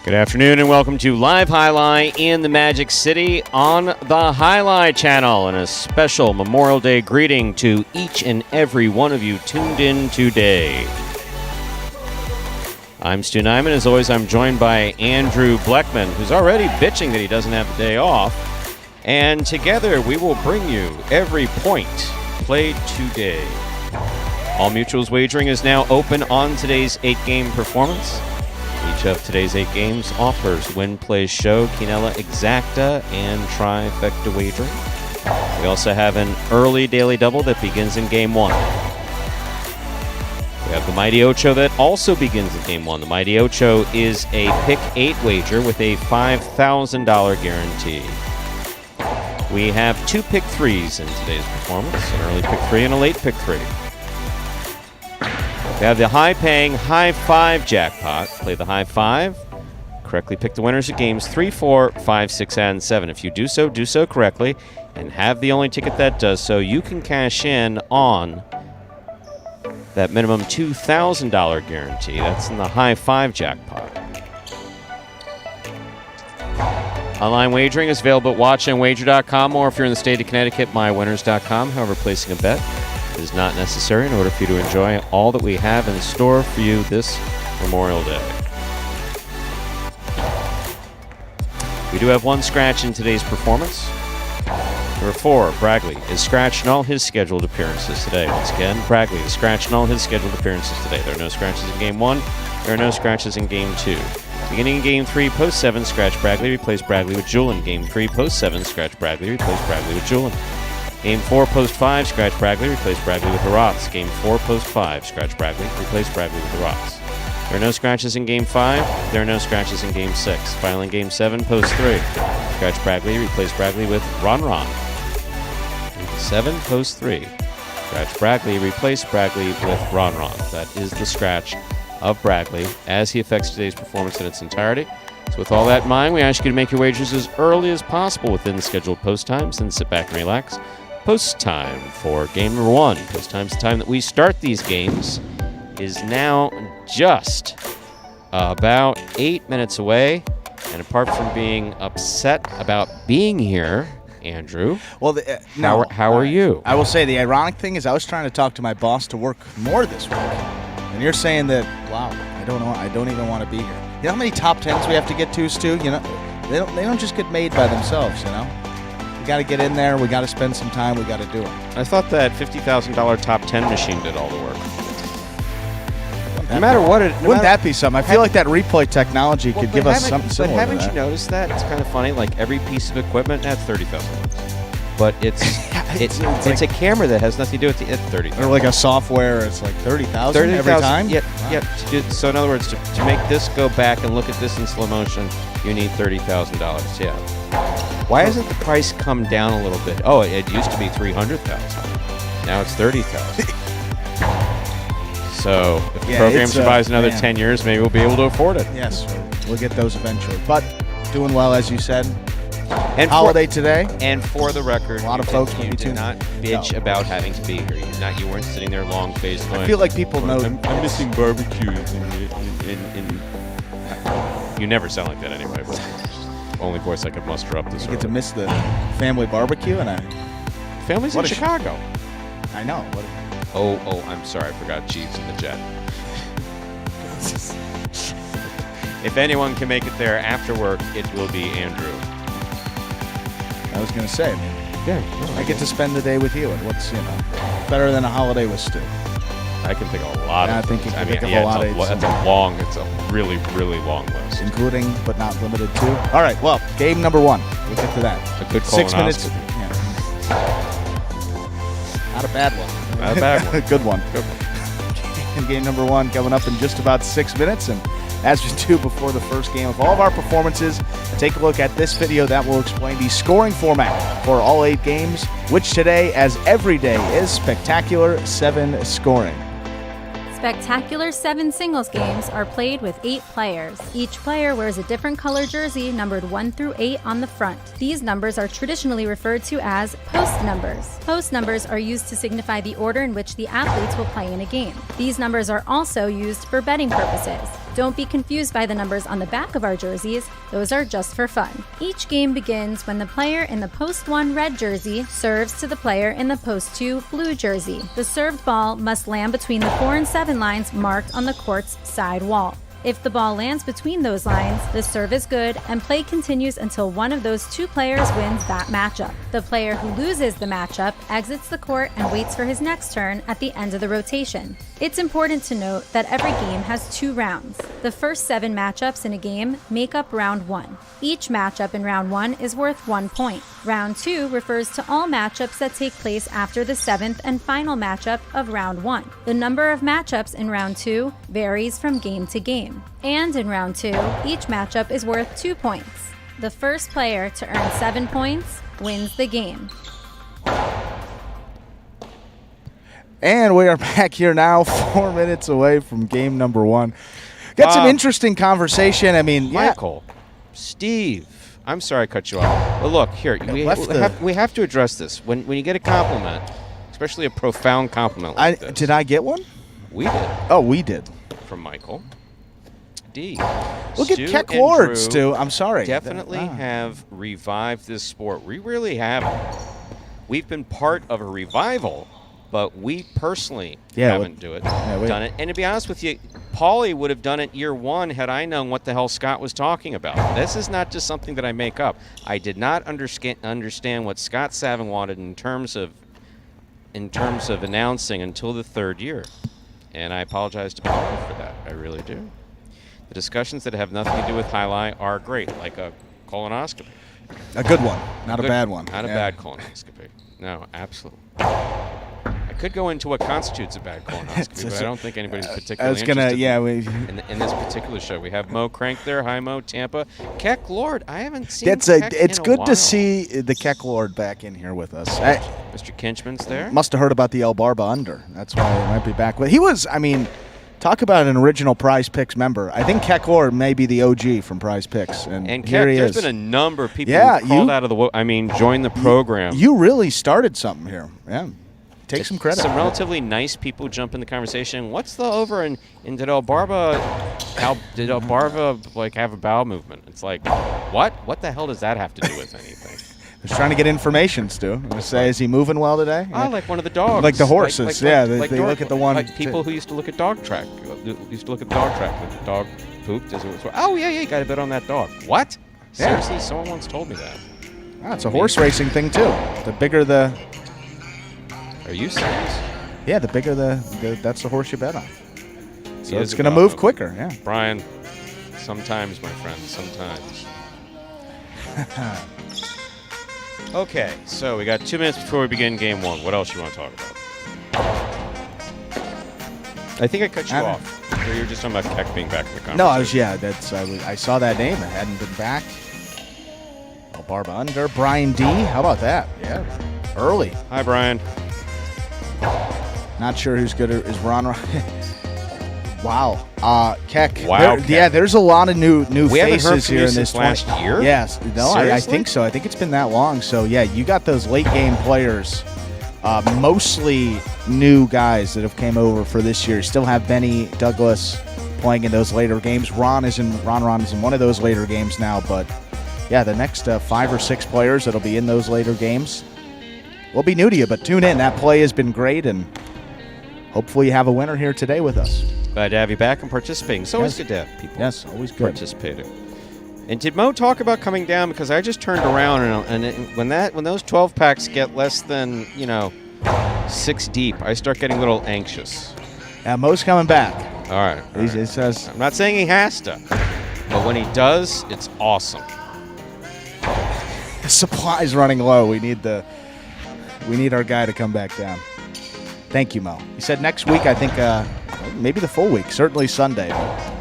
Good afternoon and welcome to Live Highlight in the Magic City on the Highlight channel, and a special Memorial Day greeting to each and every one of you tuned in today. I'm Stu Nyman. As always, I'm joined by Andrew Bleckman, who's already bitching that he doesn't have the day off. And together we will bring you every point played today. All Mutual's wagering is now open on today's 8-game performance. Each of today's 8 games offers Win, Play, Show, Quinella Exacta, and Trifecta wagering. We also have an early daily double that begins in Game 1. We have the Mighty Ocho that also begins in Game 1. The Mighty Ocho is a Pick 8 wager with a $5,000 guarantee. We have 2 Pick 3s in today's performance, an early Pick 3 and a late Pick 3. We have the high-paying High 5 jackpot. Play the High 5. Correctly pick the winners of games 3, 4, 5, 6, and 7. If you do so correctly, and have the only ticket that does so, you can cash in on that minimum $2,000 guarantee. That's in the High 5 jackpot. Online wagering is available at watchandwager.com, or if you're in the state of Connecticut, mywinners.com. However, placing a bet is not necessary in order for you to enjoy all that we have in store for you this Memorial Day. We do have one scratch in today's performance. Number 4, Bragley is scratched in all his scheduled appearances today. Once again, Bragley is scratched in all his scheduled appearances today. There are no scratches in Game 1. There are no scratches in Game 2. Beginning in Game 3, post 7, scratch Bragley, replace Bragley with Julin. Game 3, post 7, scratch Bragley, replace Bragley with Julin. Game 4, post 5, scratch Bragley, replace Bragley with Haratz. Game 4, post 5, scratch Bragley, replace Bragley with Haratz. There are no scratches in Game 5. There are no scratches in Game 6. Final in Game 7, post 3. Scratch Bragley, replace Bragley with Ron. Game 7, post 3. Scratch Bragley, replace Bragley with Ron. That is the scratch of Bragley as he affects today's performance in its entirety. So with all that in mind, we ask you to make your wagers as early as possible within the scheduled post times, then sit back and relax. Post time for game number 1. Post time's the time that we start these games. Is now just about 8 minutes away. And apart from being upset about being here, Andrew, well, how are you? I will say the ironic thing is I was trying to talk to my boss to work more this week. And you're saying that, wow, I don't even want to be here. You know how many top 10s we have to get to, Stu? You know, they don't just get made by themselves, you know? We got to get in there. We got to spend some time. We got to do it. I thought that $50,000 top 10 machine did all the work. No matter what it... Wouldn't that be something? I feel like that replay technology could give us something similar But haven't to that. you noticed that? It's kind of funny. Like every piece of equipment has $30,000. But it's it's a camera that has nothing to do with the $30,000. Or like a software, it's like $30,000 every time? Yep. So in other words, to make this go back and look at this in slow motion, you need $30,000. Yeah. Why hasn't the price come down a little bit? Oh, it used to be $300,000. Now it's $30,000. So if the program survives another 10 years, maybe we'll be able to afford it. Yes, we'll get those eventually. But doing well, as you said. And holiday today. And for the record, a lot of folks you did not bitch about having to be here. You weren't sitting there long faced going, I feel like people know. I'm missing barbecues. And you never sound like that anyway. But only voice I could muster up this. You get to miss the family barbecue, and family's in Chicago. I know. Oh, I'm sorry. I forgot Jeeves in the jet. If anyone can make it there after work, it will be Andrew. I was going to say, I get to spend the day with you, and what's better than a holiday with Stu? I can think of a lot of things. I think of a lot of it's a really, really long list. Including, but not limited to. All right, well, game number 1. We'll get to that. A good 6 minutes. Yeah. Not a bad one. Not a bad one. Good one. And game number 1 coming up in just about 6 minutes. And as we do before the first game of all of our performances, take a look at this video that will explain the scoring format for all 8 games, which today, as every day, is Spectacular 7 scoring. Spectacular 7 singles games are played with 8 players. Each player wears a different color jersey numbered 1 through 8 on the front. These numbers are traditionally referred to as post numbers. Post numbers are used to signify the order in which the athletes will play in a game. These numbers are also used for betting purposes. Don't be confused by the numbers on the back of our jerseys. Those are just for fun. Each game begins when the player in the post 1 red jersey serves to the player in the post 2 blue jersey. The served ball must land between the 4 and 7 lines marked on the court's side wall. If the ball lands between those lines, the serve is good and play continues until one of those 2 players wins that matchup. The player who loses the matchup exits the court and waits for his next turn at the end of the rotation. It's important to note that every game has 2 rounds. The first 7 matchups in a game make up round 1. Each matchup in round 1 is worth 1 point. Round 2 refers to all matchups that take place after the 7th and final matchup of round 1. The number of matchups in round 2 varies from game to game. And in round 2, each matchup is worth 2 points. The first player to earn 7 points wins the game. And we are back here now, 4 minutes away from game number 1. Got some interesting conversation. I mean, Michael, Steve, I'm sorry I cut you off. But look, here, we have to address this. When you get a compliment, especially a profound compliment like this. Did I get one? We did. Oh, we did. From Michael. D. Look at Keck Ward, Stu. I'm sorry. Definitely have revived this sport. We really haven't. We've been part of a revival, but we personally haven't done it. And to be honest with you, Paulie would have done it year 1 had I known what the hell Scott was talking about. This is not just something that I make up. I did not understand what Scott Savin wanted in terms of announcing until the 3rd year. And I apologize to Paulie for that. I really do. The discussions that have nothing to do with highlight are great, like a colonoscopy. A good one, not a bad one. Not a bad colonoscopy. No, absolutely. I could go into what constitutes a bad colonoscopy, but I don't think anybody's particularly interested. In this particular show, we have Mo Crank there. Hi, Mo, Tampa. Keck Lord, I haven't seen. It's good to see the Keck Lord back in here with us. Mr. Kinchman's there. Must have heard about the El Barba under. That's why he might be back. But he was, I mean, talk about an original Prize Picks member. I think Keck Lord may be the OG from Prize Picks, and here Keck, he there's is. been a number of people who called out of the joined the program. You really started something here. Yeah. Take some credit. Some relatively nice people jump in the conversation. What's the over and did El Barba like have a bowel movement? It's like, what? What the hell does that have to do with anything? I was trying to get information, Stu. I'm going to say, is he moving well today? Oh, like one of the dogs. Like the horses. They look at the one. Like people who used to look at dog track. Used to look at dog track. When the dog pooped. Oh, yeah, you got a bit on that dog. What? Seriously? Someone once told me that. Oh, it's a horse racing thing, too. The bigger the... Are you serious? Yeah, the bigger that's the horse you bet on. So it's going to move quicker, yeah. Brian, sometimes, my friend, sometimes. Okay, so we got 2 minutes before we begin game one. What else you want to talk about? I think I cut you off. Or you were just talking about Keck being back in the conversation. No, I saw that name. It hadn't been back. El Barba under. Brian D. How about that? Yeah, early. Hi, Brian. Not sure who's good as Ron. Wow. Keck. Wow. Keck. Yeah, there's a lot of new we faces here in this last year. Yes. No, I think so. I think it's been that long. So, yeah, you got those late game players, mostly new guys that have came over for this year. Still have Benny Douglas playing in those later games. Ron is in one of those later games now. But, yeah, the next 5 or 6 players that'll be in those later games will be new to you. But tune in. That play has been great, and hopefully you have a winner here today with us. Glad to have you back and participating. It's always good to have people always good. participating. And did Mo talk about coming down? Because I just turned around, when those 12 packs get less than 6 deep, I start getting a little anxious. Yeah, Mo's coming back. All right. He says, I'm not saying he has to, but when he does, it's awesome. The supply's running low. We need our guy to come back down. Thank you, Mo. He said next week, I think, maybe the full week, certainly Sunday.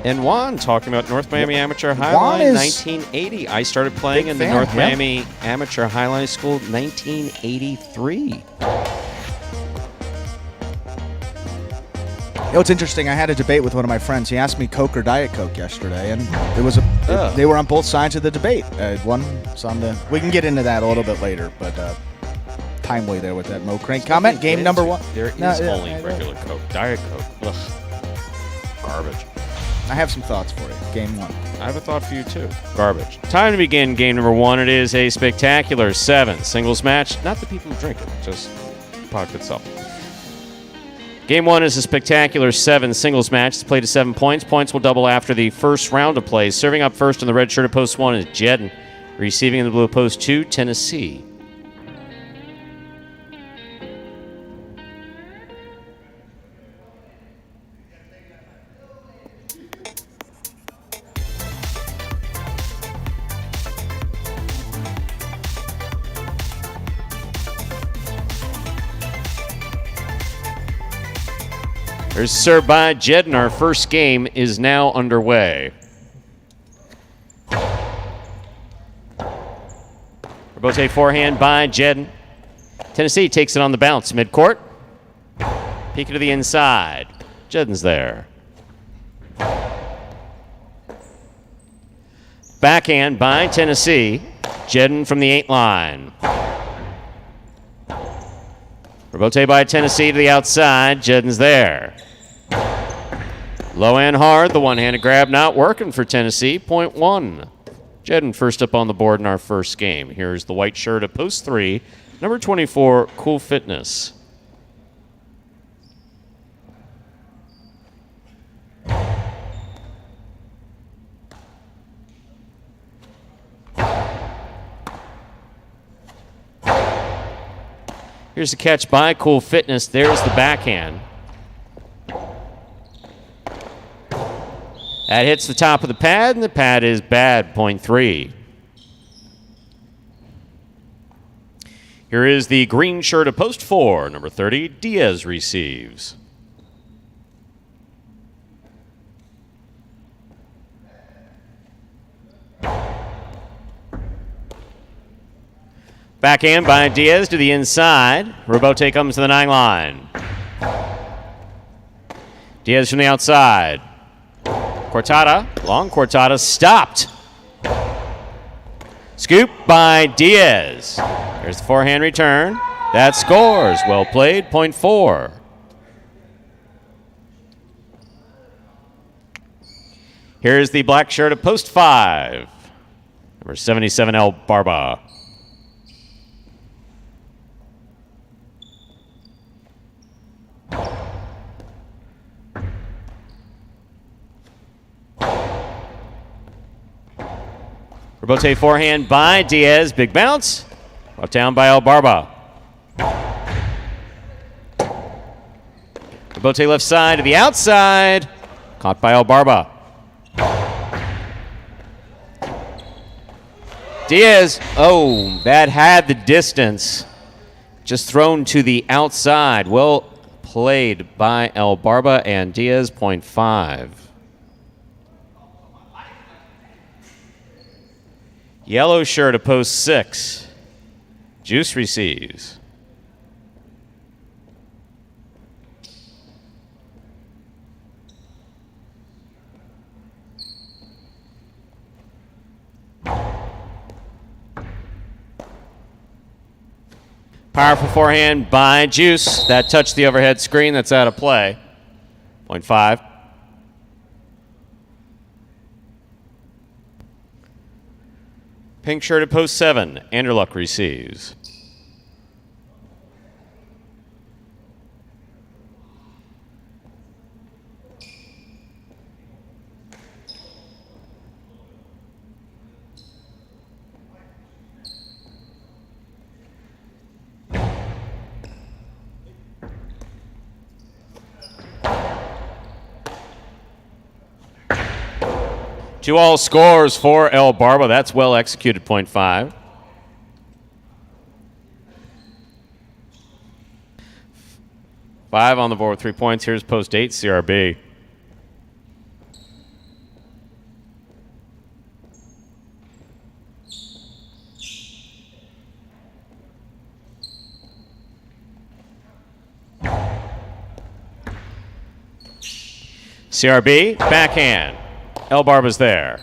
And Juan talking about North Miami Amateur Highline 1980. I started playing in the North Miami Amateur Highline School 1983. It's interesting. I had a debate with one of my friends. He asked me Coke or Diet Coke yesterday, and they were on both sides of the debate. We can get into that a little bit later, but timely there with that Mo Crank comment. Game number one. There is only regular Coke. Diet Coke. Ugh. Garbage. I have some thoughts for you. Game one. I have a thought for you, too. Garbage. Time to begin game number one. It is a spectacular 7 singles match. Not the people who drink it, just the product itself. Game one is a spectacular 7 singles match. It's played to 7 points. Points will double after the first round of plays. Serving up first in the red shirt at post 1 is Jedden. Receiving in the blue post 2, Tennessee. There's served by Jedden. Our first game is now underway. Rebote forehand by Jedden. Tennessee takes it on the bounce. Midcourt. Peek it to the inside. Jedden's there. Backhand by Tennessee. Jedden from the 8 line. Rebote by Tennessee to the outside. Jedden's there. Low and hard. The one-handed grab not working for Tennessee. Point 1. Jedden first up on the board in our first game. Here's the white shirt at post 3. Number 24, Cool Fitness. Here's the catch by Cool Fitness. There's the backhand. That hits the top of the pad, and the pad is bad, point 3. Here is the green shirt of post 4, number 30, Diaz receives. Backhand by Diaz to the inside. Robote comes to the 9 line. Diaz from the outside. Cortada, long Cortada, stopped. Scoop by Diaz. There's the forehand return. That scores. Well played, point 4. Here's the black shirt of post 5. Number 77, El Barba. Robote forehand by Diaz. Big bounce. Brought down by El Barba. Robote left side to the outside. Caught by El Barba. Diaz. Oh, that had the distance. Just thrown to the outside. Well played by El Barba and Diaz, point 5. Yellow shirt of post 6. Juice receives. Powerful forehand by Juice. That touched the overhead screen. That's out of play. Point 5. Pink shirt at post 7. Anderluck receives. Two all scores for El Barba. That's well executed, point 5. Five on the board with 3 points. Here's post 8, CRB. CRB, backhand. El Barba's there.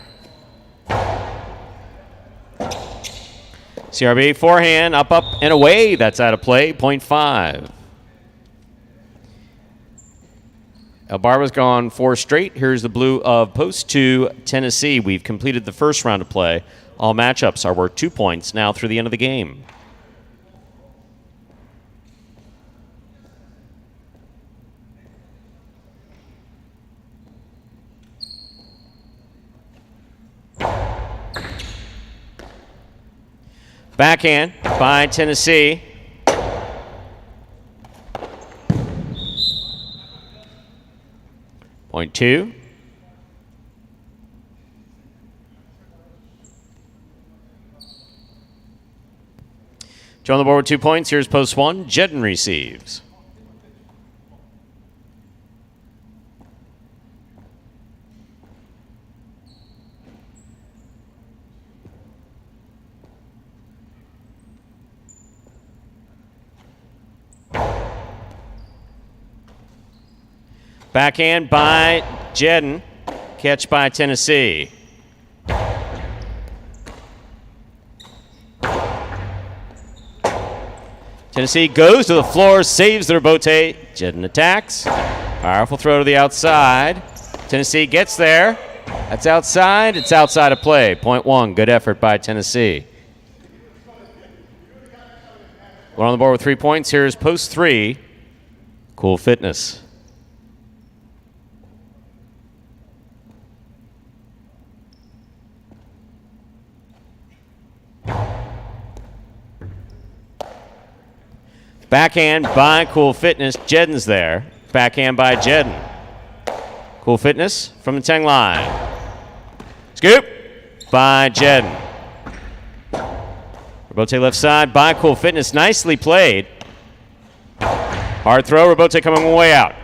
CRB, forehand, up, and away. That's out of play, point 5. El Barba's gone 4 straight. Here's the blue of post 2, Tennessee. We've completed the first round of play. All matchups are worth 2 points now through the end of the game. Backhand by Tennessee. Point 2. Joe on the board with 2 points. Here's post 1. Jedden receives. Backhand by Jedden. Catch by Tennessee. Tennessee goes to the floor, saves the rebote. Jedden attacks. Powerful throw to the outside. Tennessee gets there. That's outside. It's outside of play. Point 1. Good effort by Tennessee. One on the board with 3 points. Here's post 3. Cool Fitness. Backhand by Cool Fitness. Jedden's there. Backhand by Jedden. Cool Fitness from the 10 line. Scoop by Jedden. Robote left side by Cool Fitness. Nicely played. Hard throw. Robote coming way out.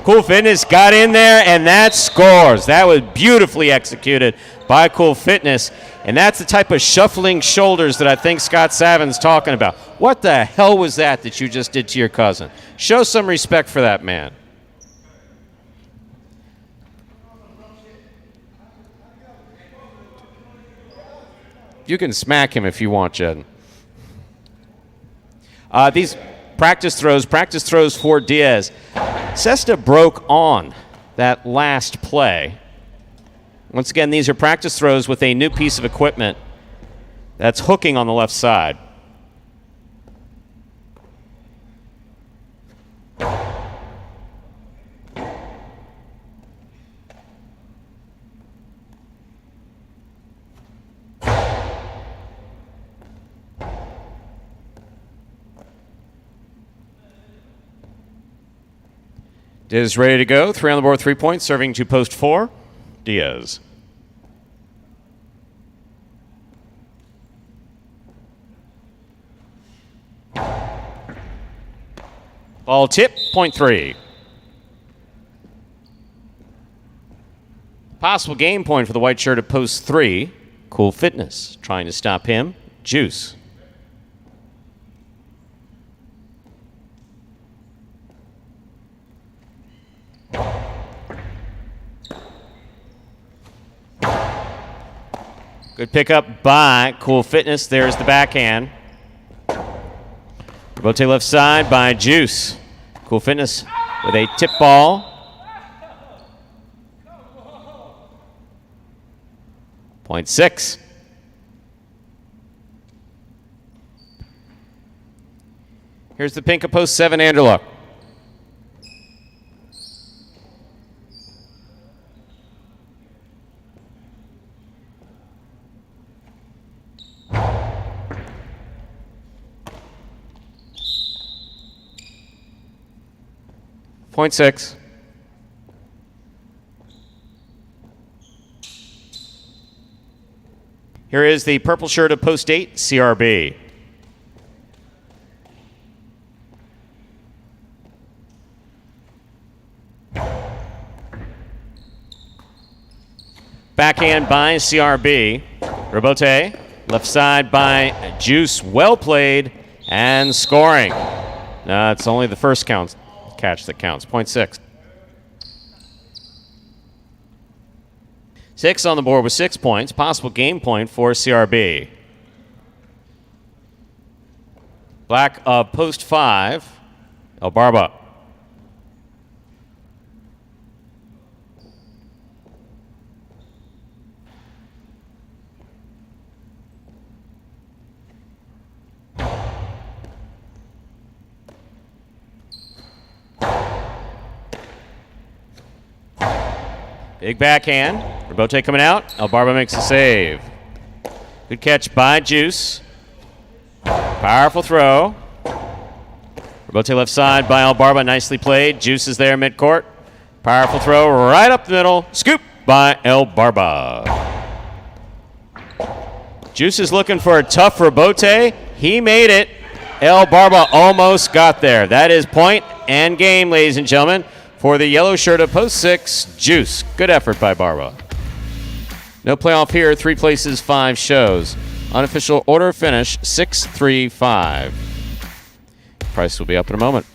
Cool Fitness got in there, and that scores. That was beautifully executed by Cool Fitness. And that's the type of shuffling shoulders that I think Scott Savin's talking about. What the hell was that you just did to your cousin? Show some respect for that man. You can smack him if you want, Jed. These practice throws for Diaz. Sesta broke on that last play. Once again, these are practice throws with a new piece of equipment that's hooking on the left side. Diaz ready to go. 3 on the board, 3 points, serving to post 4. Diaz. Ball tip, point 3. Possible game point for the white shirt at post 3. Cool Fitness trying to stop him. Juice. Good pickup by Cool Fitness. There's the backhand. Robote left side by Juice. Cool Fitness with a tip ball. Point 6. Here's the pink at post 7, Anderluck. Point 6. Here is the purple shirt of post 8, CRB. Backhand by CRB. Robote, left side by Juice. Well played and scoring. It's only the first catch that counts. Point 6. 6 on the board with 6 points. Possible game point for CRB. Black of post 5, El Barba. Big backhand. Robote coming out. El Barba makes a save. Good catch by Juice. Powerful throw. Robote left side by El Barba. Nicely played. Juice is there midcourt. Powerful throw right up the middle. Scoop by El Barba. Juice is looking for a tough Robote. He made it. El Barba almost got there. That is point and game, ladies and gentlemen, for the yellow shirt of post 6, Juice. Good effort by Barba. No playoff here. 3 places, 5 shows. Unofficial order finish 6-3-5. Price will be up in a moment.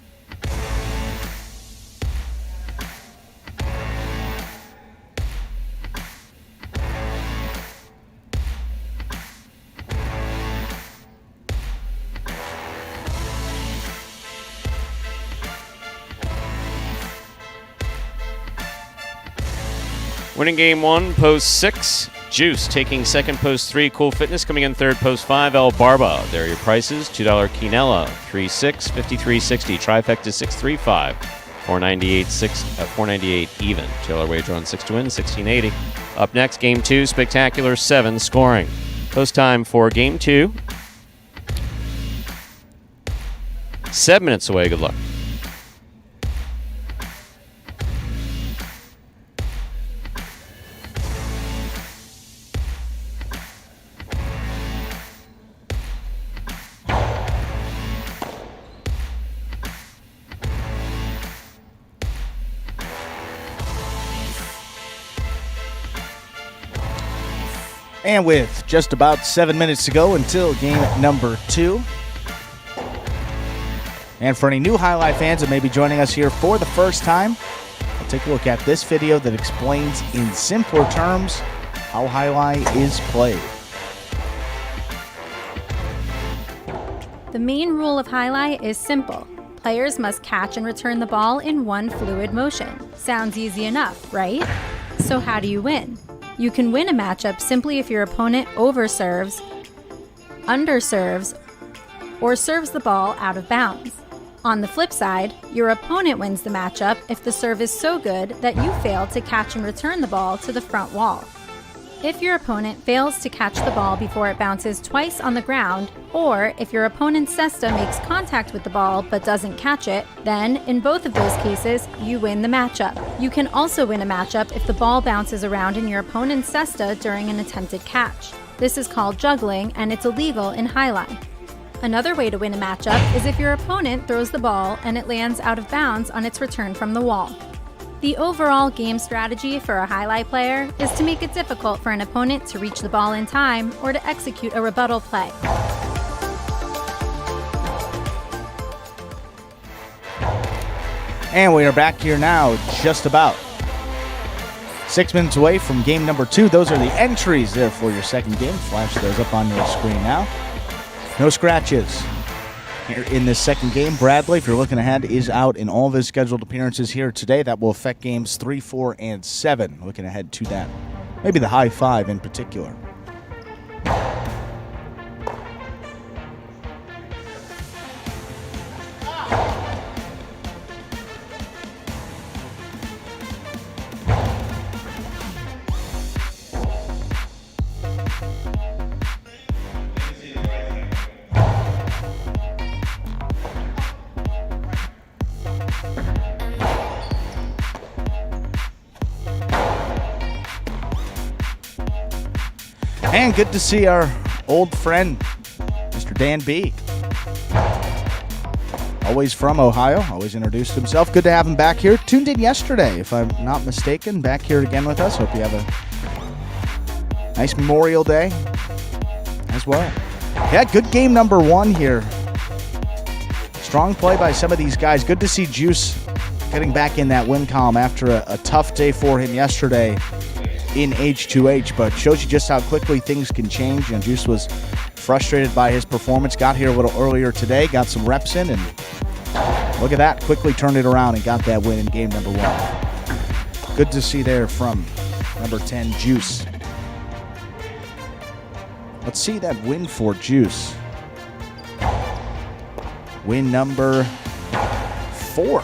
Winning game 1, post 6, Juice. Taking second, post 3, Cool Fitness. Coming in third, post 5, El Barba. There are your prices. $2 Quinella, 3-6, 53.60. Trifecta 635, 498 even. $2 wager on 6 to win, 1680. Up next, game 2, spectacular 7 scoring. Post time for game 2. 7 minutes away. Good luck. And with just about 7 minutes to go until game number 2. And for any new Highlight fans that may be joining us here for the first time, we'll take a look at this video that explains in simpler terms how Highlight is played. The main rule of Highlight is simple. Players must catch and return the ball in one fluid motion. Sounds easy enough, right? So how do you win? You can win a matchup simply if your opponent overserves, underserves, or serves the ball out of bounds. On the flip side, your opponent wins the matchup if the serve is so good that you fail to catch and return the ball to the front wall. If your opponent fails to catch the ball before it bounces twice on the ground, or if your opponent's cesta makes contact with the ball but doesn't catch it, then in both of those cases, you win the matchup. You can also win a matchup if the ball bounces around in your opponent's cesta during an attempted catch. This is called juggling, and it's illegal in Highlight. Another way to win a matchup is if your opponent throws the ball and it lands out of bounds on its return from the wall. The overall game strategy for a Highlight player is to make it difficult for an opponent to reach the ball in time or to execute a rebuttal play. And we are back here now, just about 6 minutes away from game number 2. Those are the entries there for your second game. Flash those up on your screen now. No scratches here in this second game. Bradley, if you're looking ahead, is out in all of his scheduled appearances here today. That will affect games 3, 4, and 7. Looking ahead to that. Maybe the high 5 in particular. And good to see our old friend, Mr. Dan B. Always from Ohio, always introduced himself. Good to have him back here. Tuned in yesterday, if I'm not mistaken. Back here again with us. Hope you have a nice Memorial Day as well. Yeah, good game number 1 here. Strong play by some of these guys. Good to see Juice getting back in that win column after a tough day for him yesterday in H2H, but shows you just how quickly things can change. And Juice was frustrated by his performance, got here a little earlier today, got some reps in, and look at that, quickly turned it around and got that win in game number 1. Good to see there from number 10, Juice. Let's see that win for Juice. Win number 4.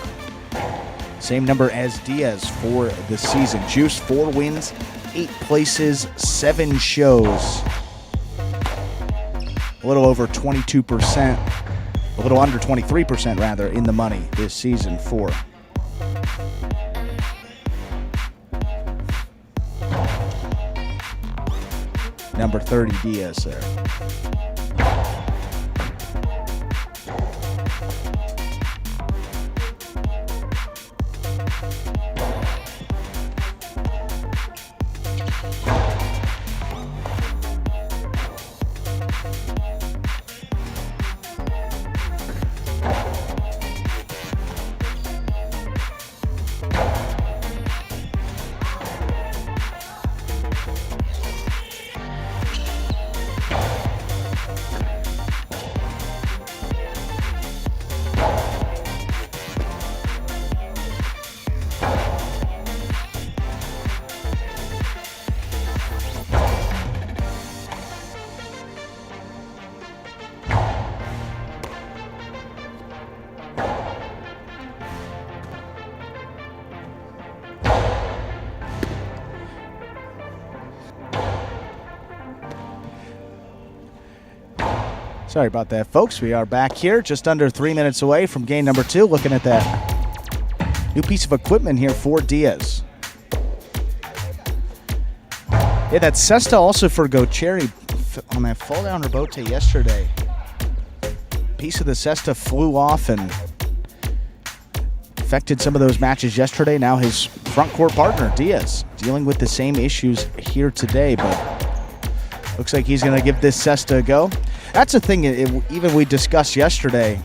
Same number as Diaz for the season. Juice, 4 wins, 8 places, 7 shows. A little over 22%, a little under 23% rather, in the money this season for number 30, Diaz there. Sorry about that, folks. We are back here just under 3 minutes away from game number 2, looking at that new piece of equipment here for Diaz. Yeah, that cesta also for Gocherry on that fall down rebote yesterday. Piece of the cesta flew off and affected some of those matches yesterday. Now his front court partner, Diaz, dealing with the same issues here today, but Looks like he's going to give this cesta a go. That's the thing, even we discussed yesterday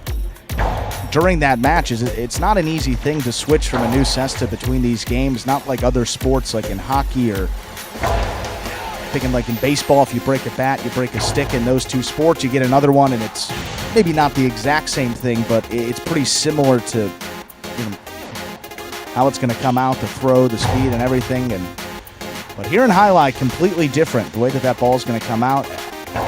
during that match, is it's not an easy thing to switch from a new cesta between these games, not like other sports like in hockey or thinking like in baseball. If you break a bat, you break a stick. In those two sports, you get another one, and it's maybe not the exact same thing, but it's pretty similar to how it's going to come out, the throw, the speed, and everything. But here in highlight, completely different. The way that ball is going to come out,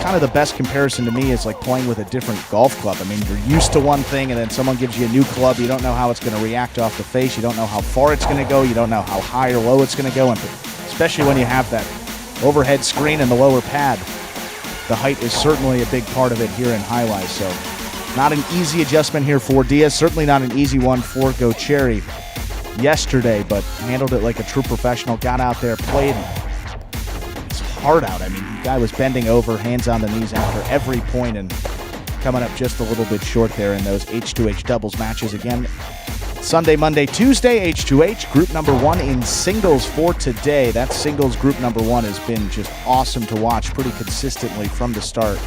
kind of the best comparison to me is like playing with a different golf club. I mean, you're used to one thing, and then someone gives you a new club. You don't know how it's going to react off the face. You don't know how far it's going to go. You don't know how high or low it's going to go. And especially when you have that overhead screen and the lower pad, the height is certainly a big part of it here in highlight. So not an easy adjustment here for Diaz. Certainly not an easy one for Gocherry yesterday, but handled it like a true professional. Got out there, played his heart out. I mean, the guy was bending over, hands on the knees after every point, and coming up just a little bit short there in those H2H doubles matches. Again, Sunday, Monday, Tuesday, H2H, group number 1 in singles for today. That singles group number 1 has been just awesome to watch pretty consistently from the start.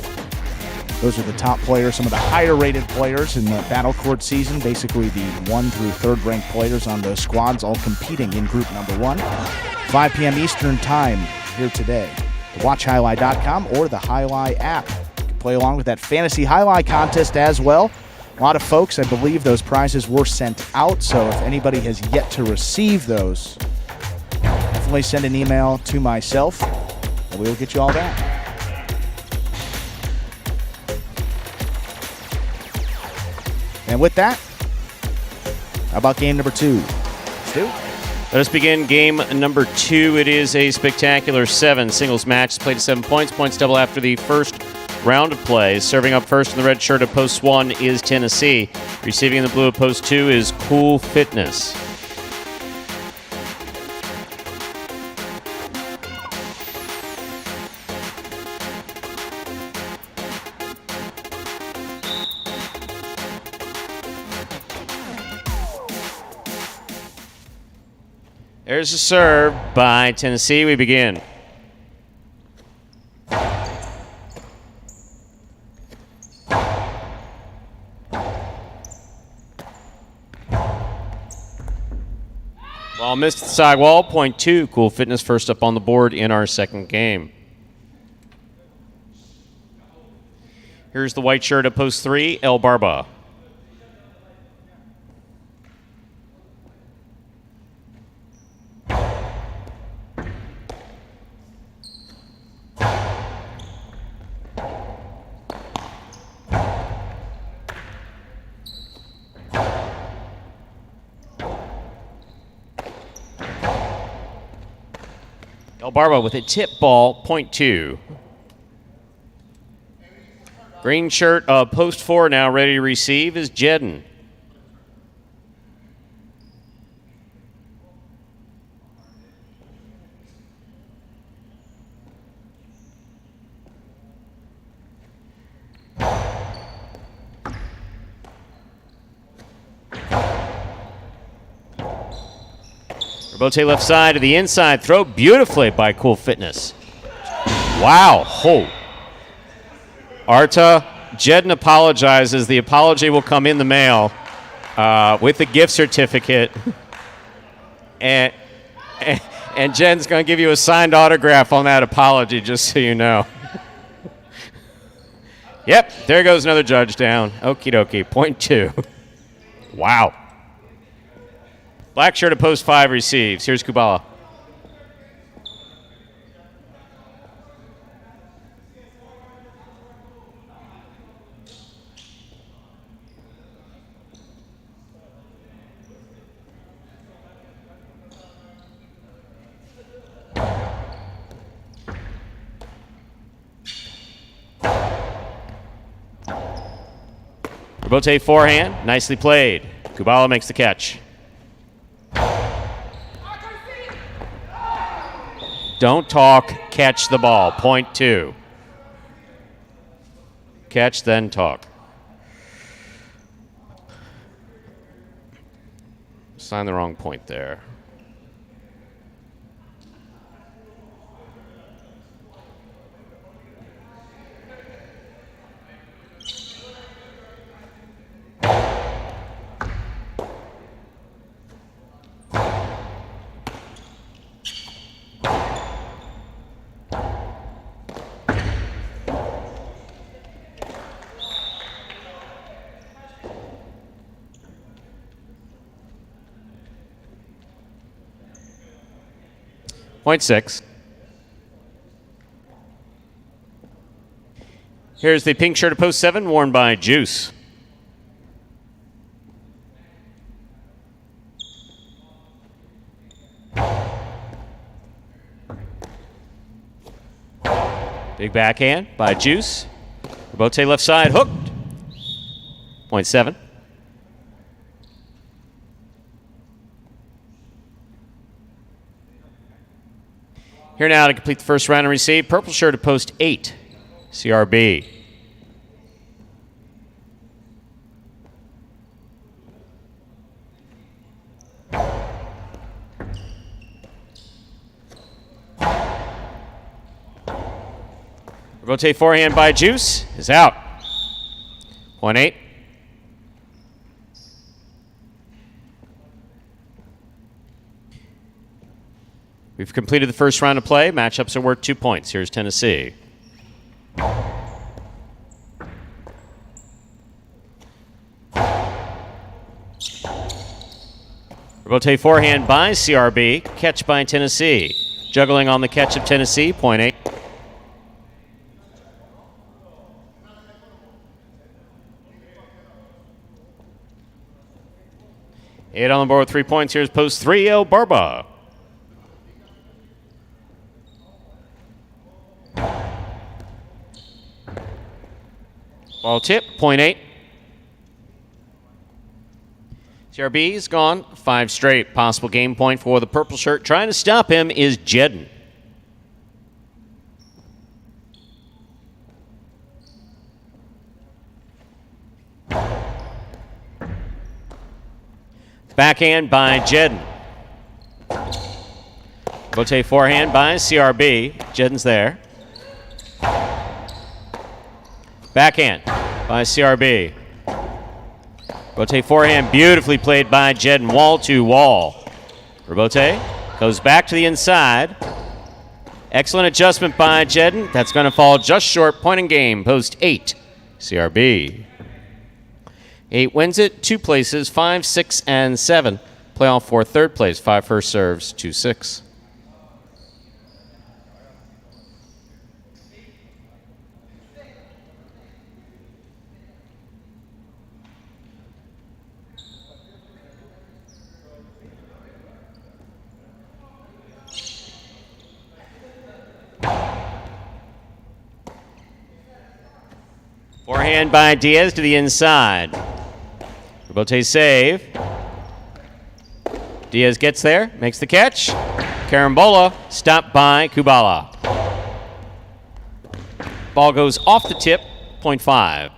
Those are the top players, some of the higher-rated players in the Battle Court season, basically the 1 through 3rd ranked players on those squads, all competing in group number 1. 5 p.m. Eastern time here today. WatchHighlight.com or the Highlight app. You can play along with that Fantasy Highlight contest as well. A lot of folks, I believe those prizes were sent out, so if anybody has yet to receive those, definitely send an email to myself, and we will get you all that. And with that, how about game number 2? Stu? Let us begin game number 2. It is a spectacular 7 singles match. It's played to 7 points. Points double after the first round of play. Serving up first in the red shirt of post 1 is Tennessee. Receiving in the blue of post 2 is Cool Fitness. There's a serve by Tennessee. We begin. Ball missed the sidewall. Point 2. Cool Fitness first up on the board in our second game. Here's the white shirt at post 3, El Barba. El Barba with a tip ball, point 2. Green shirt, post 4 now ready to receive is Jedden. Bote left side to the inside. Throw beautifully by Cool Fitness. Wow. Oh. Arta, Jedden apologizes. The apology will come in the mail with the gift certificate. And Jedden's going to give you a signed autograph on that apology, just so you know. Yep, there goes another judge down. Okie dokie. Point 2. Wow. Black shirt at post 5 receives. Here's Kubala. Bote forehand, nicely played. Kubala makes the catch. Don't talk, catch the ball. Point 2. Catch, then talk. Sign the wrong point there. .6. Here's the pink shirt of post 7 worn by Juice. Big backhand by Juice. Rebote left side hooked. .7. Here now to complete the first round and receive. Purple shirt of post 8. CRB. Rotate forehand by Juice is out. .8. We've completed the first round of play. Matchups are worth 2 points. Here's Tennessee. Rotate forehand by CRB. Catch by Tennessee. Juggling on the catch of Tennessee. .8. Eight on the board with 3 points. Here's post 3, El Barba. Ball tip, .8. CRB's gone 5 straight. Possible game point for the purple shirt. Trying to stop him is Jedden. Backhand by Jedden. Rotate forehand by CRB. Jedden's there. Backhand by CRB. Rotate forehand beautifully played by Jedden. Wall to wall. Robote goes back to the inside. Excellent adjustment by Jedden. That's going to fall just short. Point in game. Post 8. CRB. 8 wins it. 2 places. 5, 6, and 7. Playoff for third place. 5 first serves. 2-6. Forehand by Diaz to the inside. Robote save. Diaz gets there, makes the catch. Carambola stopped by Kubala. Ball goes off the tip, .5.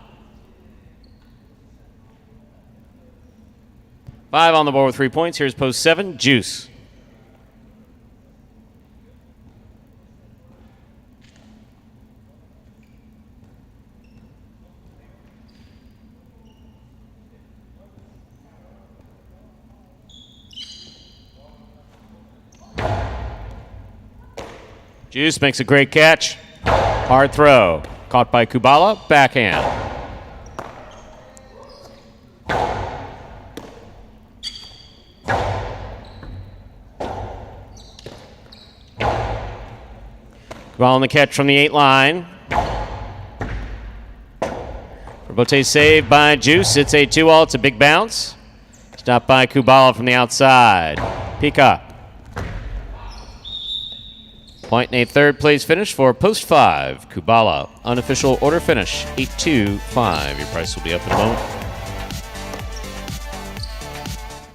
5 on the board with 3 points. Here's post 7, Juice. Juice makes a great catch. Hard throw. Caught by Kubala. Backhand. Kubala on the catch from the 8 line. Robote save by Juice. It's a 2-all. It's a big bounce. Stopped by Kubala from the outside. Pika. Point and a third place finish for post 5. Kubala, unofficial order finish, 8-2-5. Your price will be up in a moment.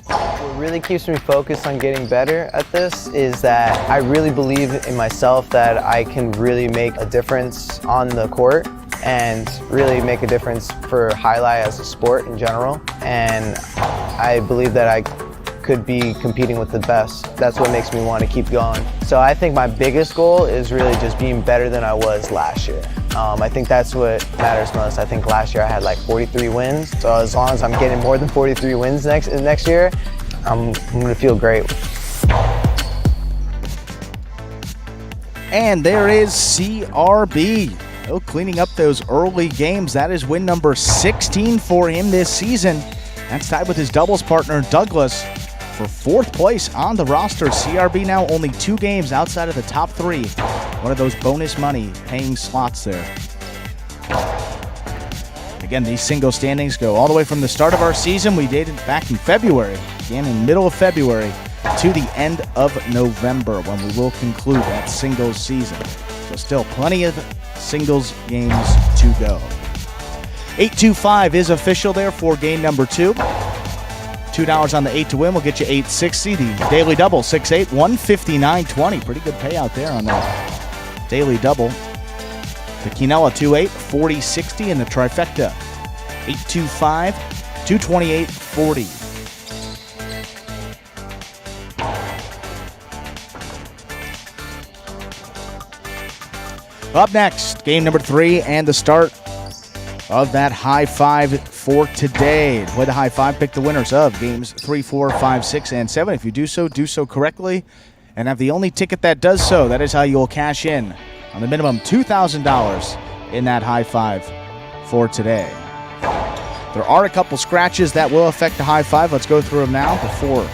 What really keeps me focused on getting better at this is that I really believe in myself that I can really make a difference on the court and really make a difference for highlight as a sport in general. And I believe that I could be competing with the best. That's what makes me want to keep going. So I think my biggest goal is really just being better than I was last year. I think that's what matters most. I think last year I had like 43 wins. So as long as I'm getting more than 43 wins next year, I'm going to feel great. And there is CRB. Oh, cleaning up those early games. That is win number 16 for him this season. That's tied with his doubles partner, Douglas. for 4th place on the roster. CRB now only 2 games outside of the top 3. One of those bonus money paying slots there. Again, these single standings go all the way from the start of our season. We dated back in February, began in middle of February, to the end of November when we will conclude that singles season. So still plenty of singles games to go. 825 is official there for game number 2. $2 on the 8 to win will get you $860. The daily double, 6-8, $159.20. Pretty good payout there on that daily double. The Quinella 2-8, $40.60, and the trifecta 825, $228.40. Up next, game number 3 and the start of that high five for today. To play the high five, pick the winners of games 3, 4, 5, 6, and 7. If you do so correctly and have the only ticket that does so. That is how you'll cash in on the minimum $2,000 in that high five for today. There are a couple scratches that will affect the high five. Let's go through them now before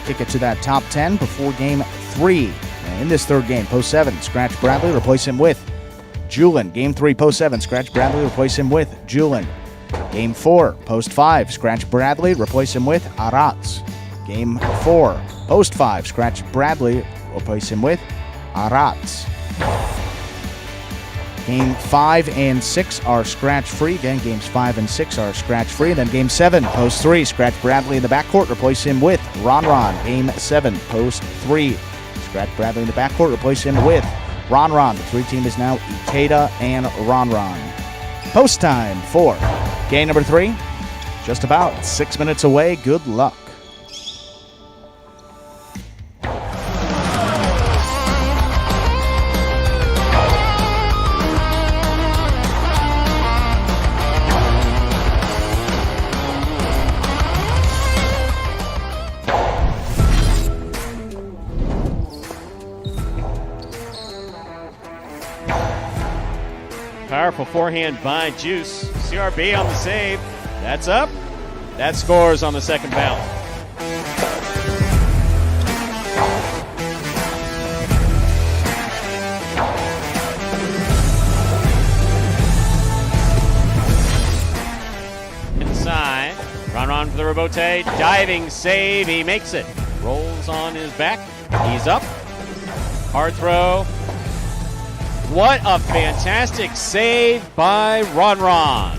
kick it to that top 10 before game 3. And in this third game, post 7, scratch Bradley, replace him with Julin. Game 3, post 7, scratch Bradley, replace him with Julin. Game 4, post 5, scratch Bradley, replace him with Aratz. Game 4, post 5, scratch Bradley, replace him with Aratz. Game 5 and 6 are scratch-free. Again, games 5 and 6 are scratch-free. Then game 7, post 3, scratch Bradley in the backcourt, replace him with Ron. Game 7, post 3, scratch Bradley in the backcourt, replace him with Ron. The 3-team is now Ikeda and Ron. Post time for game number 3. Just about 6 minutes away. Good luck. Powerful forehand by Juice. CRB on the save. That's up. That scores on the second ballot. Inside. Ron for the rebote. Diving save. He makes it. Rolls on his back. He's up. Hard throw. What a fantastic save by Ron.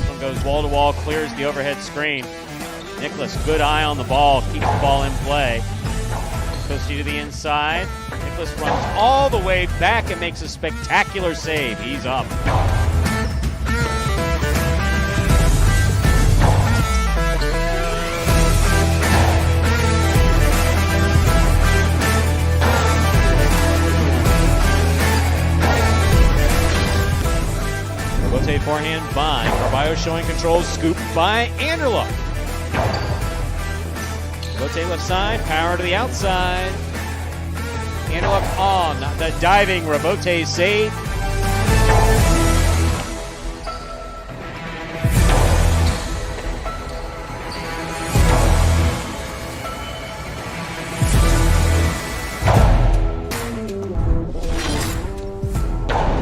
One goes wall to wall, clears the overhead screen. Nicholas, good eye on the ball, keeps the ball in play. Goes to the inside. Nicholas runs all the way back and makes a spectacular save. He's up. Rotate forehand by Carballo, showing control. Scoop by Anderluck. Rotate left side, power to the outside. Anderluck on the diving rebote save.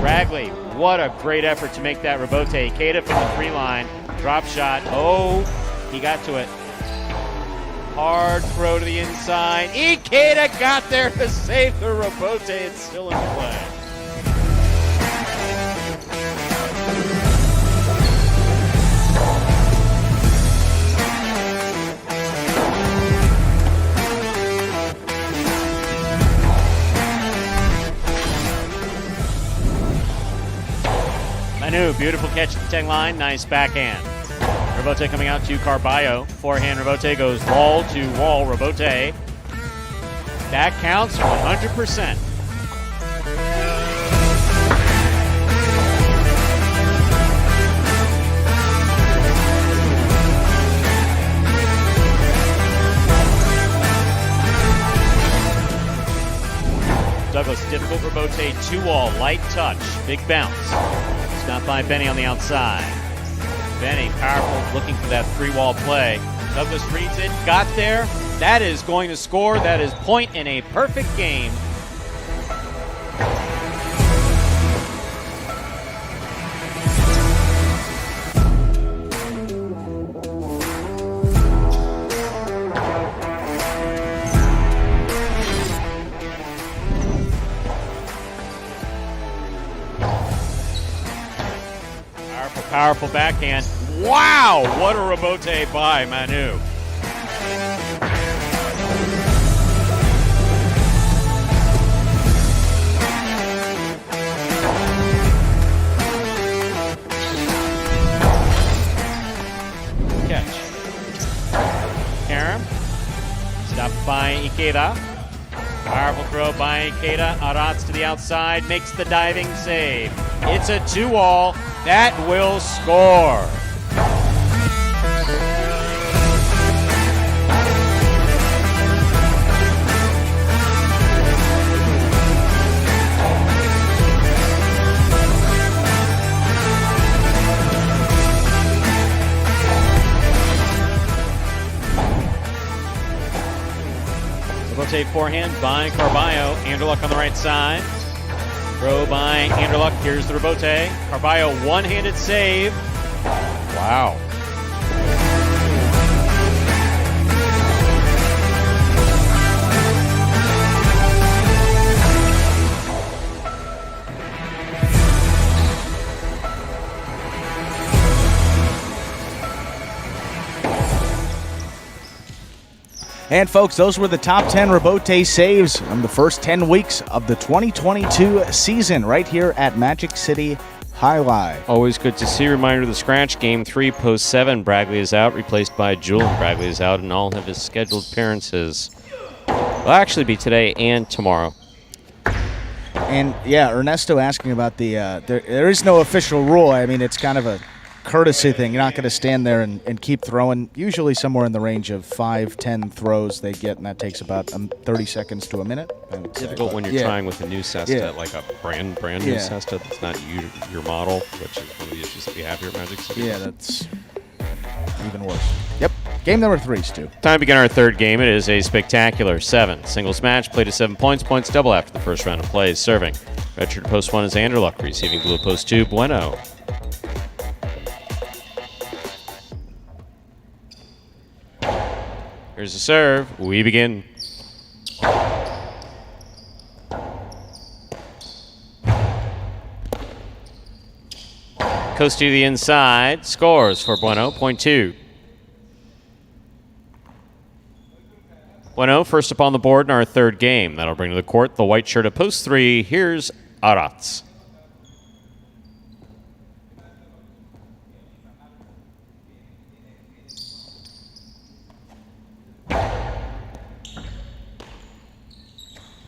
Ragley, what a great effort to make that rebote. Ikeda from the 3 line, drop shot. Oh, he got to it. Hard throw to the inside. Ikeda got there to save the rebote. It's still in play. Manu, beautiful catch at the 10 line. Nice backhand. Rebote coming out to Carballo. Forehand rebote goes wall to wall rebote. That counts 100%. difficult rebote, 2-all, light touch, big bounce. Stopped by Benny on the outside. Benny, powerful, looking for that 3-wall play. Douglas reads it, got there. That is going to score. That is point in a perfect game. Powerful backhand. Wow, what a rebote by Manu. Catch. Karam. Stopped by Ikeda. Powerful throw by Ikeda. Arats to the outside, makes the diving save. It's a 2-all. That will score. Rebote forehand by Carballo. Anderluck on the right side. Throw by Anderluck. Here's the rebote. Carballo one-handed save. Wow. And folks, those were the top 10 rebote saves from the first 10 weeks of the 2022 season right here at Magic City Highlight. Always good to see. Reminder, the scratch game 3 post 7. Bragley is out, replaced by Julian. Bragley is out in all of his scheduled appearances. Will actually be today and tomorrow. And yeah, Ernesto asking about the there is no official rule. I mean, it's kind of a courtesy thing. You're not going to stand there and keep throwing. Usually somewhere in the range of 5-10 throws they get, and that takes about 30 seconds to a minute. Difficult when you're trying with a new cesta, like a brand new cesta that's not your model, which is one of the issues that we have here at Magic City. Yeah, that's even worse. Yep. Game number 3, Stu. Time to begin our third game. It is a spectacular 7 singles match. Played to 7 points. Points double after the first round of plays. Serving. Red shirt post 1 is Anderluck. Receiving blue post 2, Bueno. Here's the serve. We begin. Coast to the inside. Scores for Bueno. Point 2. Bueno first up on the board in our third game. That'll bring to the court the white shirt at post 3. Here's Arats.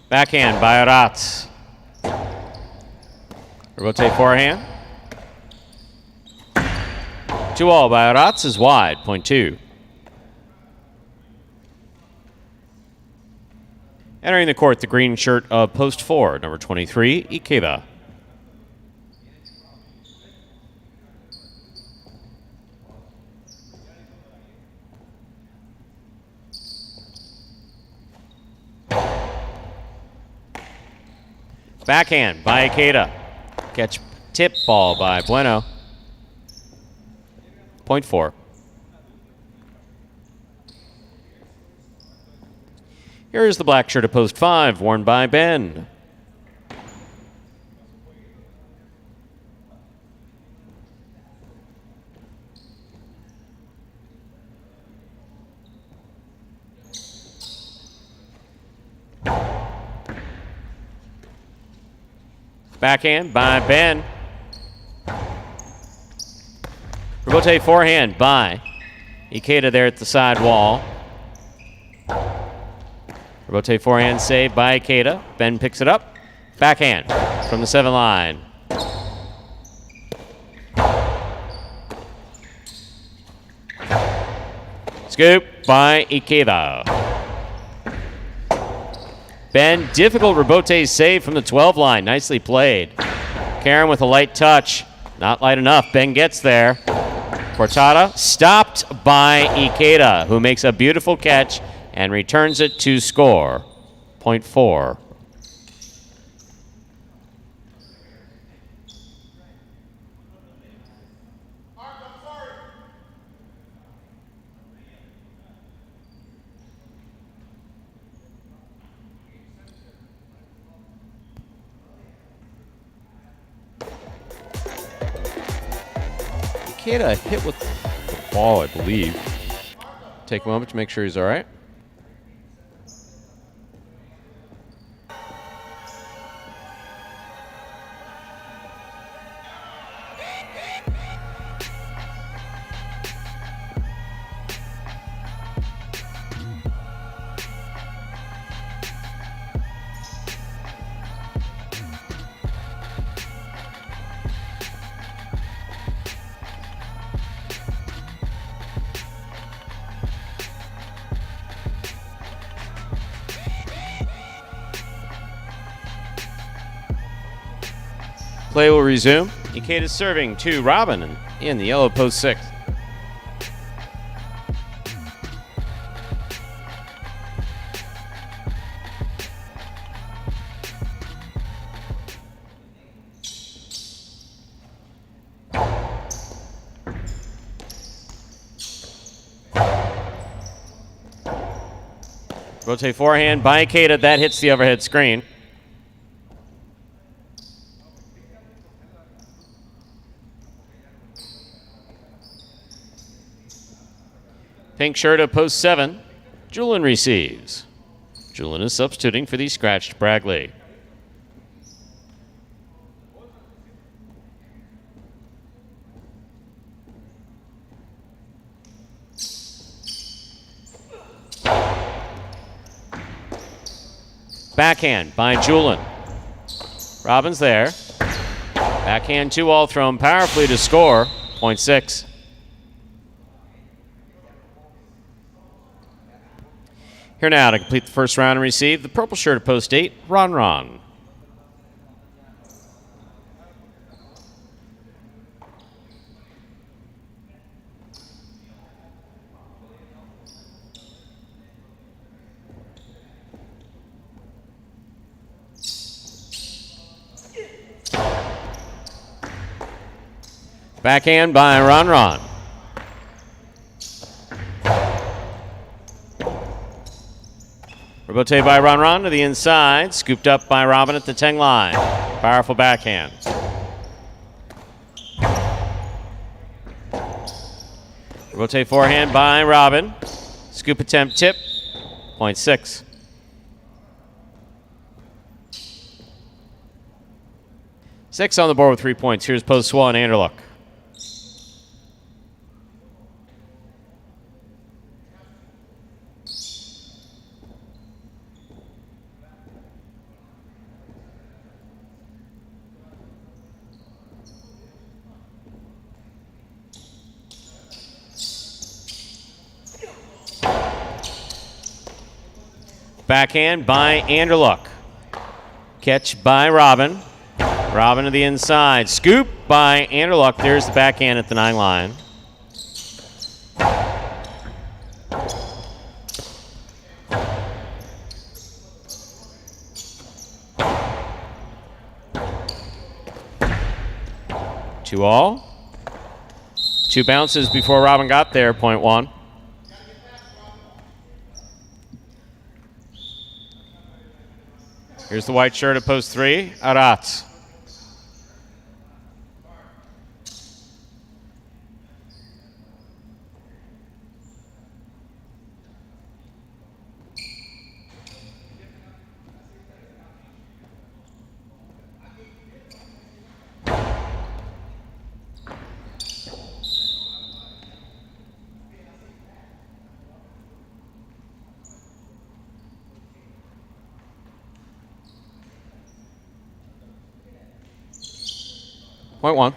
Backhand by Arats. Rebote forehand. 2-all by Arats is wide. Point 2. Entering the court, the green shirt of post 4, number 23, Ikeda. Backhand by Ikeda. Catch tip ball by Bueno. Point 4. Here is the black shirt of post 5, worn by Ben. Backhand by Ben. Rebote forehand by Ikeda there at the side wall. Rebote forehand save by Ikeda. Ben picks it up. Backhand from the 7 line. Scoop by Ikeda. Ben, difficult rebote save from the 12 line. Nicely played. Karen with a light touch. Not light enough. Ben gets there. Cortada stopped by Ikeda, who makes a beautiful catch and returns it to score. Point 4. Ikeda hit with the ball, I believe. Take a moment to make sure he's all right. Play will resume. Ikeda serving to Robin in the yellow post 6. Rotate forehand by Ikeda. That hits the overhead screen. Pink shirt at post 7. Julian receives. Julian is substituting for the scratched Bragley. Backhand by Julian. Robin's there. Backhand 2-all thrown powerfully to score. Point 6. Here now to complete the first round and receive the purple shirt at post 8, Ron. Backhand by Ron. Rebote by Ron to the inside. Scooped up by Robin at the 10 line. Powerful backhand. Rebote forehand by Robin. Scoop attempt tip. Point 6. Six on the board with 3 points. Here's post 1, Anderluck. Backhand by Anderluck. Catch by Robin. Robin to the inside. Scoop by Anderluck. There's the backhand at the 9 line. Two all. 2 bounces before Robin got there. Point 1. Here's the white shirt at post 3, Arat. Point 1.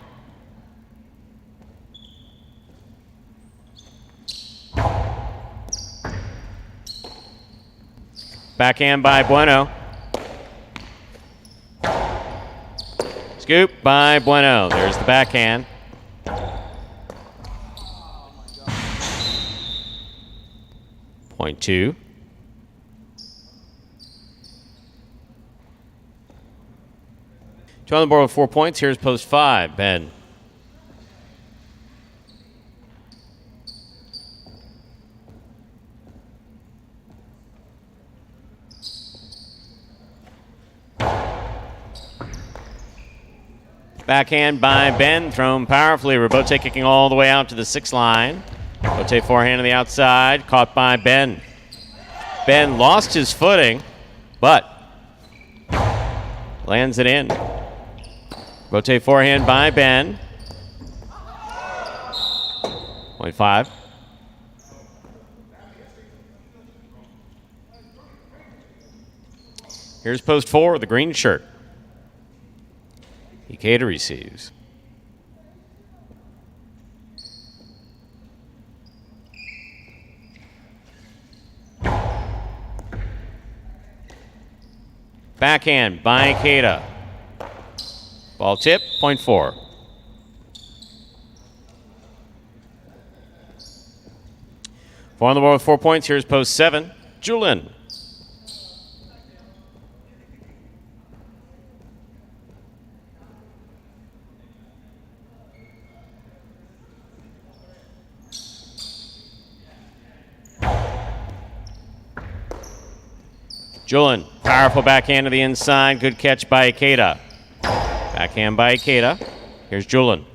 Backhand by Bueno. Scoop by Bueno. There's the backhand. Point 2. Two on the board with 4 points. Here's post 5. Ben. Backhand by Ben, thrown powerfully. Robote kicking all the way out to the 6 line. Robote forehand on the outside, caught by Ben. Ben lost his footing, but lands it in. Robote forehand by Ben. Point 5. Here's post 4, the green shirt. Ikeda receives. Backhand by Ikeda. Ball tip, point 4. Four on the board with 4 points. Here's post 7. Julin. Julin, powerful backhand to the inside. Good catch by Ikeda. Backhand by Ikeda. Here's Julin.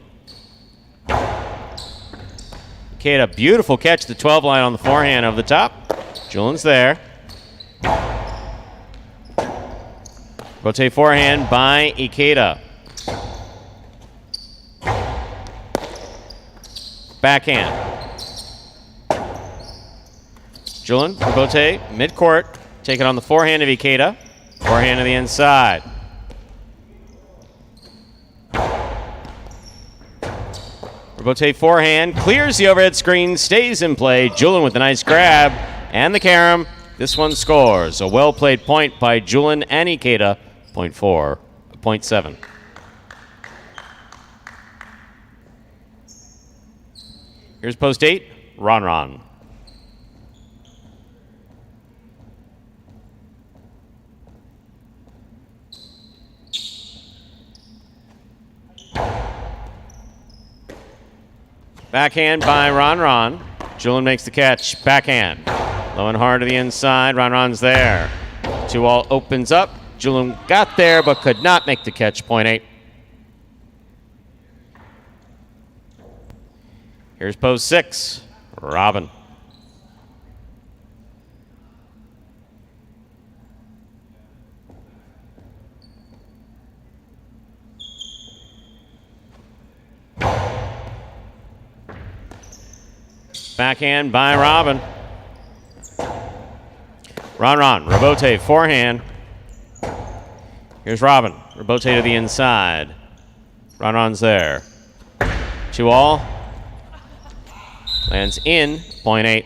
Ikeda, beautiful catch, the 12 line on the forehand over the top. Julin's there. Rotate forehand by Ikeda. Backhand. Julin, Robote, mid-court. Take it on the forehand of Ikeda. Forehand to the inside. Robote forehand, clears the overhead screen, stays in play. Julin with a nice grab and the carom. This one scores. A well-played point by Julin and Ikeda. Point 4, point 7. Here's post 8, Ron. Backhand by Ron. Julin makes the catch. Backhand. Low and hard to the inside. Ron's there. 2-all opens up. Julin got there but could not make the catch. Point 8. Here's post 6. Robin. Backhand by Robin. Ron. Robote forehand. Here's Robin. Robote to the inside. Ron's there. 2-all. Lands in. Point 8.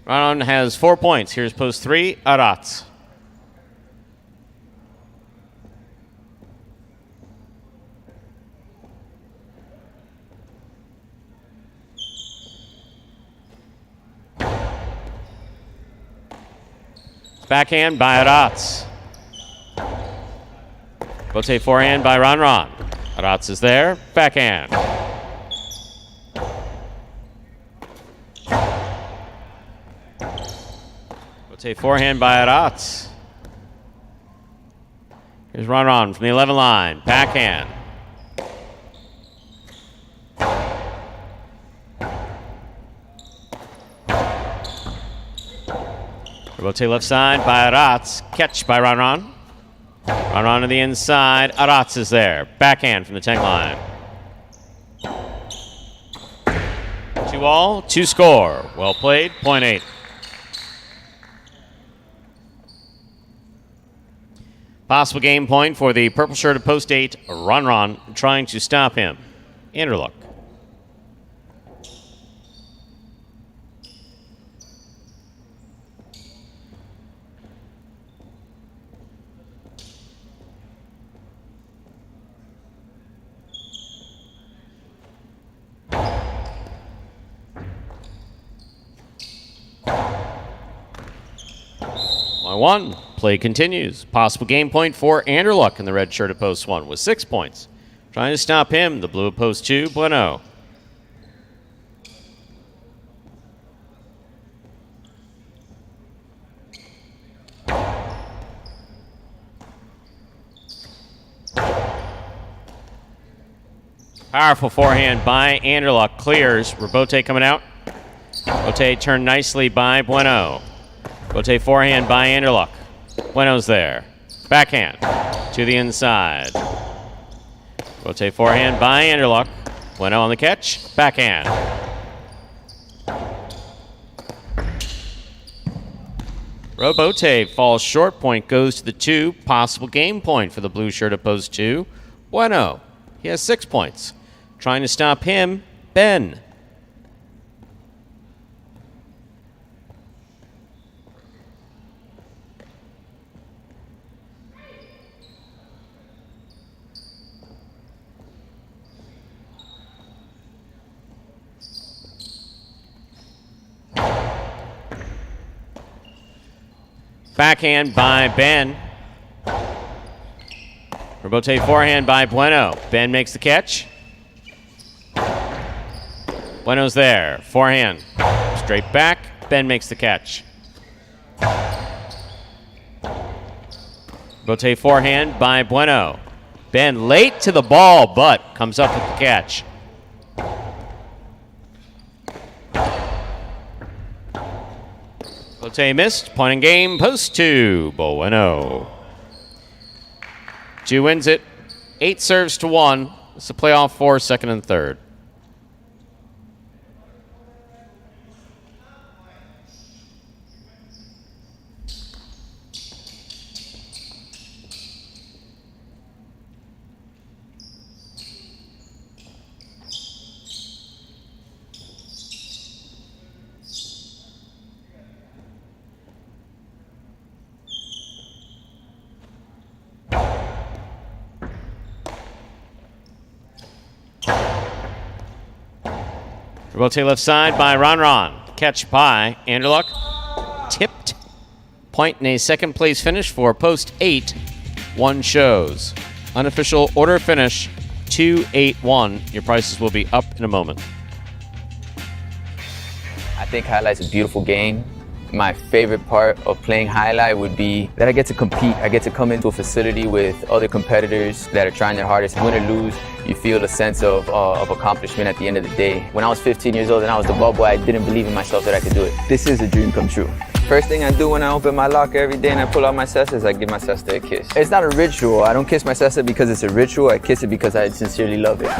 Ron has 4 points. Here's post 3. Arats. Backhand by Arats. Rotate forehand by Ron. Arats is there. Backhand. Rotate forehand by Arats. Here's Ron from the 11 line. Backhand. Rotate left side by Arats. Catch by Ron. Ron to the inside. Arats is there. Backhand from the 10 line. 2-all, 2 score. Well played. Point 8. Possible game point for the purple shirt of post 8. Ron trying to stop him. Anderluck. 1-1. Play continues. Possible game point for Anderluck in the red shirt at post 1 with 6 points. Trying to stop him, the blue at post 2, Bueno. Powerful forehand by Anderluck. Clears. Rebote coming out. Rebote turned nicely by Bueno. Rebote forehand by Anderluck. Bueno's there. Backhand to the inside. Rebote forehand by Anderluck. Bueno on the catch. Backhand. Rebote falls short. Point goes to the 2. Possible game point for the blue shirt at post 2. Bueno. He has 6 points. Trying to stop him, Ben. Backhand by Ben. Rebote forehand by Bueno. Ben makes the catch. Bueno's there. Forehand. Straight back. Ben makes the catch. Rebote forehand by Bueno. Ben late to the ball, but comes up with the catch. Rebote missed. Point in game. Post 2. Bueno. 2 wins it. 8 serves to 1. It's a playoff for second and third. Rebote left side by Ron. Catch by Anderluck. Tipped. Point in a second place finish for post 8. 1 shows. Unofficial order finish 2-8-1. Your prices will be up in a moment. I think Highlight's a beautiful game. My favorite part of playing Highlight would be that I get to compete. I get to come into a facility with other competitors that are trying their hardest. Win or lose, you feel a sense of accomplishment at the end of the day. When I was 15 years old and I was the ball boy, I didn't believe in myself that I could do it. This is a dream come true. First thing I do when I open my locker every day and I pull out my cesta is I give my cesta a kiss. It's not a ritual. I don't kiss my cesta because it's a ritual. I kiss it because I sincerely love it.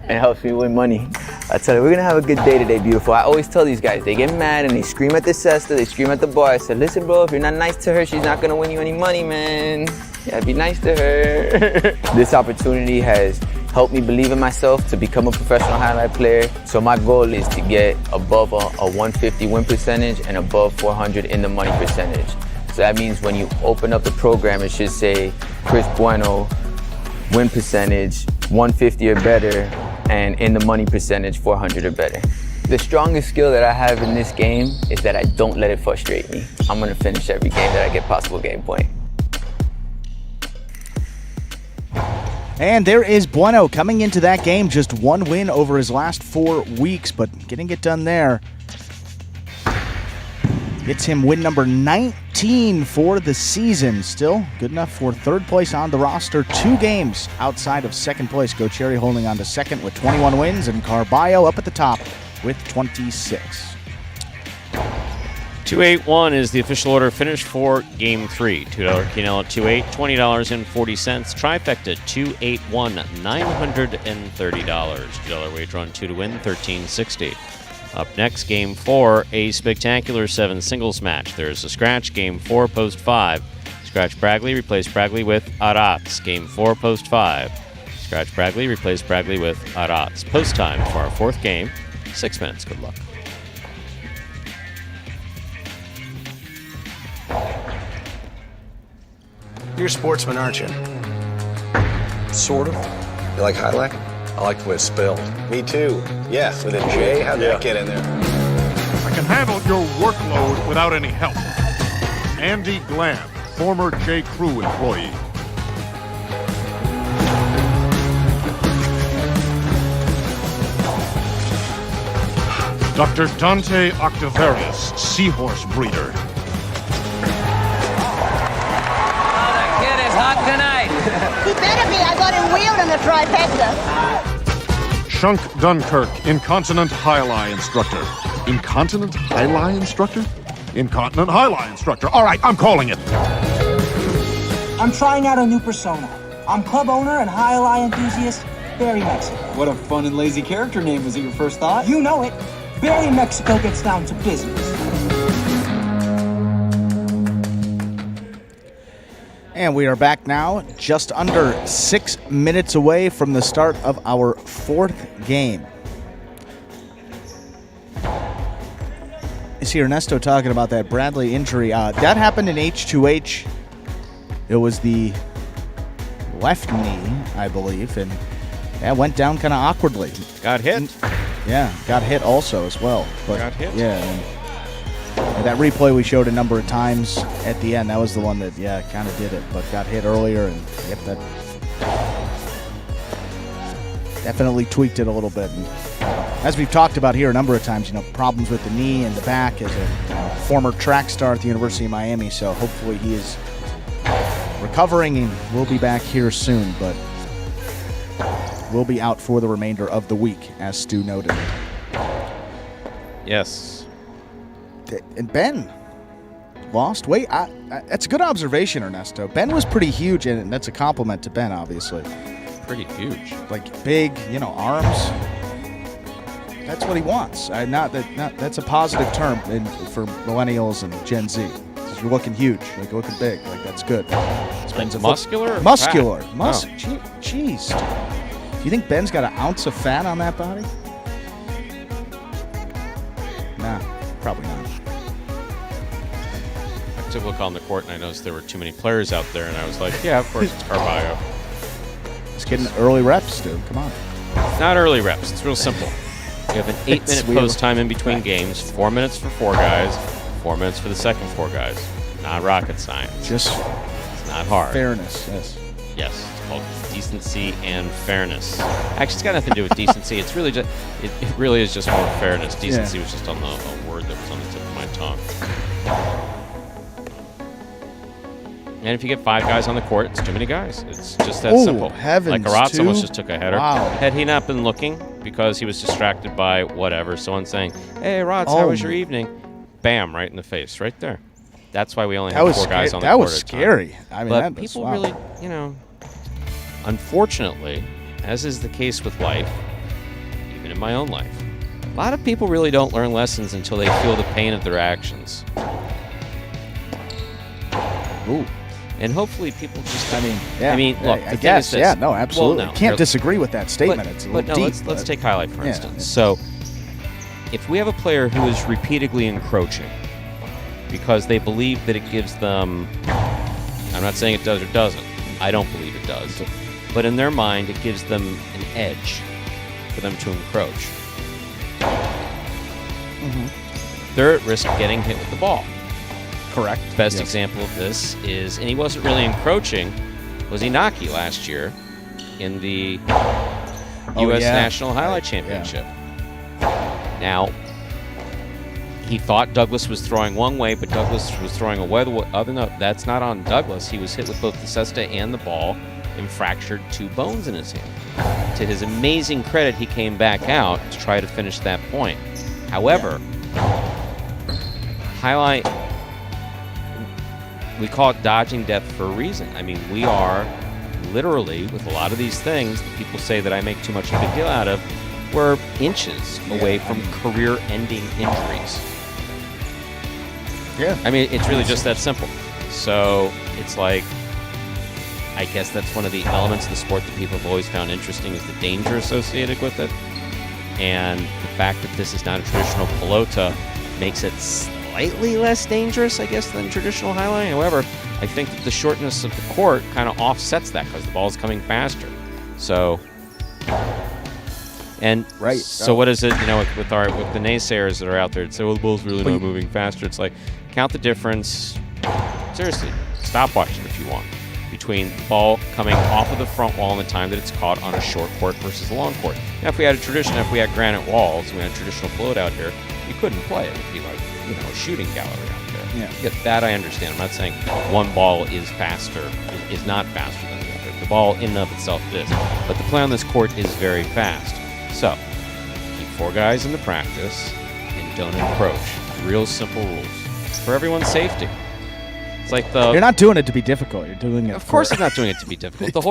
It helps me win money. I tell you, we're gonna have a good day today, beautiful. I always tell these guys, they get mad and they scream at the cesta, they scream at the bar. I said, listen, bro, if you're not nice to her, she's not gonna win you any money, man. Yeah, be nice to her. This opportunity has helped me believe in myself to become a professional highlight player. So my goal is to get above a 150 win percentage and above 400 in the money percentage. So that means when you open up the program, it should say Chris Bueno, win percentage 150 or better, and in the money percentage 400 or better. The strongest skill that I have in this game is that I don't let it frustrate me. I'm gonna finish every game that I get possible game point. And there is Bueno coming into that game, just 1 win over his last 4 weeks, but getting it done there. Gets him win number 19 for the season. Still good enough for 3rd place on the roster. 2 games outside of 2nd place. Go Cherry holding on to 2nd with 21 wins, and Carballo up at the top with 26. 2-8-1 is the official order finish for Game 3. $2 Quinel at 2-8, $20.40. Trifecta 2-8-1, $930. $2 wager on 2 to win, $13.60. Up next, Game 4, a spectacular 7 singles match. There's a scratch, Game 4, post 5. Scratch Bragley, replace Bragley with Arats. Game 4, post 5. Scratch Bragley, replace Bragley with Arats. Post time for our 4th game. 6 minutes. Good luck. You're a sportsman, aren't you? Sort of. You like highlight? I like the way it's spelled. Me too. Yeah, with a J. How'd that get in there? I can handle your workload without any help. Andy Glam, former J. Crew employee. Dr. Dante Octavarius, seahorse breeder. The kid is hot tonight. He better be. I got him wheeled in the trifecta. Shunk Dunkirk, incontinent high-lie instructor. Incontinent high-lie instructor? Incontinent high-lie instructor. All right, I'm calling it. I'm trying out a new persona. I'm club owner and high-lie enthusiast, Barry Mexico. What a fun and lazy character name. Was it your first thought? You know it. Barry Mexico gets down to business. And we are back now, just under 6 minutes away from the start of our fourth game. You see Ernesto talking about that Bradley injury. That happened in H2H. It was the left knee, I believe, and that went down kind of awkwardly. Got hit. Yeah, got hit also as well. But got hit. Yeah. And that replay we showed a number of times at the end, that was the one that, kind of did it, but got hit earlier, and that definitely tweaked it a little bit. And as we've talked about here a number of times, problems with the knee and the back as a former track star at the University of Miami, so hopefully he is recovering and will be back here soon, but will be out for the remainder of the week, as Stu noted. Yes. And Ben lost weight. That's a good observation, Ernesto. Ben was pretty huge, and that's a compliment to Ben, obviously. Pretty huge. Like big, arms. That's what he wants. That's a positive term for millennials and Gen Z. You're looking huge, looking big. That's good. Ben's muscular? Muscular. Oh. Jeez. Do you think Ben's got an ounce of fat on that body? Nah, probably not. I took a look on the court and I noticed there were too many players out there, and I was like, yeah, of course it's Carballo. It's getting early reps, dude. Come on. It's not early reps. It's real simple. You have an 8-minute post time in between games, 4 minutes for 4 guys, 4 minutes for the second 4 guys. Not rocket science. Just it's not hard. Fairness, yes. Yes, it's called decency and fairness. Actually, it's got nothing to do with decency. It's really just it really is just more fairness. Decency was just on a word that was on the tip of my tongue. And if you get 5 guys on the court, it's too many guys. It's just that simple. Heavens, like Aratz almost just took a header. Wow. Had he not been looking because he was distracted by whatever, someone saying, "Hey, Aratz, how was your evening?" Bam, right in the face, right there. That's why we only have 4 guys on the court. That was scary. I mean, but people really, unfortunately, as is the case with life, even in my own life, a lot of people really don't learn lessons until they feel the pain of their actions. Ooh. And hopefully people just, look, I guess, absolutely. Well, no, can't disagree with that statement. It's a little deep. Let's take highlight, for instance. So, if we have a player who is repeatedly encroaching because they believe that it gives them, I'm not saying it does or doesn't, I don't believe it does, but in their mind it gives them an edge for them to encroach. Mm-hmm. They're at risk of getting hit with the ball. Correct. Best example of this is, and he wasn't really encroaching, was Inaki last year in the U.S. National Highlight Championship. Now, he thought Douglas was throwing one way, but Douglas was throwing away the other. No, that's not on Douglas. He was hit with both the cesta and the ball and fractured 2 bones in his hand. To his amazing credit, he came back out to try to finish that point. However, highlight, we call it dodging death for a reason. I mean, we are literally, with a lot of these things that people say that I make too much of a big deal out of, we're inches away from career-ending injuries. Yeah. I mean, it's really just that simple. So it's like, I guess that's one of the elements of the sport that people have always found interesting, is the danger associated with it. And the fact that this is not a traditional pelota makes it slightly less dangerous, I guess, than traditional highlight. However, I think that the shortness of the court kind of offsets that because the ball's coming faster. So, and so what is it, with the naysayers that are out there that say, well, the ball's really not moving faster. It's like, count the difference, Seriously, stop watching if you want. Between the ball coming off of the front wall and the time that it's caught on a short court versus a long court. Now, if we had a tradition, if we had granite walls, and we had a traditional float out here, you couldn't play it. It'd be like, a shooting gallery out there. Yeah. That I understand. I'm not saying one ball is faster, is not faster than the other. The ball in and of itself is. But the play on this court is very fast. So, keep 4 guys in the practice and don't encroach. Real simple rules. For everyone's safety. It's like You're not doing it to be difficult. You're doing it. Of course, I'm not doing it to be difficult. The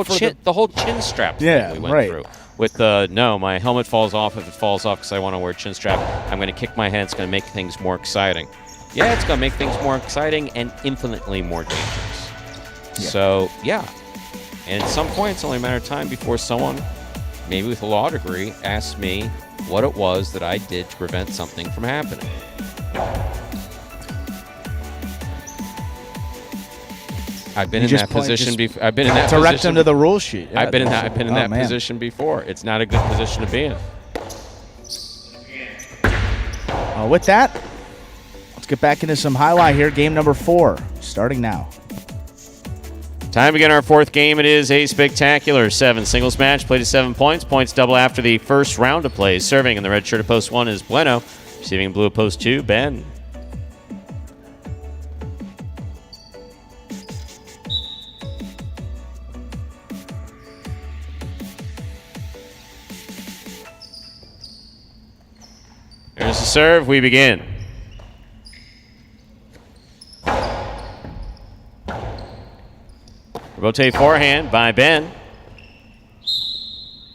whole chin strap thing we went through. With no, my helmet falls off. If it falls off because I want to wear a chin strap, I'm going to kick my head. It's going to make things more exciting. Yeah, it's going to make things more exciting and infinitely more dangerous. Yeah. So, yeah. And at some point, it's only a matter of time before someone, maybe with a law degree, asks me what it was that I did to prevent something from happening. I've been in that position before. I've been in that position. Direct them to the rule sheet. Yeah, I've been in that position before. It's not a good position to be in. With that, let's get back into some highlight here. Game number 4, starting now. Time to begin our 4th game. It is a spectacular 7 singles match. Played to 7 points. Points double after the first round of plays. Serving in the red shirt of post 1 is Bueno. Receiving in blue of post 2, Ben. There's the serve. We begin. Rotate forehand by Ben.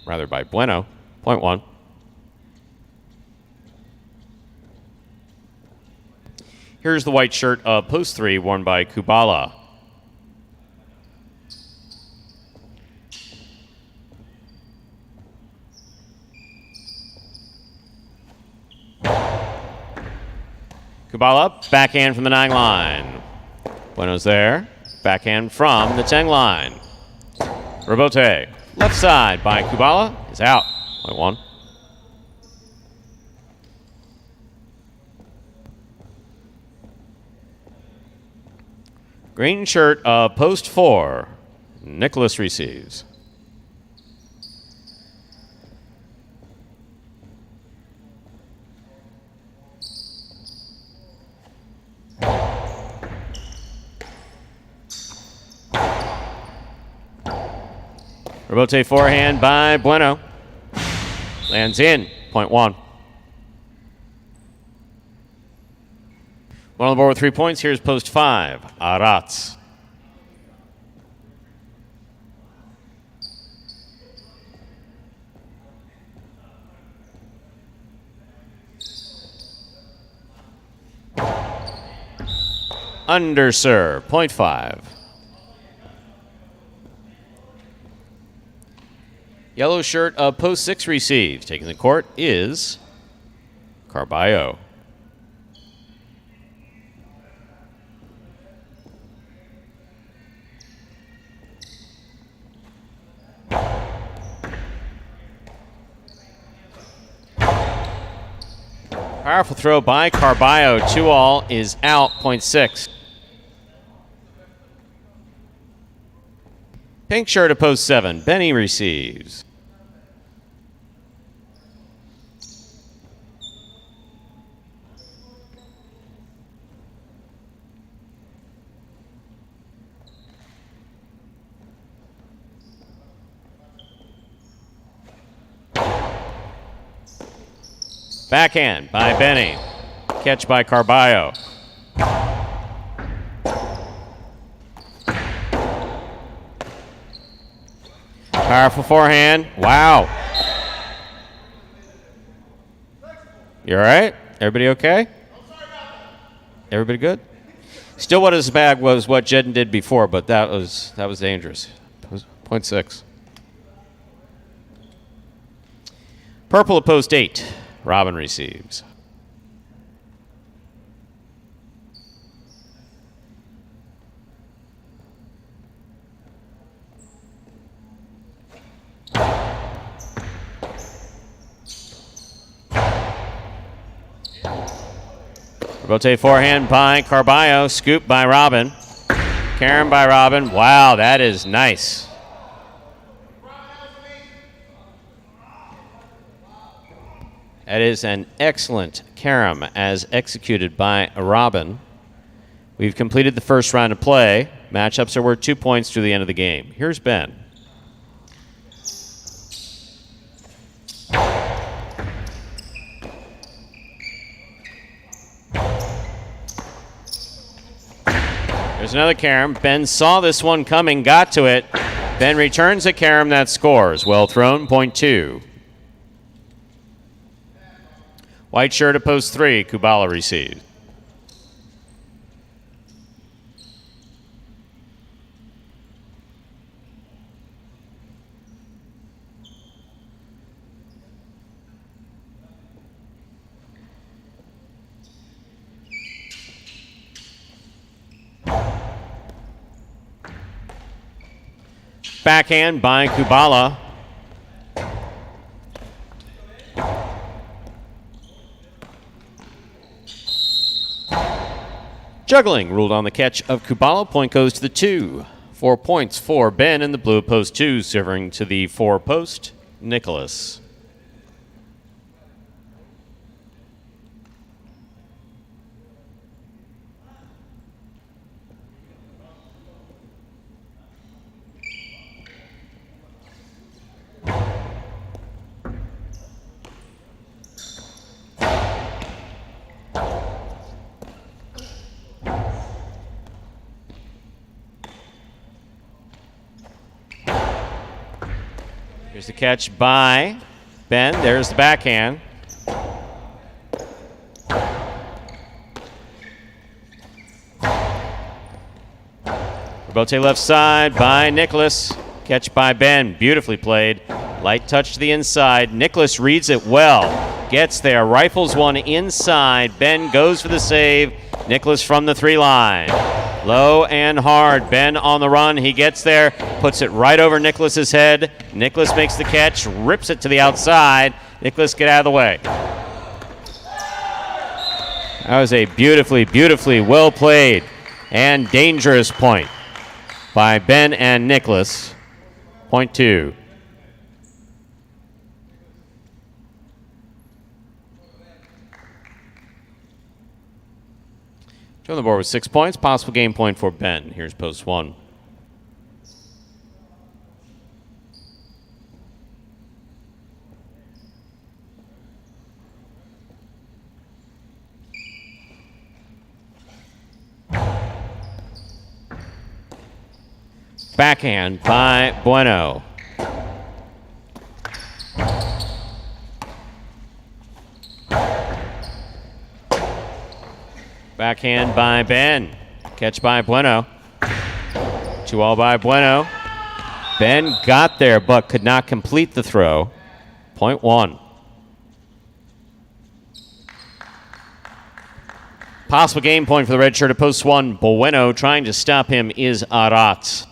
Rather by Bueno. Point 1. Here's the white shirt of post 3 worn by Kubala. Kubala, backhand from the 9 line. Bueno's there. Backhand from the 10 line. Rebote, left side by Kubala, is out. Point 1. Green shirt of post 4. Nicholas receives. Rebote forehand by Bueno. Lands in. Point 1. One on the board with 3 points. Here's post 5. Arats. Underserve. Point 5. Yellow shirt of post 6 receives. Taking the court is Carballo. Powerful throw by Carballo. 2-all is out. Point 6. Pink shirt of post 7. Benny receives. Backhand by Benny. Catch by Carballo. Powerful forehand. Wow. You all right? Everybody okay? Everybody good? Still what his bag was what Jedden did before, but that was dangerous. Point 6. Purple at post 8. Robin receives. Rotate forehand by Carballo. Scoop by Robin. Carom by Robin. Wow, that is nice. That is an excellent carom as executed by Robin. We've completed the first round of play. Matchups are worth 2 points through the end of the game. Here's Ben. There's another carom. Ben saw this one coming, got to it. Ben returns a carom that scores. Well thrown, point 2. White shirt at post 3. Kubala receives. Backhand by Kubala. Juggling ruled on the catch of Kubala. Point goes to the 2. 4 points for Ben in the blue post 2, serving to the 4 post, Nicholas. Here's the catch by Ben. There's the backhand. Rebote left side by Nicholas. Catch by Ben. Beautifully played. Light touch to the inside. Nicholas reads it well. Gets there. Rifles one inside. Ben goes for the save. Nicholas from the 3 line. Low and hard. Ben on the run. He gets there. Puts it right over Nicholas's head. Nicholas makes the catch. Rips it to the outside. Nicholas, get out of the way. That was a beautifully, beautifully well played and dangerous point by Ben and Nicholas. Point 2. On the board with 6 points. Possible game point for Ben. Here's post 1. Backhand by Bueno. Backhand by Ben. Catch by Bueno. 2-all by Bueno. Ben got there but could not complete the throw. Point 1. Possible game point for the red shirt at post 1. Bueno trying to stop him is Arat.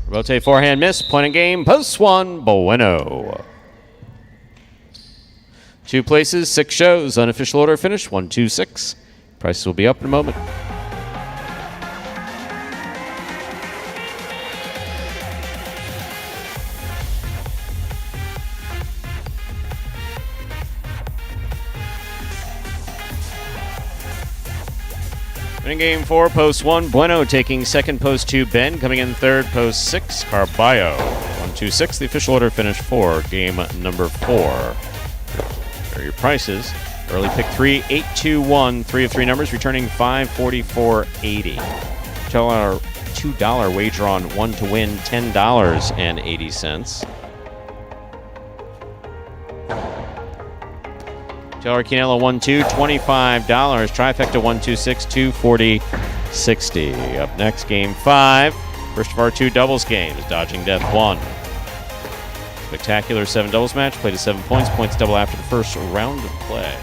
Rotate forehand miss. Point of game. Post 1. Bueno. 2 places, 6 shows. Unofficial order finish 1, 2, 6. Prices will be up in a moment. Winning game 4, post 1, Bueno taking second, post 2, Ben. Coming in third, post 6, Carballo. 1, 2, 6, the official order finish 4, game number 4. There are your prices. Early pick 3, 8, 2, 1, 3 of 3 numbers, returning 544.80. $2 wager on 1 to win, $10.80. Taylor Quinella 1-2, $25. Trifecta 1-2-6, $240.60. Up next, game 5. First of our 2 doubles games. Dodging Death 1. Spectacular 7 doubles match. Played to 7 points. Points double after the first round of play.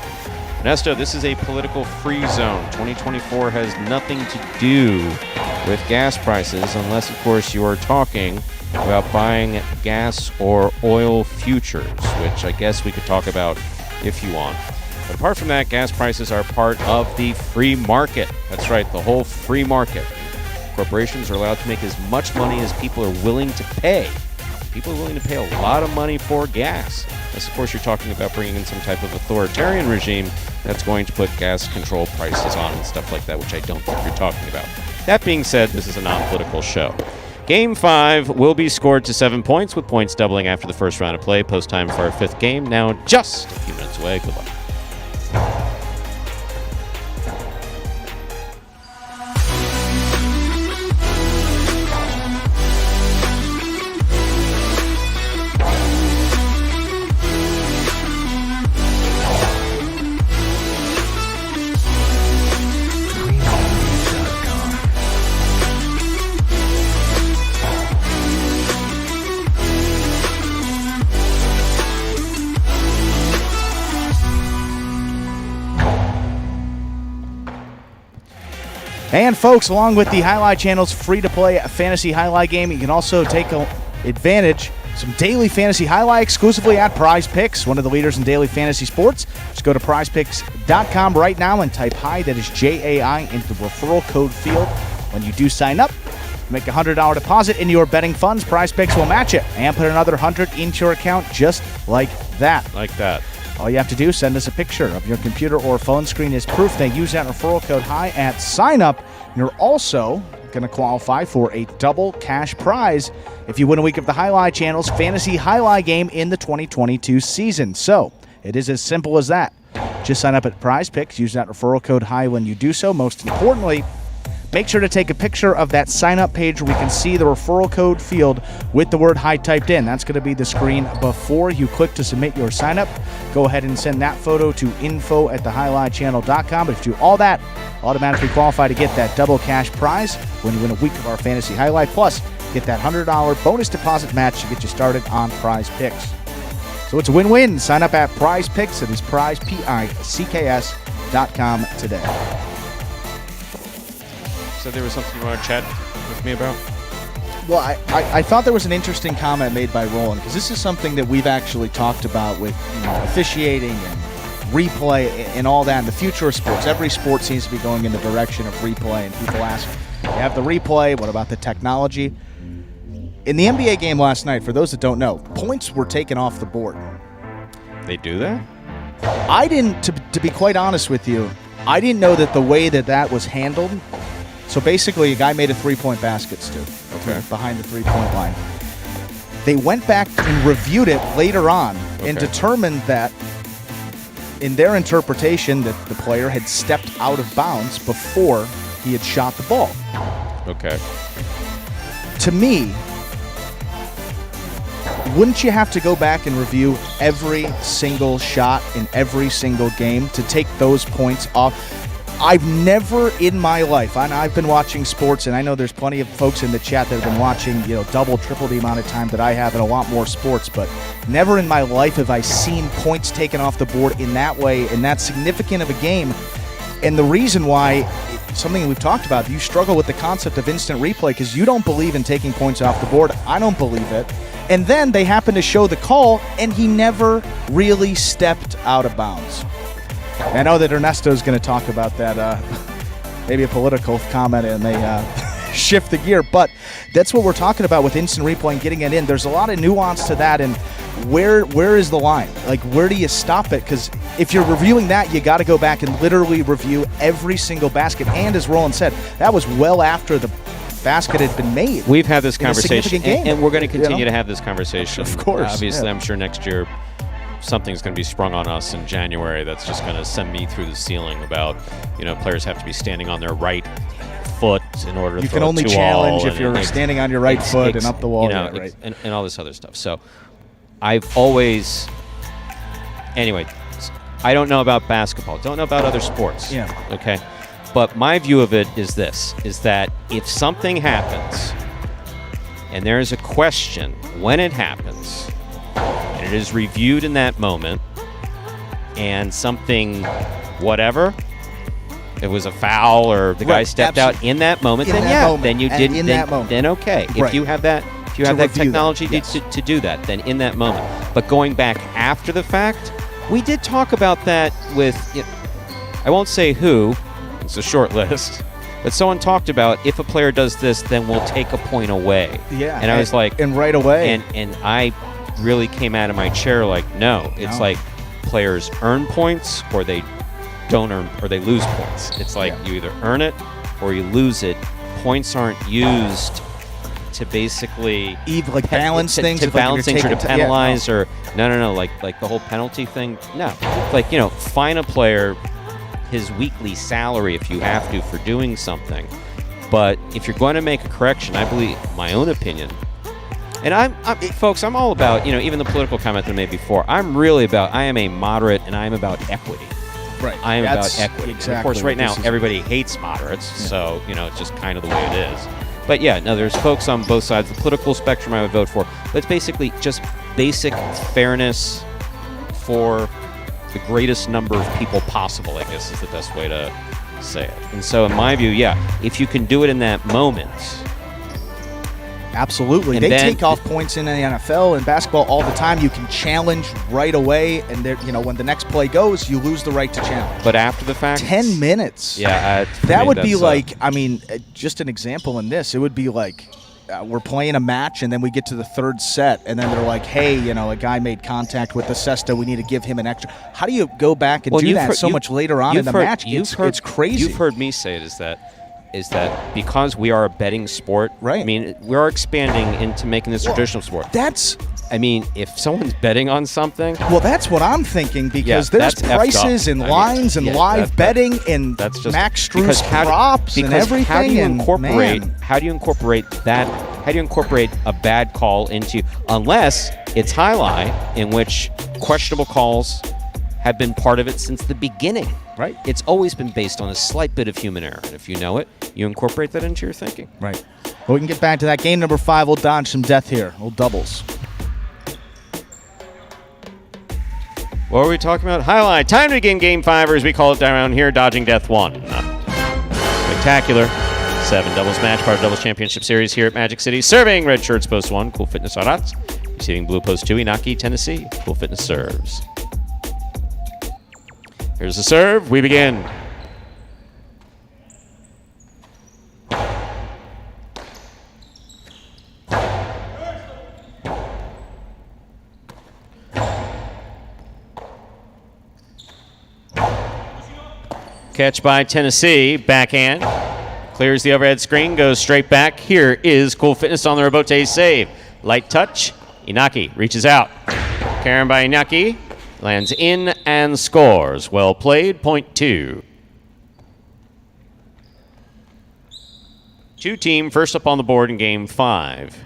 Ernesto, this is a political free zone. 2024 has nothing to do with gas prices unless, of course, you are talking about buying gas or oil futures, which I guess we could talk about if you want. But apart from that, gas prices are part of the free market. That's right, the whole free market. Corporations are allowed to make as much money as people are willing to pay. People are willing to pay a lot of money for gas. Unless, of course, you're talking about bringing in some type of authoritarian regime that's going to put gas control prices on and stuff like that, which I don't think you're talking about. That being said, this is a non-political show. Game 5 will be scored to 7 points, with points doubling after the first round of play. Post time for our 5th game, now just a few minutes away. Good luck. And folks, along with the Highlight Channel's free-to-play fantasy highlight game, you can also take advantage of some daily fantasy highlight exclusively at Prize Picks, one of the leaders in daily fantasy sports. Just go to prizepicks.com right now and type HI, that is JAI, into the referral code field. When you do sign up, make a $100 deposit into your betting funds. Prize Picks will match it and put another $100 into your account just like that. Like that. All you have to do is send us a picture of your computer or phone screen as proof. They use that referral code HI at sign up. You're also going to qualify for a double cash prize if you win a week of the Highlight Channel's fantasy highlight game in the 2022 season. So it is as simple as that. Just sign up at Prize Picks. Use that referral code HI when you do so. Most importantly, make sure to take a picture of that sign-up page where we can see the referral code field with the word HI typed in. That's going to be the screen before you click to submit your sign-up. Go ahead and send that photo to info@thehighlightchannel.com. But if you do all that, automatically qualify to get that double cash prize when you win a week of our fantasy highlight. Plus, get that $100 bonus deposit match to get you started on Prize Picks. So it's a win-win. Sign up at Prize Picks. It is prizepicks.com today. So there was something you want to chat with me about? Well, I thought there was an interesting comment made by Roland, because this is something that we've actually talked about with officiating and replay and all that in the future of sports. Every sport seems to be going in the direction of replay, and people ask, you have the replay, what about the technology? In the NBA game last night, for those that don't know, points were taken off the board. They do that? I didn't, to be quite honest with you, I didn't know that the way that was handled. So basically, a guy made a three-point basket, Stu, behind the three-point line. They went back and reviewed it later on and determined that, in their interpretation, that the player had stepped out of bounds before he had shot the ball. Okay. To me, wouldn't you have to go back and review every single shot in every single game to take those points off? I've never in my life, and I've been watching sports, and I know there's plenty of folks in the chat that have been watching, double, triple the amount of time that I have in a lot more sports, but never in my life have I seen points taken off the board in that way, and that significant of a game. And the reason why, something we've talked about, you struggle with the concept of instant replay because you don't believe in taking points off the board. I don't believe it. And then they happen to show the call, and he never really stepped out of bounds. I know that Ernesto's going to talk about that, maybe a political comment, and they shift the gear, but that's what we're talking about with instant replay and getting it in. There's a lot of nuance to that, and where is the line? Like, where do you stop it? Because if you're reviewing that, you got to go back and literally review every single basket. And as Roland said, that was well after the basket had been made. We've had this conversation, and we're going to continue to have this conversation. Of course. Obviously, I'm sure next year something's going to be sprung on us in January that's just going to send me through the ceiling about, players have to be standing on their right foot in order to you throw can only a challenge if you're standing on your right foot and up the wall. Right. And all this other stuff. So I've always, anyway, I don't know about basketball, don't know about other sports. Yeah. Okay. But my view of it is this, is that if something happens and there is a question when it happens, and it is reviewed in that moment, and something whatever, it was a foul or the guy stepped out in that moment, then you didn't. Then okay. If you have that, technology to do that, then in that moment. But going back after the fact, we did talk about that with, I won't say who. It's a short list. But someone talked about if a player does this, then we'll take a point away. Yeah. And I was like, and right away. And I really came out of my chair like, no. It's like players earn points or they don't earn or they lose points. It's like you either earn it or you lose it. Points aren't used to basically balance things, to balance things or to penalize or no, like the whole penalty thing. No, like fine a player his weekly salary if you have to for doing something. But if you're going to make a correction, I believe, my own opinion, and folks, I'm all about even the political comment that I made before. I am a moderate and I am about equity. Right. I am about equity. Exactly. Of course, right now everybody hates moderates, so it's just kind of the way it is. But yeah, no, there's folks on both sides of the political spectrum I would vote for. But it's basically just basic fairness for the greatest number of people possible, I guess is the best way to say it. And so in my view, if you can do it in that moment. Absolutely. They take off points in the NFL and basketball all the time. You can challenge right away, and when the next play goes, you lose the right to challenge. But after the fact, 10 minutes. Yeah, that would be like, just an example in this, it would be like we're playing a match, and then we get to the third set, and then they're like, hey, a guy made contact with the cesta. We need to give him an extra. How do you go back and do that much later on in the match? It's crazy. You've heard me say it is that because we are a betting sport, right? I mean, we are expanding into making this a traditional sport. If someone's betting on something, that's what I'm thinking, because there's prices and lines and live betting and Max Strus props and everything. How do you incorporate that? How do you incorporate a bad call into, unless it's highlight, in which questionable calls have been part of it since the beginning. Right. It's always been based on a slight bit of human error. And if you know it, you incorporate that into your thinking. Right. Well, we can get back to that. Game number 5. We'll dodge some death here. We'll doubles. What are we talking about? Highlight. Time to begin Game 5, or as we call it around here, Dodging Death 1. Spectacular 7 doubles match, part of Doubles Championship Series here at Magic City. Serving red shirts, post 1, Cool Fitness Arats. Receiving blue, post 2, Inaki, Tennessee. Cool Fitness serves. Here's the serve. We begin. Catch by Tennessee. Backhand. Clears the overhead screen. Goes straight back. Here is Cool Fitness on the rebote save. Light touch. Inaki reaches out. Karen by Inaki. Lands in and scores. Well played, point 2. 2-team first up on the board in Game 5.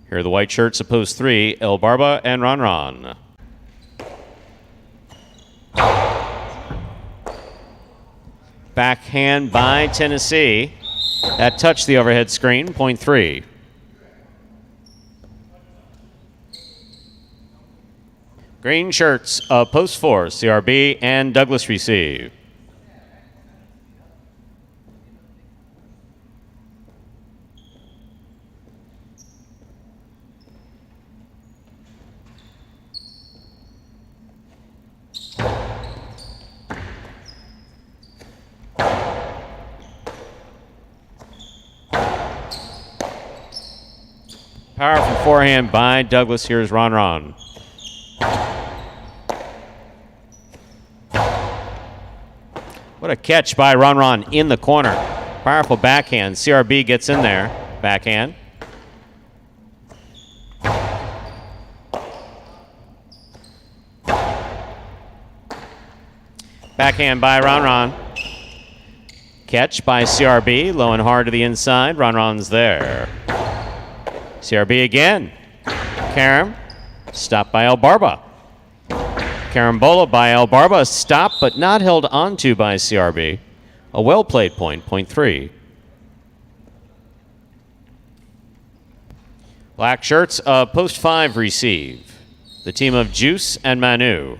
Here are the white shirts of post 3, El Barba and Ron Ron. Backhand by Tennessee. That touched the overhead screen, point 3. Green shirts of post 4, CRB and Douglas receive. Powerful forehand by Douglas. Here's Ron Ron. What a catch by Ron Ron in the corner. Powerful backhand. CRB gets in there. Backhand. Backhand by Ron Ron. Catch by CRB. Low and hard to the inside. Ron Ron's there. CRB again. Karam. Stopped by El Barba. Carambola by El Barba, stopped but not held onto by CRB. A well-played point, point 3. Black shirts, post 5 receive. The team of Juice and Manu.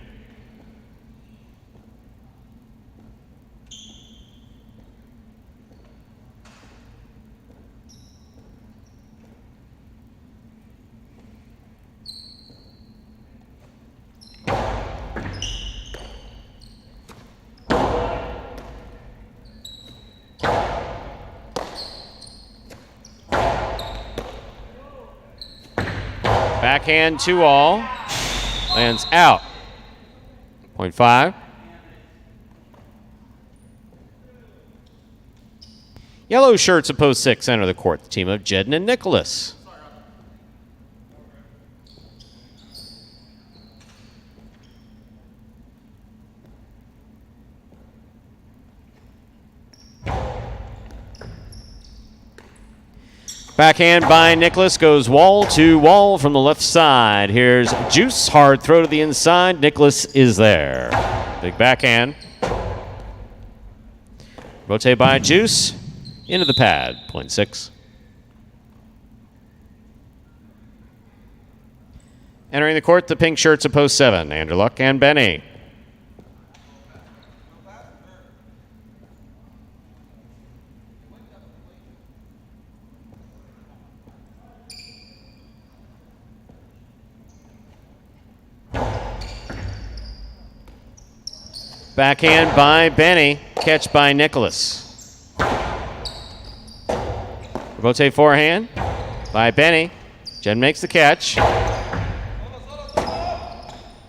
Backhand 2-all. Lands out. 0.5. Yellow shirts of post 6 enter the court. The team of Jedden and Nicholas. Backhand by Nicholas goes wall to wall from the left side. Here's Juice. Hard throw to the inside. Nicholas is there. Big backhand. Rotate by Juice. Into the pad. 0.6. Entering the court, the pink shirts of post 7. Andrew Luck and Benny. Backhand by Benny. Catch by Nicholas. Rotate forehand by Benny. Jen makes the catch.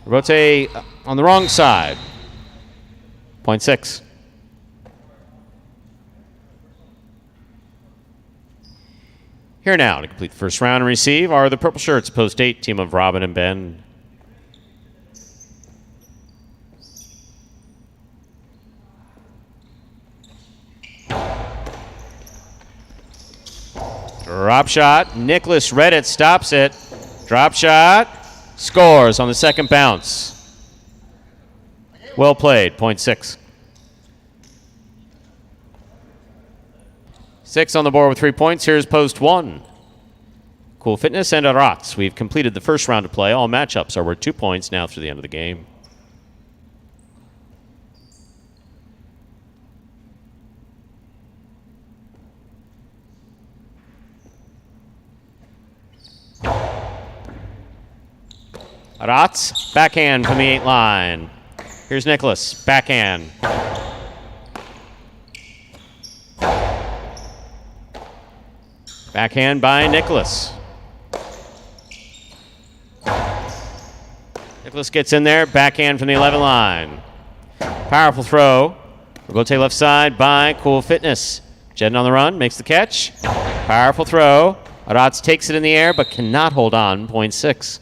Rotate on the wrong side. 0.6. Here now to complete the first round and receive are the purple shirts, post 8, team of Robin and Ben. Drop shot. Nicholas read it, stops it. Drop shot. Scores on the second bounce. Well played. 0.6. 6 on the board with 3 points. Here's post 1. Cool Fitness and Arats. We've completed the first round of play. All matchups are worth 2 points now through the end of the game. Arats, backhand from the 8 line. Here's Nicholas, backhand. Backhand by Nicholas. Nicholas gets in there, backhand from the 11 line. Powerful throw. Rotate left side by Cool Fitness. Jedden on the run, makes the catch. Powerful throw. Arats takes it in the air but cannot hold on. 0.6.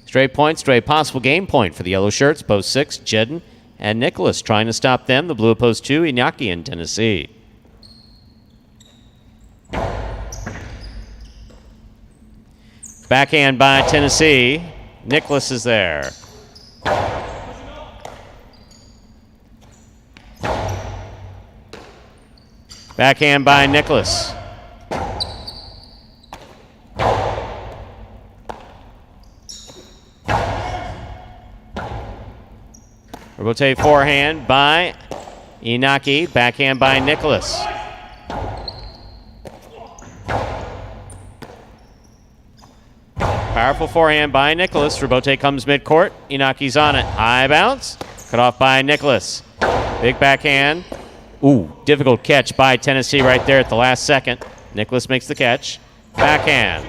Straight point, straight possible game point for the yellow shirts, post 6, Jedden and Nicholas trying to stop them. The blue at post 2, Iñaki in Tennessee. Backhand by Tennessee. Nicholas is there. Backhand by Nicholas. Rotate forehand by Iñaki. Backhand by Nicholas. Powerful forehand by Nicholas. Rebote comes midcourt. Inaki's on it. High bounce. Cut off by Nicholas. Big backhand. Ooh, difficult catch by Tennessee right there at the last second. Nicholas makes the catch. Backhand.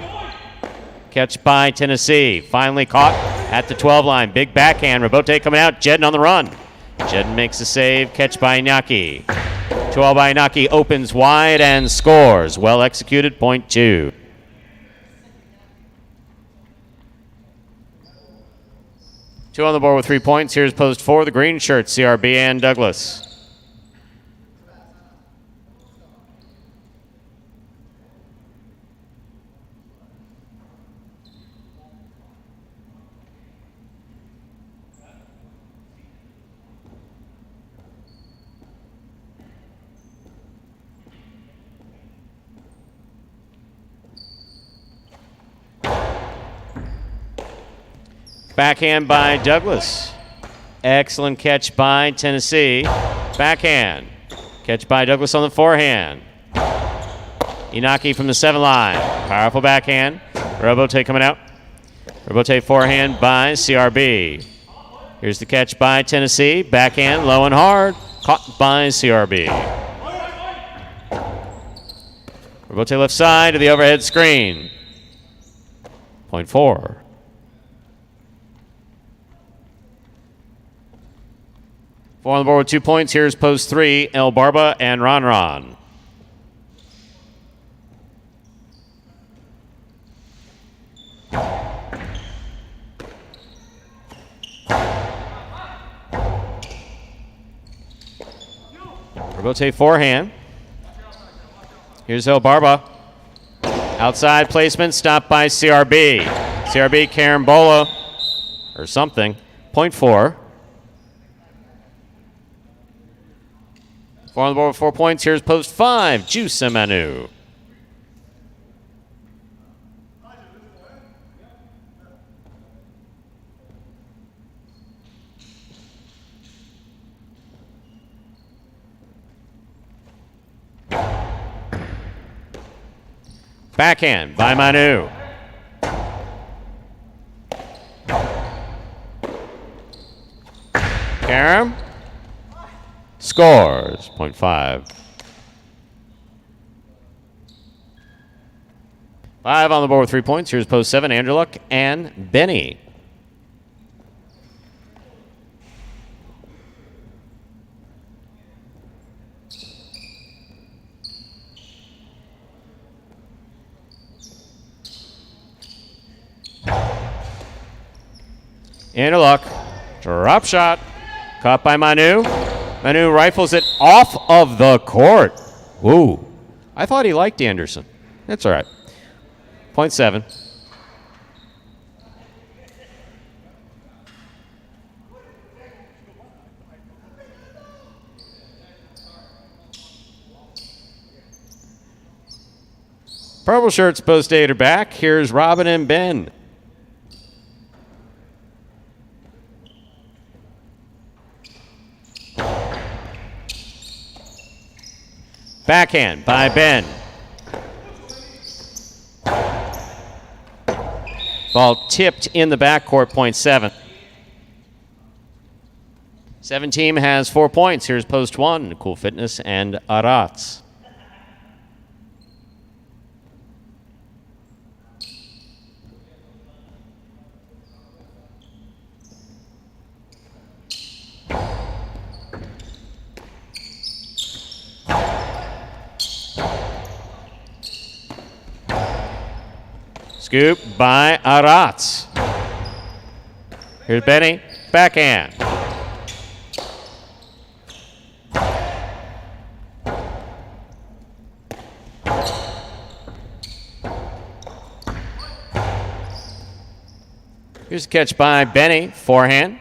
Catch by Tennessee. Finally caught at the 12 line. Big backhand. Rebote coming out. Jedden on the run. Jedden makes a save. Catch by Iñaki. 2-all by Iñaki. Opens wide and scores. Well executed. 0.2. Two on the board with 3 points. Here's post 4, the green shirts, CRB and Douglas. Backhand by Douglas. Excellent catch by Tennessee. Backhand. Catch by Douglas on the forehand. Iñaki from the 7 line. Powerful backhand. Robote coming out. Robote forehand by CRB. Here's the catch by Tennessee. Backhand low and hard. Caught by CRB. Rebote left side to the overhead screen. Point 4. Four on the board with 2 points. Here's post 3, El Barba and Ron Ron. Rebote forehand. Here's El Barba. Outside placement, stopped by CRB. CRB carambola or something. Point 4. 4 on the board with 4 points. Here's post 5, Juice and Manu. Backhand by Manu. Karam scores. Point 5. 5 on the board with 3 points. Here's post 7, Andrew Luck and Benny. Andrew Luck, drop shot, caught by Manu. Manu rifles it off of the court. Ooh, I thought he liked Anderson. That's all right. Point 7. Purple shirts post 8 are back. Here's Robin and Ben. Backhand by Ben. Ball tipped in the backcourt, point 7. 7 team has 4 points. Here's post 1, Cool Fitness and Arats. Scoop by Arats. Here's Benny. Backhand. Here's a catch by Benny. Forehand.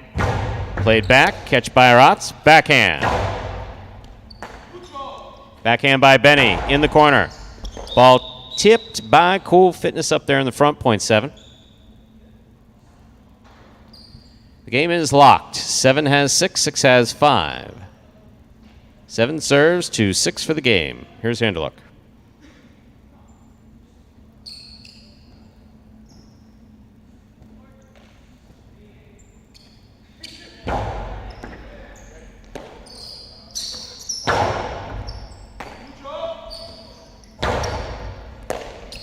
Played back. Catch by Arats. Backhand. Backhand by Benny. In the corner. Ball tipped by Cool Fitness up there in the front, point 7. The game is locked. 7 has 6, 6 has 5. 7 serves to 6 for the game. Here's Vanderluck.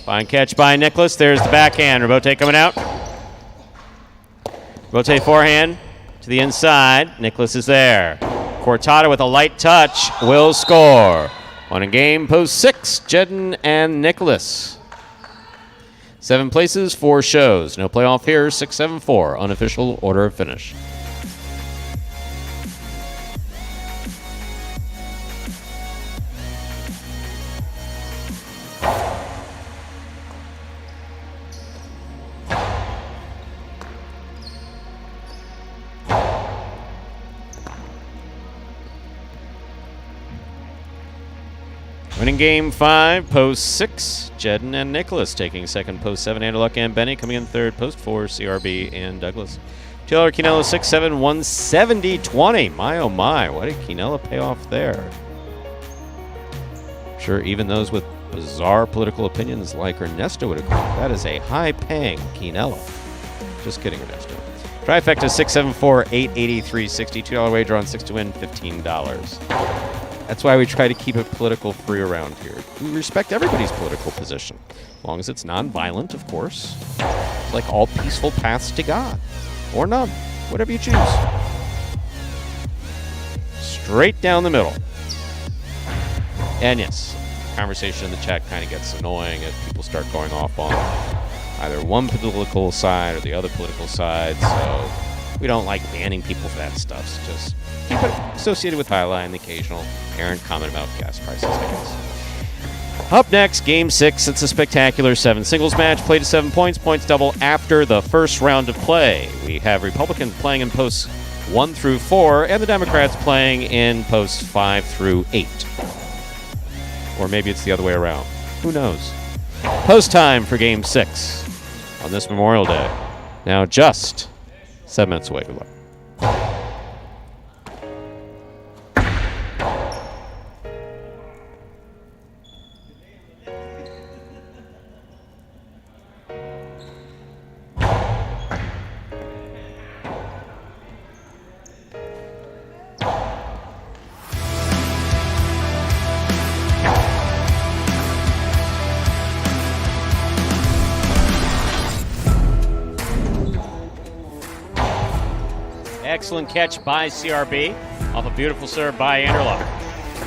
Fine catch by Nicholas. There's the backhand. Rebote coming out. Rebote forehand to the inside. Nicholas is there. Cortada with a light touch will score. On a game, post 6, Jedden and Nicholas. 7 places, 4 shows. No playoff here, 6-7-4. Unofficial order of finish. Winning game 5, post 6, Jedden and Nicholas. Taking second, post 7, Anderluck and Benny. Coming in third, post 4, CRB and Douglas. Taylor Quinella 6-7, 170-20. My oh my, what did Quinella pay off there? I'm sure even those with bizarre political opinions like Ernesto would agree. That is a high-paying Quinella. Just kidding, Ernesto. Trifecta 674, 883.60. $2 wager on 6 to win, $15. That's why we try to keep it political free around here. We respect everybody's political position, as long as it's non-violent, of course. It's like all peaceful paths to God, or none, whatever you choose. Straight down the middle. And yes, conversation in the chat kind of gets annoying if people start going off on either one political side or the other political side, so we don't like banning people for that stuff. So just keep it associated with highlight and the occasional errant comment about gas prices, I guess. Up next, Game 6. It's a spectacular 7 singles match. Played to 7 points. Points double after the first round of play. We have Republicans playing in posts 1 through 4, and the Democrats playing in posts 5 through 8. Or maybe it's the other way around. Who knows? Post time for Game 6 on this Memorial Day. Now just 7 minutes away. Good luck. Excellent catch by CRB off a beautiful serve by Anderluck.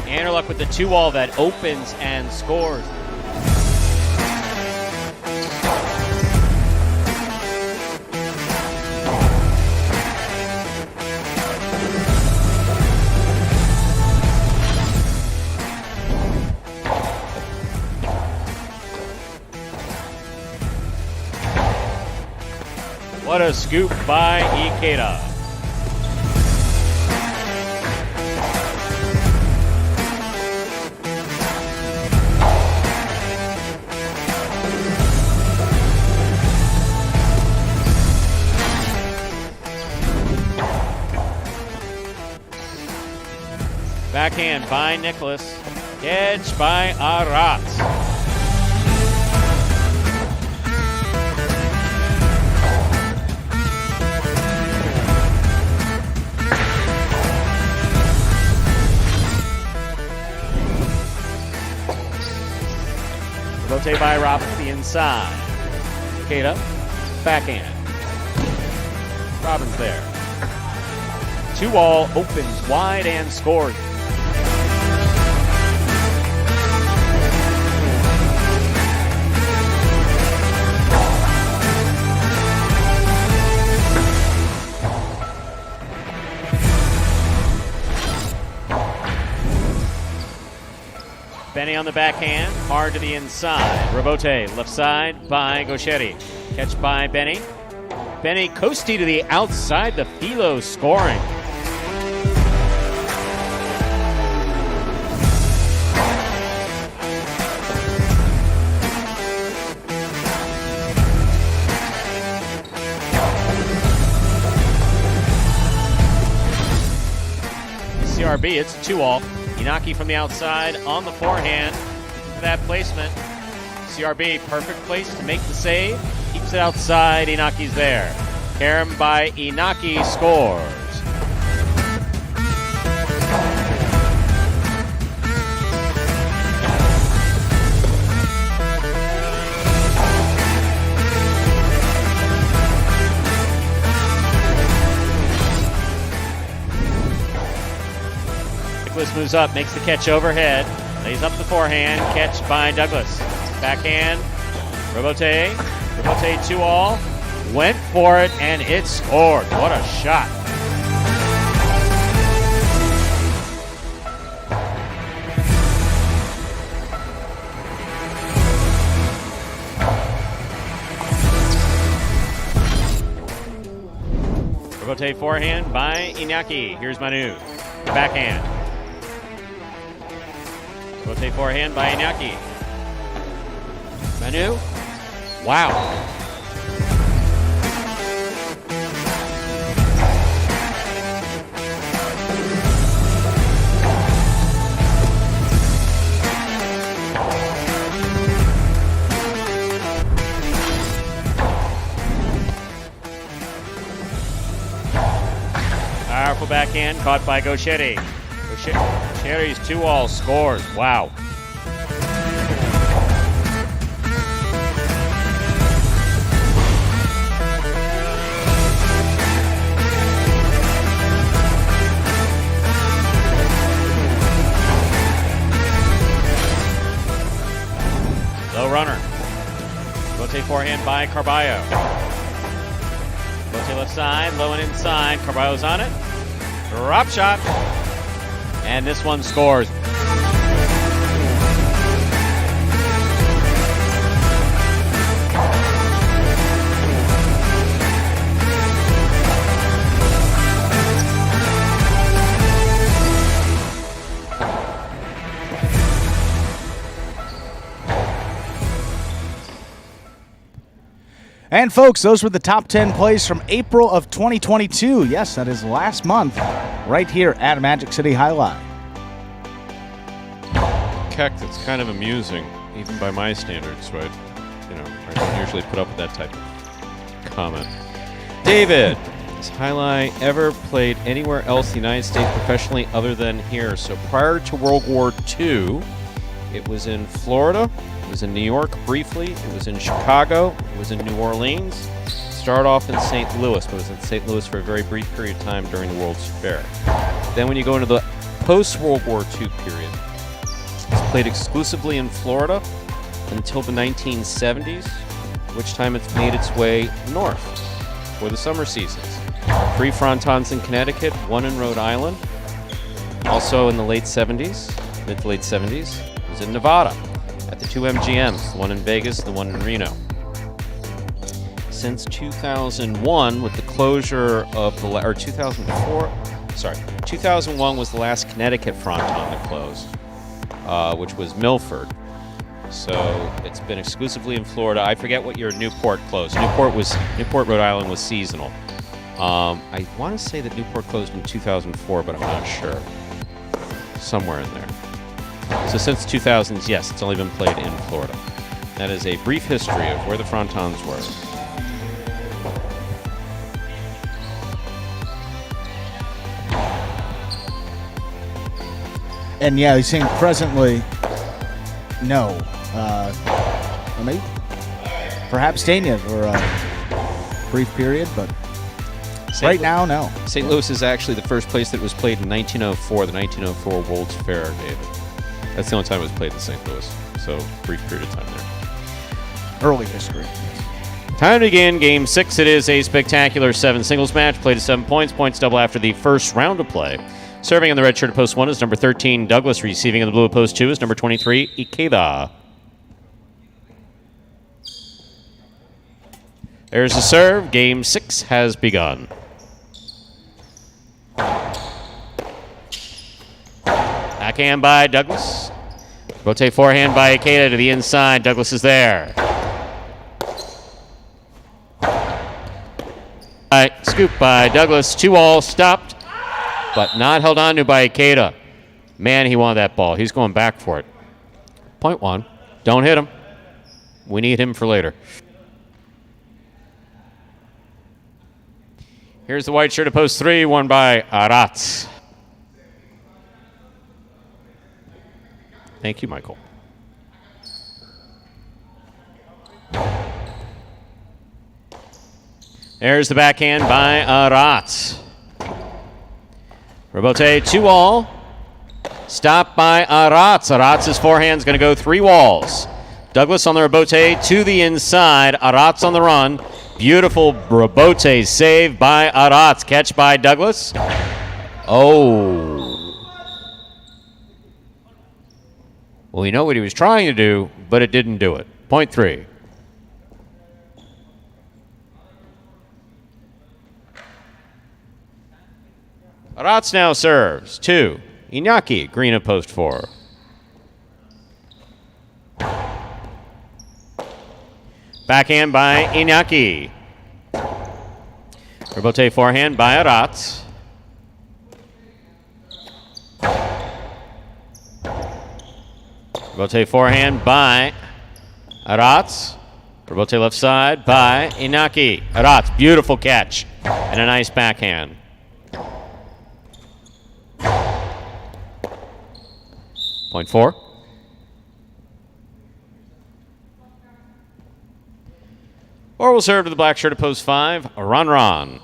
Anderluck with the 2-wall that opens and scores. What a scoop by Ikeda. Backhand by Nicholas. Catch by Arat. Rotate by Robbins, the inside. Kata, backhand. Robbins there. 2-wall opens wide and scores. Benny on the backhand, hard to the inside. Robote, left side by Gauchetti. Catch by Benny. Benny Costi to the outside, the Philo scoring. CRB, it's a 2-all. Inaki from the outside on the forehand for that placement. CRB, perfect place to make the save. Keeps it outside. Inaki's there. Karam by Inaki scores. Nicholas moves up, makes the catch overhead, lays up the forehand, catch by Douglas. Backhand, Robote 2-all, went for it and it scored. What a shot. Robote forehand by Inaki. Here's Manu. Backhand. Rotate forehand by Inaki. Manu. Wow. Powerful backhand caught by Gauchetti. Carries 2-all, scores. Wow. Low runner. Rotate forehand by Carballo. Rotate left side, low and inside. Carballo's on it. Drop shot. And this one scores. And folks, those were the top 10 plays from April of 2022. Yes, that is last month, right here at Magic City Highlight. Keck, that's kind of amusing, even by my standards, right? You know, I don't usually put up with that type of comment. David, has Highlight ever played anywhere else in the United States professionally other than here? So prior to World War II, it was in Florida. It was in New York briefly. It was in Chicago. It was in New Orleans. Started off in St. Louis, but it was in St. Louis for a very brief period of time during the World's Fair. Then when you go into the post-World War II period, it's played exclusively in Florida until the 1970s, which time it's made its way north for the summer seasons. 3 frontons in Connecticut, 1 in Rhode Island. Also in the late 70s, mid to late 70s, it was in Nevada. At the 2 MGMs, the one in Vegas, the one in Reno. Since 2001, with the closure of the, or 2004, sorry, 2001 was the last Connecticut fronton to close, which was Milford. So it's been exclusively in Florida. I forget what year Newport closed. Newport, Rhode Island was seasonal. I want to say that Newport closed in 2004, but I'm not sure. Somewhere in there. So since 2000s, yes, it's only been played in Florida. That is a brief history of where the frontons were. And yeah, he's saying presently, no. Or maybe, perhaps Dania for a brief period, but right now, no. St. Louis is actually the first place that was played in 1904, the 1904 World's Fair, David. That's the only time it was played in St. Louis. So, brief period of time there. Early history. Time to begin Game 6. It is a spectacular 7 singles match. Played to 7 points. Points double after the first round of play. Serving on the red shirt at post 1 is number 13, Douglas. Receiving on the blue at post 2 is number 23, Ikeda. There's the serve. Game 6 has begun. Backhand by Douglas. Rotate forehand by Ikeda to the inside. Douglas is there. Scoop by Douglas. 2-all stopped, but not held on to by Ikeda. Man, he wanted that ball. He's going back for it. Point 1. Don't hit him. We need him for later. Here's the white shirt at post 3, won by Aratz. Thank you, Michael. There's the backhand by Aratz. Rebote 2-all. Stopped by Aratz. Aratz's forehand's going to go 3 walls. Douglas on the rebote to the inside. Aratz on the run. Beautiful rebote save by Aratz. Catch by Douglas. Oh. Well, we know what he was trying to do, but it didn't do it. Point 3. Aratz now serves 2. Iñaki, green at post 4. Backhand by Iñaki. Rebote forehand by Aratz. Rebote forehand by Aratz. Rebote left side by Iñaki. Aratz, beautiful catch. And a nice backhand. Point 4. Or will serve to the black shirt at post 5, Ron.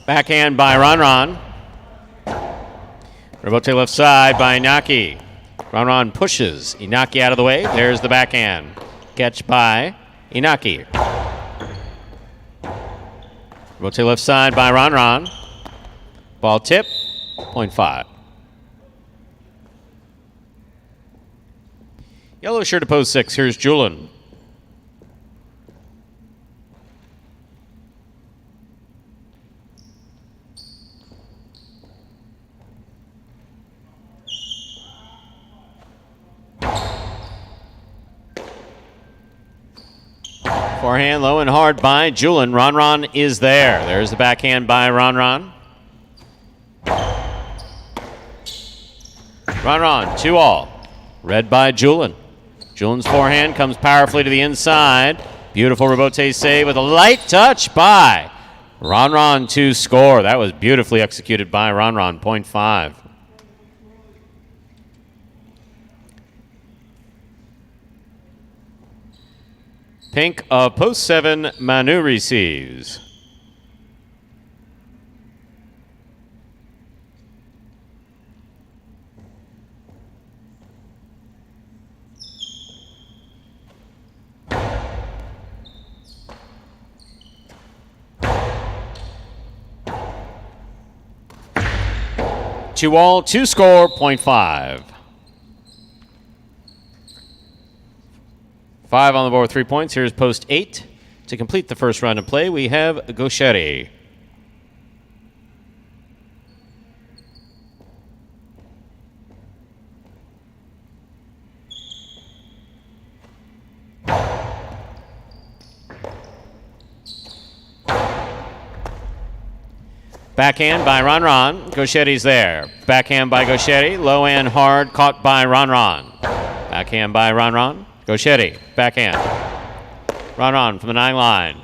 Backhand by Ron. Rebote left side by Inaki. Ron pushes Inaki out of the way. There's the backhand. Catch by Inaki. Rebote left side by Ron. Ball tip, point 5. Yellow shirt to post 6. Here's Julian. Forehand low and hard by Julian. Ron is there. There's the backhand by Ron. Ron, 2-all. Red by Julian. Julian's forehand comes powerfully to the inside. Beautiful rebote save with a light touch by Ron to score. That was beautifully executed by Ron. Point 5. Pink of post 7, Manu receives. Two all, two score, point 5. 5 on the board with 3 points. Here's post 8. To complete the first round of play, we have Gauchetti. Backhand by Ron. Gauchetti's there. Backhand by Gauchetti. Low and hard, caught by Ron. Backhand by Ron. Gauchetti, backhand. Ron from the 9 line.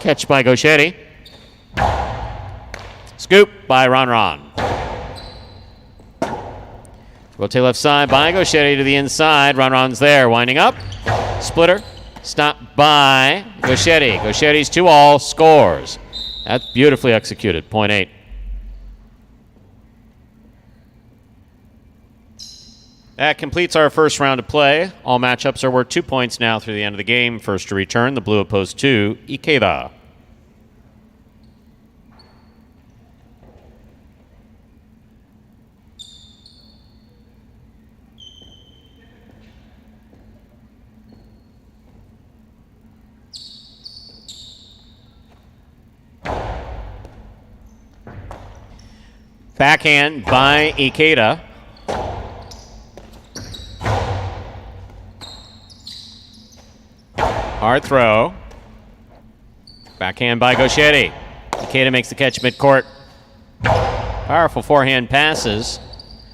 Catch by Gauchetti. Scoop by Ron. Rotate left side by Gauchetti to the inside. Ron's there, winding up. Splitter, stopped by Gauchetti. Gauchetti's 2-all, scores. That's beautifully executed, point 8. That completes our first round of play. All matchups are worth 2 points now through the end of the game. First to return, the blue at post 2, Ikeda. Backhand by Ikeda. Hard throw. Backhand by Gauchetti. Ikeda makes the catch midcourt. Powerful forehand passes.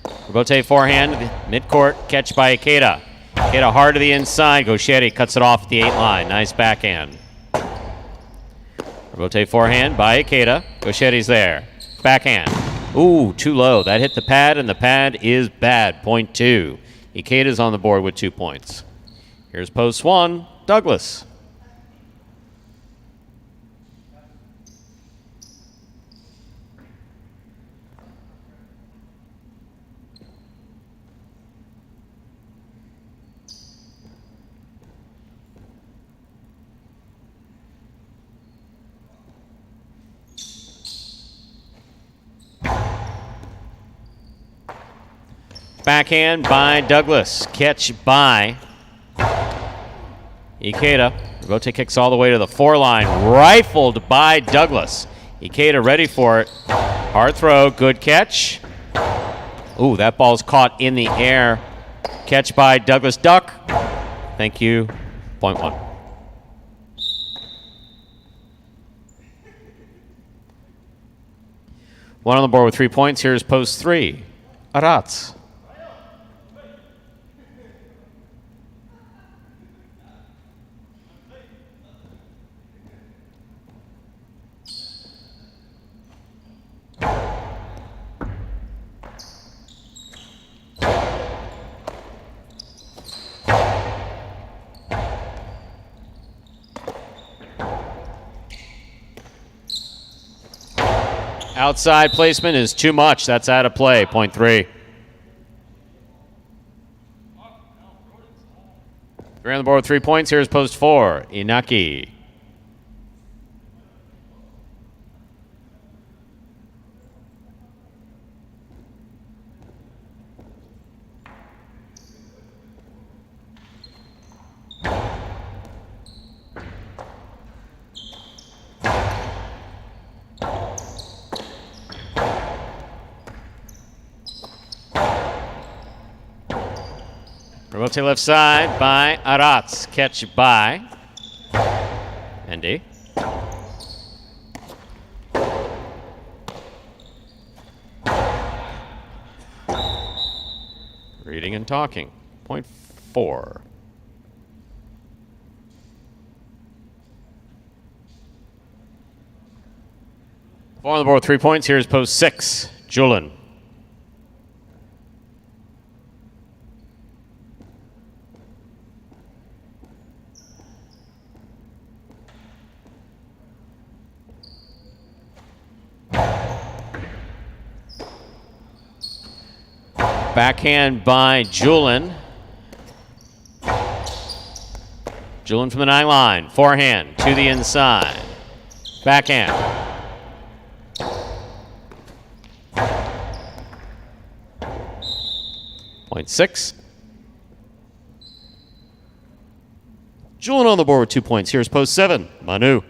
Rebote forehand, midcourt, catch by Ikeda. Ikeda hard to the inside. Gauchetti cuts it off at the 8 line. Nice backhand. Rebote forehand by Ikeda. Gauchetti's there. Backhand. Ooh, too low. That hit the pad, and the pad is bad. Point 2. Ikeda's on the board with 2 points. Here's post 1. Douglas. Backhand by Douglas. Catch by Ikeda. Rebote kicks all the way to the 4 line. Rifled by Douglas. Ikeda ready for it. Hard throw. Good catch. Ooh, that ball's caught in the air. Catch by Douglas. Duck. Thank you. Point 1. One on the board with 3 points. Here's post 3. Arats. Outside placement is too much. That's out of play. Point 3. 3 on the board with 3 points. Here's post 4. Inaki. Rotate left side by Arats. Catch by Andy. Reading and talking. Point 4. Four on the board with 3 points. Here's post 6. Julian. Backhand by Julian. Julian from the 9 line. Forehand to the inside. Backhand. Point 6. Julian on the board with 2 points. Here's post 7. Manu.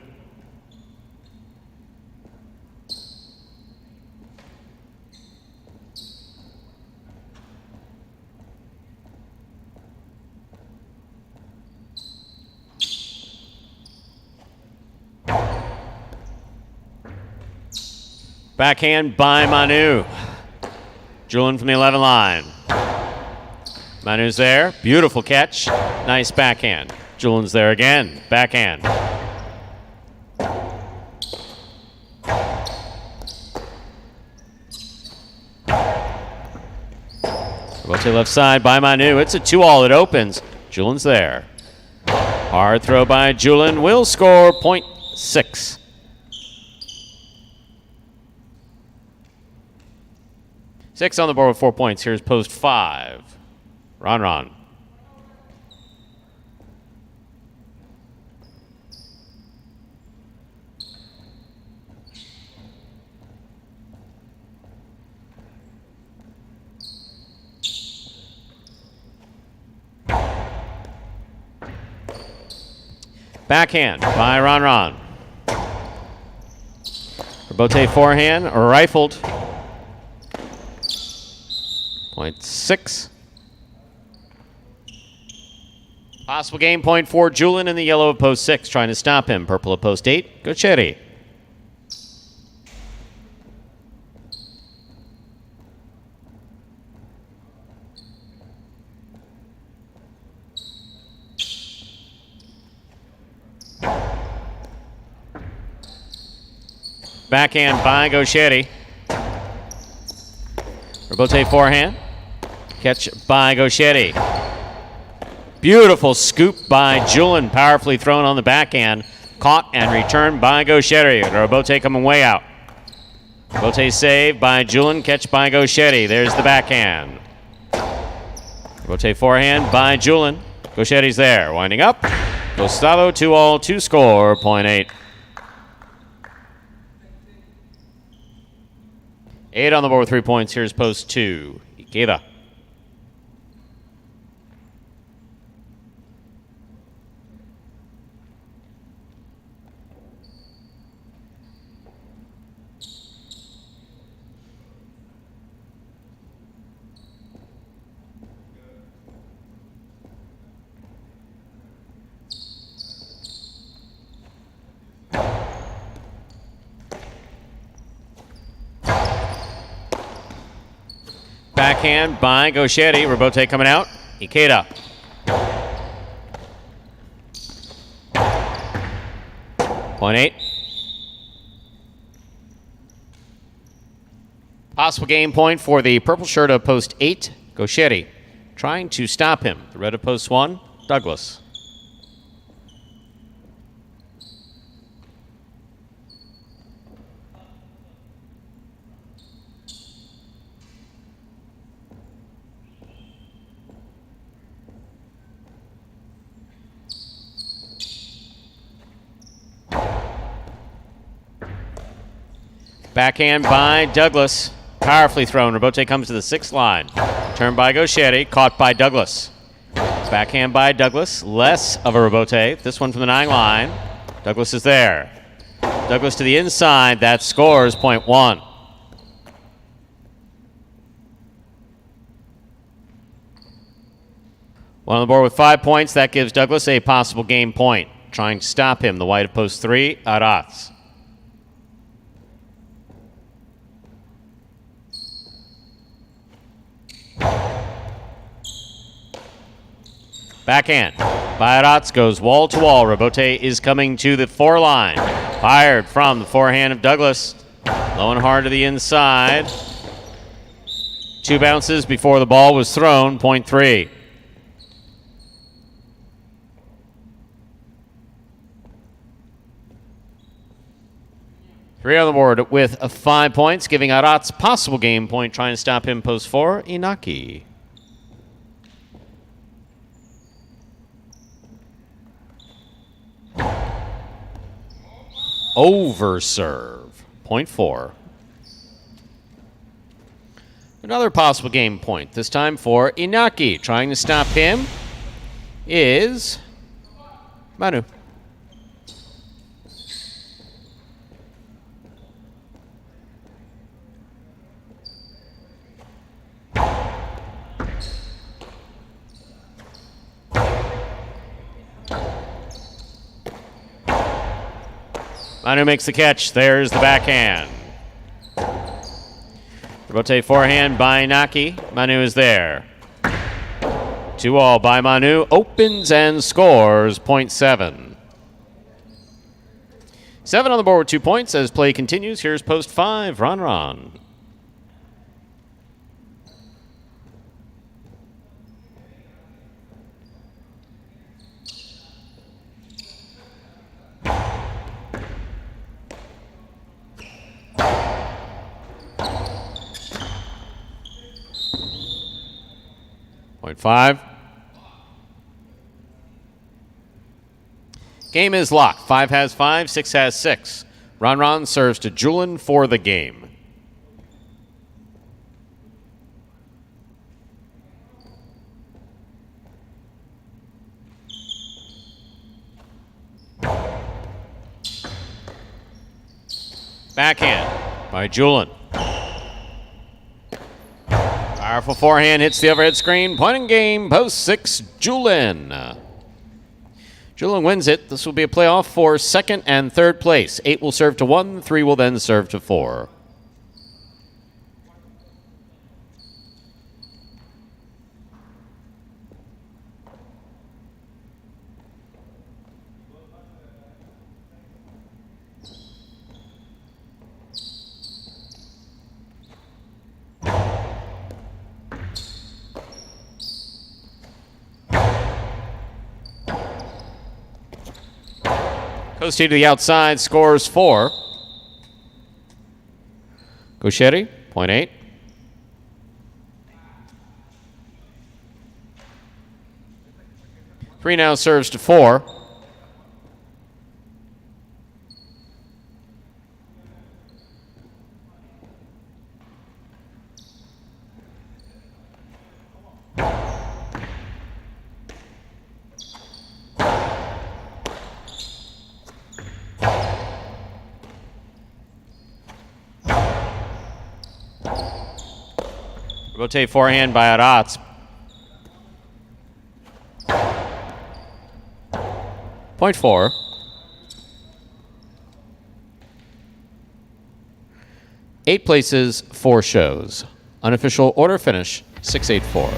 Backhand by Manu. Julian from the 11 line. Manu's there. Beautiful catch. Nice backhand. Julian's there again. Backhand. Rotate left side by Manu. It's a 2-all. It opens. Julian's there. Hard throw by Julian. Will score point 6. Six on the board with 4 points. Here's post 5. Ron. Backhand by Ron. Robote forehand, rifled. Point 6. Possible game point for Julian in the yellow of post 6. Trying to stop him. Purple of post 8. Gocheri. Backhand by Gocheri. Robote forehand. Catch by Gocheri. Beautiful scoop by Julian. Powerfully thrown on the backhand. Caught and returned by Gocheri. Robote coming way out. Robote save by Julian. Catch by Gocheri. There's the backhand. Robote forehand by Julian. Gocheri's there. Winding up. Gustavo 2-all, 2 score, point 8. 8 on the board with 3 points. Here's post 2. Ikeda. Backhand by Gauchetti. Rebote coming out. Ikeda. Point 8. Possible game point for the purple shirt of post 8, Gauchetti. Trying to stop him. The red of post 1, Douglas. Backhand by Douglas. Powerfully thrown. Rebote comes to the 6th line. Turn by Gauchetti. Caught by Douglas. Backhand by Douglas. Less of a rebote. This one from the 9 line. Douglas is there. Douglas to the inside. That scores point 1. One on the board with 5 points. That gives Douglas a possible game point. Trying to stop him. The white of post 3, Araz. Backhand. Bayaratz goes wall to wall. Rebote is coming to the 4 line. Fired from the forehand of Douglas. Low and hard to the inside. 2 bounces before the ball was thrown. Point 3. Three on the board with 5 points, giving Aratz possible game point, trying to stop him post 4, Inaki. Over serve, point 4. Another possible game point, this time for Inaki. Trying to stop him is Manu. Manu makes the catch. There's the backhand. Rebote forehand by Naki. Manu is there. 2-all by Manu. Opens and scores. Point 7. 7 on the board with 2 points as play continues. Here's post 5, Ron. Point 5. Game is locked. 5 has 5, 6 has 6. Ron serves to Julin for the game. Backhand by Julin. Powerful forehand hits the overhead screen. Point in game, post 6, Julin. Julin wins it. This will be a playoff for 2nd and 3rd place. 8 will serve to 1, 3 will then serve to 4. Goes to the outside, scores 4. Gauchetti, point 8. Three now serves to 4. Rotate forehand by Aratz. Point 4. Eight places, 4 shows. Unofficial order finish, 6-8-4.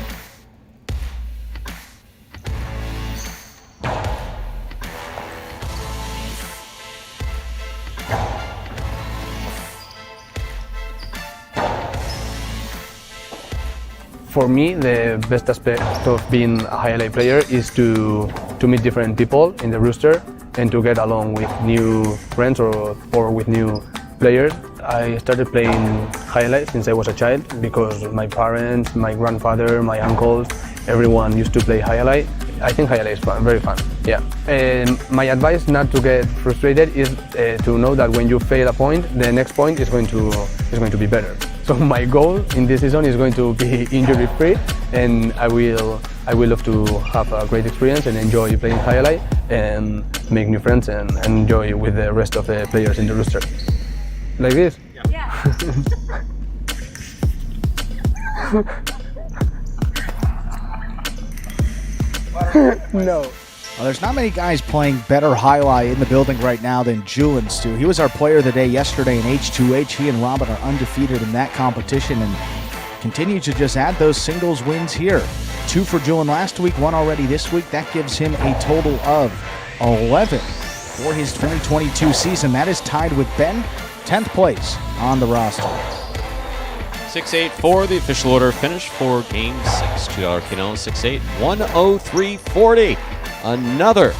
For me, the best aspect of being a highlight player is to meet different people in the rooster and to get along with new friends or with new players. I started playing highlight since I was a child because my parents, my grandfather, my uncles, everyone used to play highlight. I think highlight is fun, very fun. Yeah. And my advice not to get frustrated is to know that when you fail a point, the next point is going to be better. So my goal in this season is going to be injury-free, and I will love to have a great experience and enjoy playing highlight and make new friends and enjoy with the rest of the players in the rooster. Like this? Yeah. No. Well, there's not many guys playing better highlight in the building right now than Julian, Stu. He was our player of the day yesterday in H2H. He and Robin are undefeated in that competition and continue to just add those singles wins here. 2 for Julian last week, 1 already this week. That gives him a total of 11 for his 2022 season. That is tied with Ben, 10th place on the roster. 6-8-4, the official order finish for Game 6. $2 Quinella, 6-8, 103.40. Another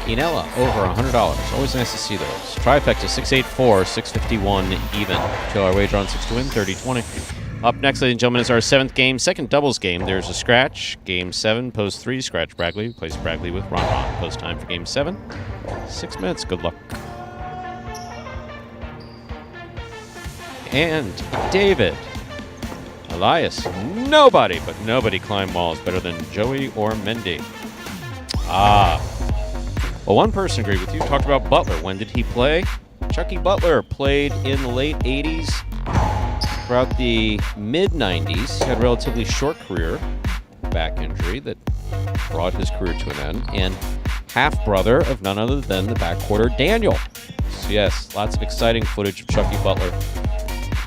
Quinella over $100. Always nice to see those. Trifecta 6-8-4, 651 even. $2 wager on 6 to win, 30-20. Up next, ladies and gentlemen, is our 7th game, second doubles game. There's a scratch. Game 7, post 3, scratch Bragley. Place Bragley with Ron. Post time for Game 7. 6 minutes. Good luck. And David. Elias. Nobody, but nobody climbed walls better than Joey or Mendy. Well, one person agreed with you. Talked about Butler. When did he play? Chucky Butler played in the late 80s. Throughout the mid-90s, he had a relatively short career, back injury that brought his career to an end, and half-brother of none other than the backcourter Daniel. So yes, lots of exciting footage of Chucky Butler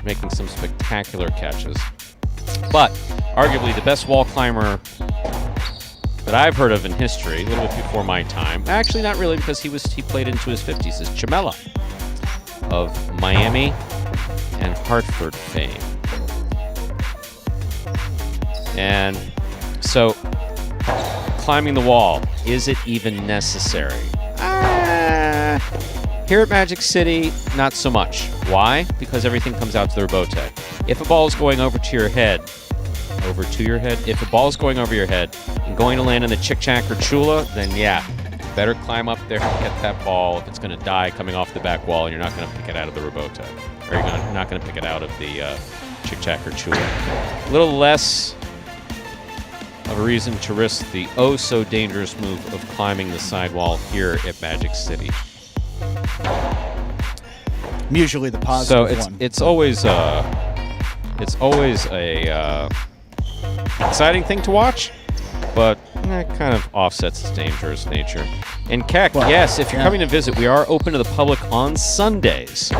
making some spectacular catches. But arguably the best wall climber that I've heard of in history, a little bit before my time, actually not really because he played into his 50s, is Chimela of Miami and Hartford fame. And so, climbing the wall, is it even necessary? Here at Magic City, not so much. Why? Because everything comes out to the rebote. If a ball is going over your head, if a ball is going over your head and going to land in the chick-chack or chula, then yeah, better climb up there and get that ball if it's going to die coming off the back wall and you're not going to pick it out of the rebote. Or you're not going to pick it out of the chick-chack or chula. A little less of a reason to risk the oh-so-dangerous move of climbing the sidewall here at Magic City. Usually the positive one. So it's always a exciting thing to watch, but that kind of offsets its dangerous nature. And Keck, well, yes, if you're coming to visit, we are open to the public on Sundays. You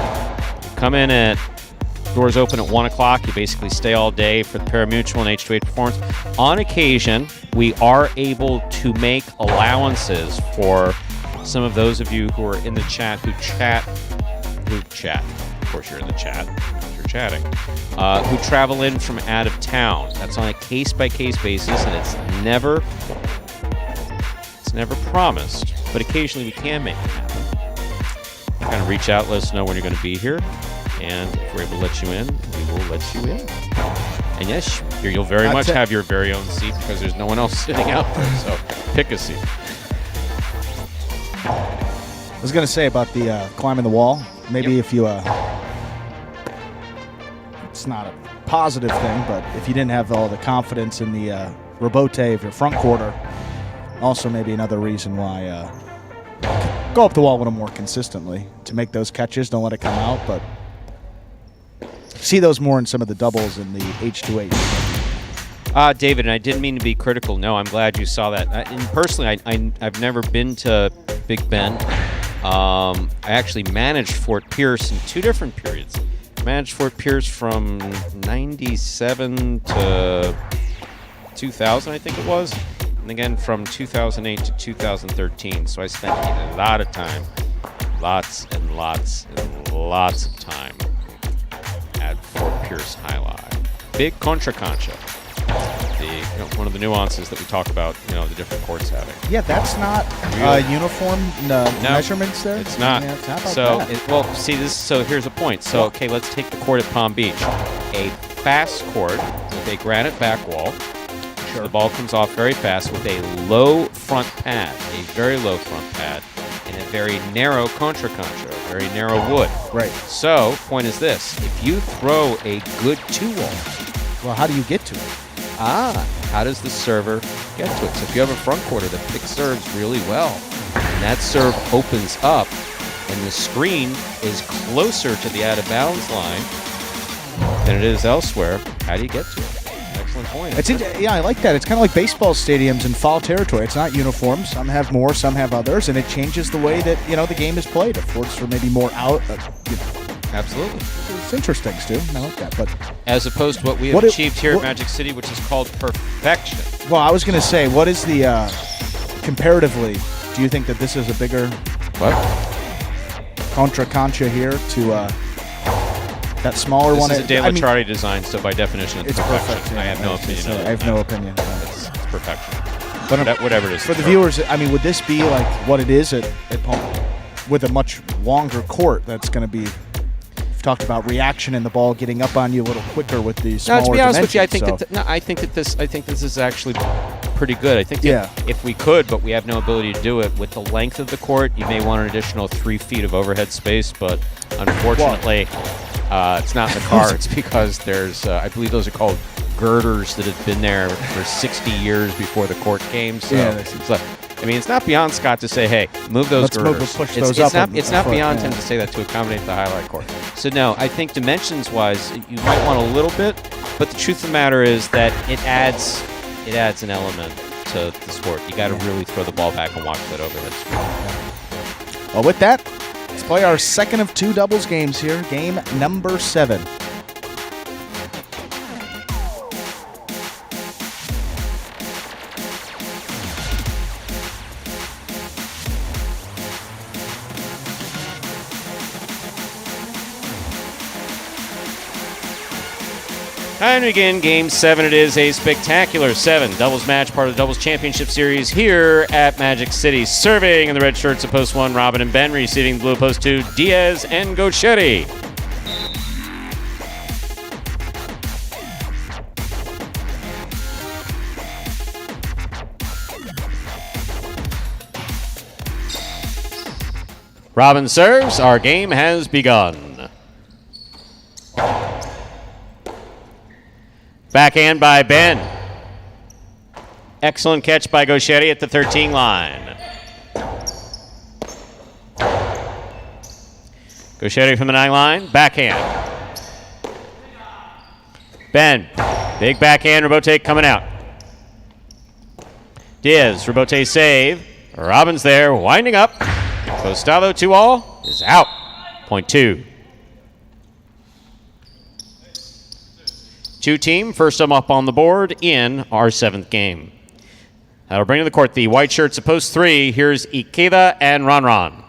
come in at doors open at 1 o'clock. You basically stay all day for the Parimutuel and H2H performance. On occasion, we are able to make allowances for some of those of you who are in the chat who chat. Of course, you're in the chat. You're chatting. Who travel in from out of town. That's on a case-by-case basis, and it's never promised. But occasionally, we can make it happen. Kind of reach out, let us know when you're going to be here, and if we're able to let you in, we will let you in. And yes, you'll very much have your very own seat because there's no one else sitting out there. So pick a seat. I was going to say about the climbing the wall. Maybe if you, it's not a positive thing, but if you didn't have all the confidence in the rebote of your front quarter, also maybe another reason why go up the wall a little more consistently to make those catches. Don't let it come out, but see those more in some of the doubles in the H2H. David, and I didn't mean to be critical. No, I'm glad you saw that. And personally, I've never been to Big Ben. I actually managed Fort Pierce in 2 different periods. Managed Fort Pierce from 97 to 2000, I think it was. And again from 2008 to 2013. So I spent a lot of time, lots and lots and lots of time at Fort Pierce Highlight. Big contra cancha. One of the nuances that we talk about, the different courts having. Yeah, that's not uniform measurements there? It's not. Yeah, how about so, that? So here's a point. So, okay, let's take the court at Palm Beach. A fast court with a granite back wall. Sure. The ball comes off very fast with a low front pad, a very low front pad, and a very narrow contra cancha, very narrow wood. Right. So, point is this. If you throw a good 2-wall. Well, how do you get to it? How does the server get to it? So if you have a front quarter that picks serves really well, and that serve opens up, and the screen is closer to the out-of-bounds line than it is elsewhere, how do you get to it? Excellent point. I like that. It's kind of like baseball stadiums in foul territory. It's not uniform. Some have more, some have others, and it changes the way that the game is played. It affords for maybe more out. Absolutely. It's interesting, Stu. I like that. But as opposed to what we have achieved here at Magic City, which is called perfection. Well, I was going to say, what is the, comparatively, do you think that this is a bigger contra cancha here to that smaller one? This is a De La Charlie design, so by definition it's perfection. Perfect. Yeah, I have no opinion on it. I have no opinion. It's perfection. But whatever it is. For the viewers, would this be like what it is at Palm with a much longer court that's going to be... talked about reaction and the ball getting up on you a little quicker with the smaller to be honest with you, I dimensions, think this is actually pretty good. I think that if we could, but we have no ability to do it with the length of the court, you may want an additional 3 feet of overhead space, but unfortunately, it's not in the cards because there's, I believe those are called girders that have been there for 60 years before the court came. So it's not beyond Scott to say, hey, move those girders. It's not beyond him to say that to accommodate the highlight court. So no, I think dimensions-wise, you might want a little bit, but the truth of the matter is that it adds an element to the sport. You got to really throw the ball back and watch that overhead screen. Well, with that, let's play our second of 2 doubles games here. Game number 7. And again, Game 7, it is a spectacular 7 doubles match, part of the Doubles Championship Series here at Magic City. Serving in the red shirts at Post 1, Robin and Ben. Receiving blue Post 2, Diaz and Gochetti. Robin serves. Our game has begun. Backhand by Ben. Excellent catch by Gochetti at the 13 line. Gochetti from the 9 line. Backhand. Ben. Big backhand. Rebote coming out. Diaz. Rebote save. Robbins there. Winding up. Costello 2-all is out. Point 2. 2-team, first up on the board in our 7th game. That'll bring to the court the white shirts at Post 3. Here's Ikeda and Ron.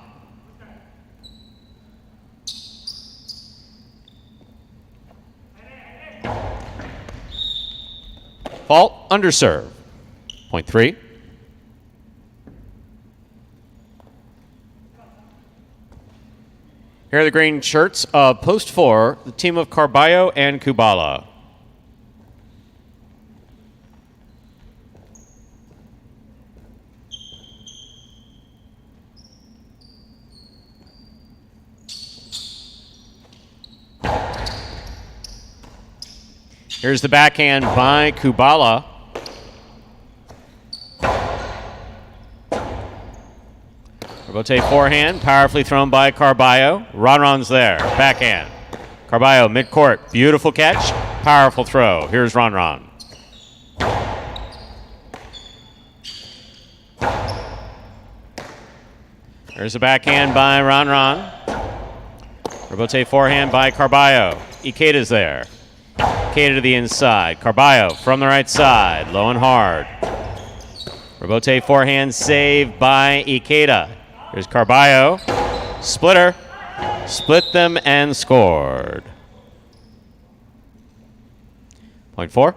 Fault, underserve. Point 3. Here are the green shirts of Post 4, the team of Carballo and Kubala. Here's the backhand by Kubala. Rebote forehand, powerfully thrown by Carballo. Ron's there, backhand. Carballo midcourt, beautiful catch, powerful throw. Here's Ron. There's a backhand by Ron. Rebote forehand by Carballo. Ikeda's there. Ikeda to the inside. Carballo from the right side. Low and hard. Rebote forehand save by Ikeda. Here's Carballo. Splitter. Split them and scored. Point 4.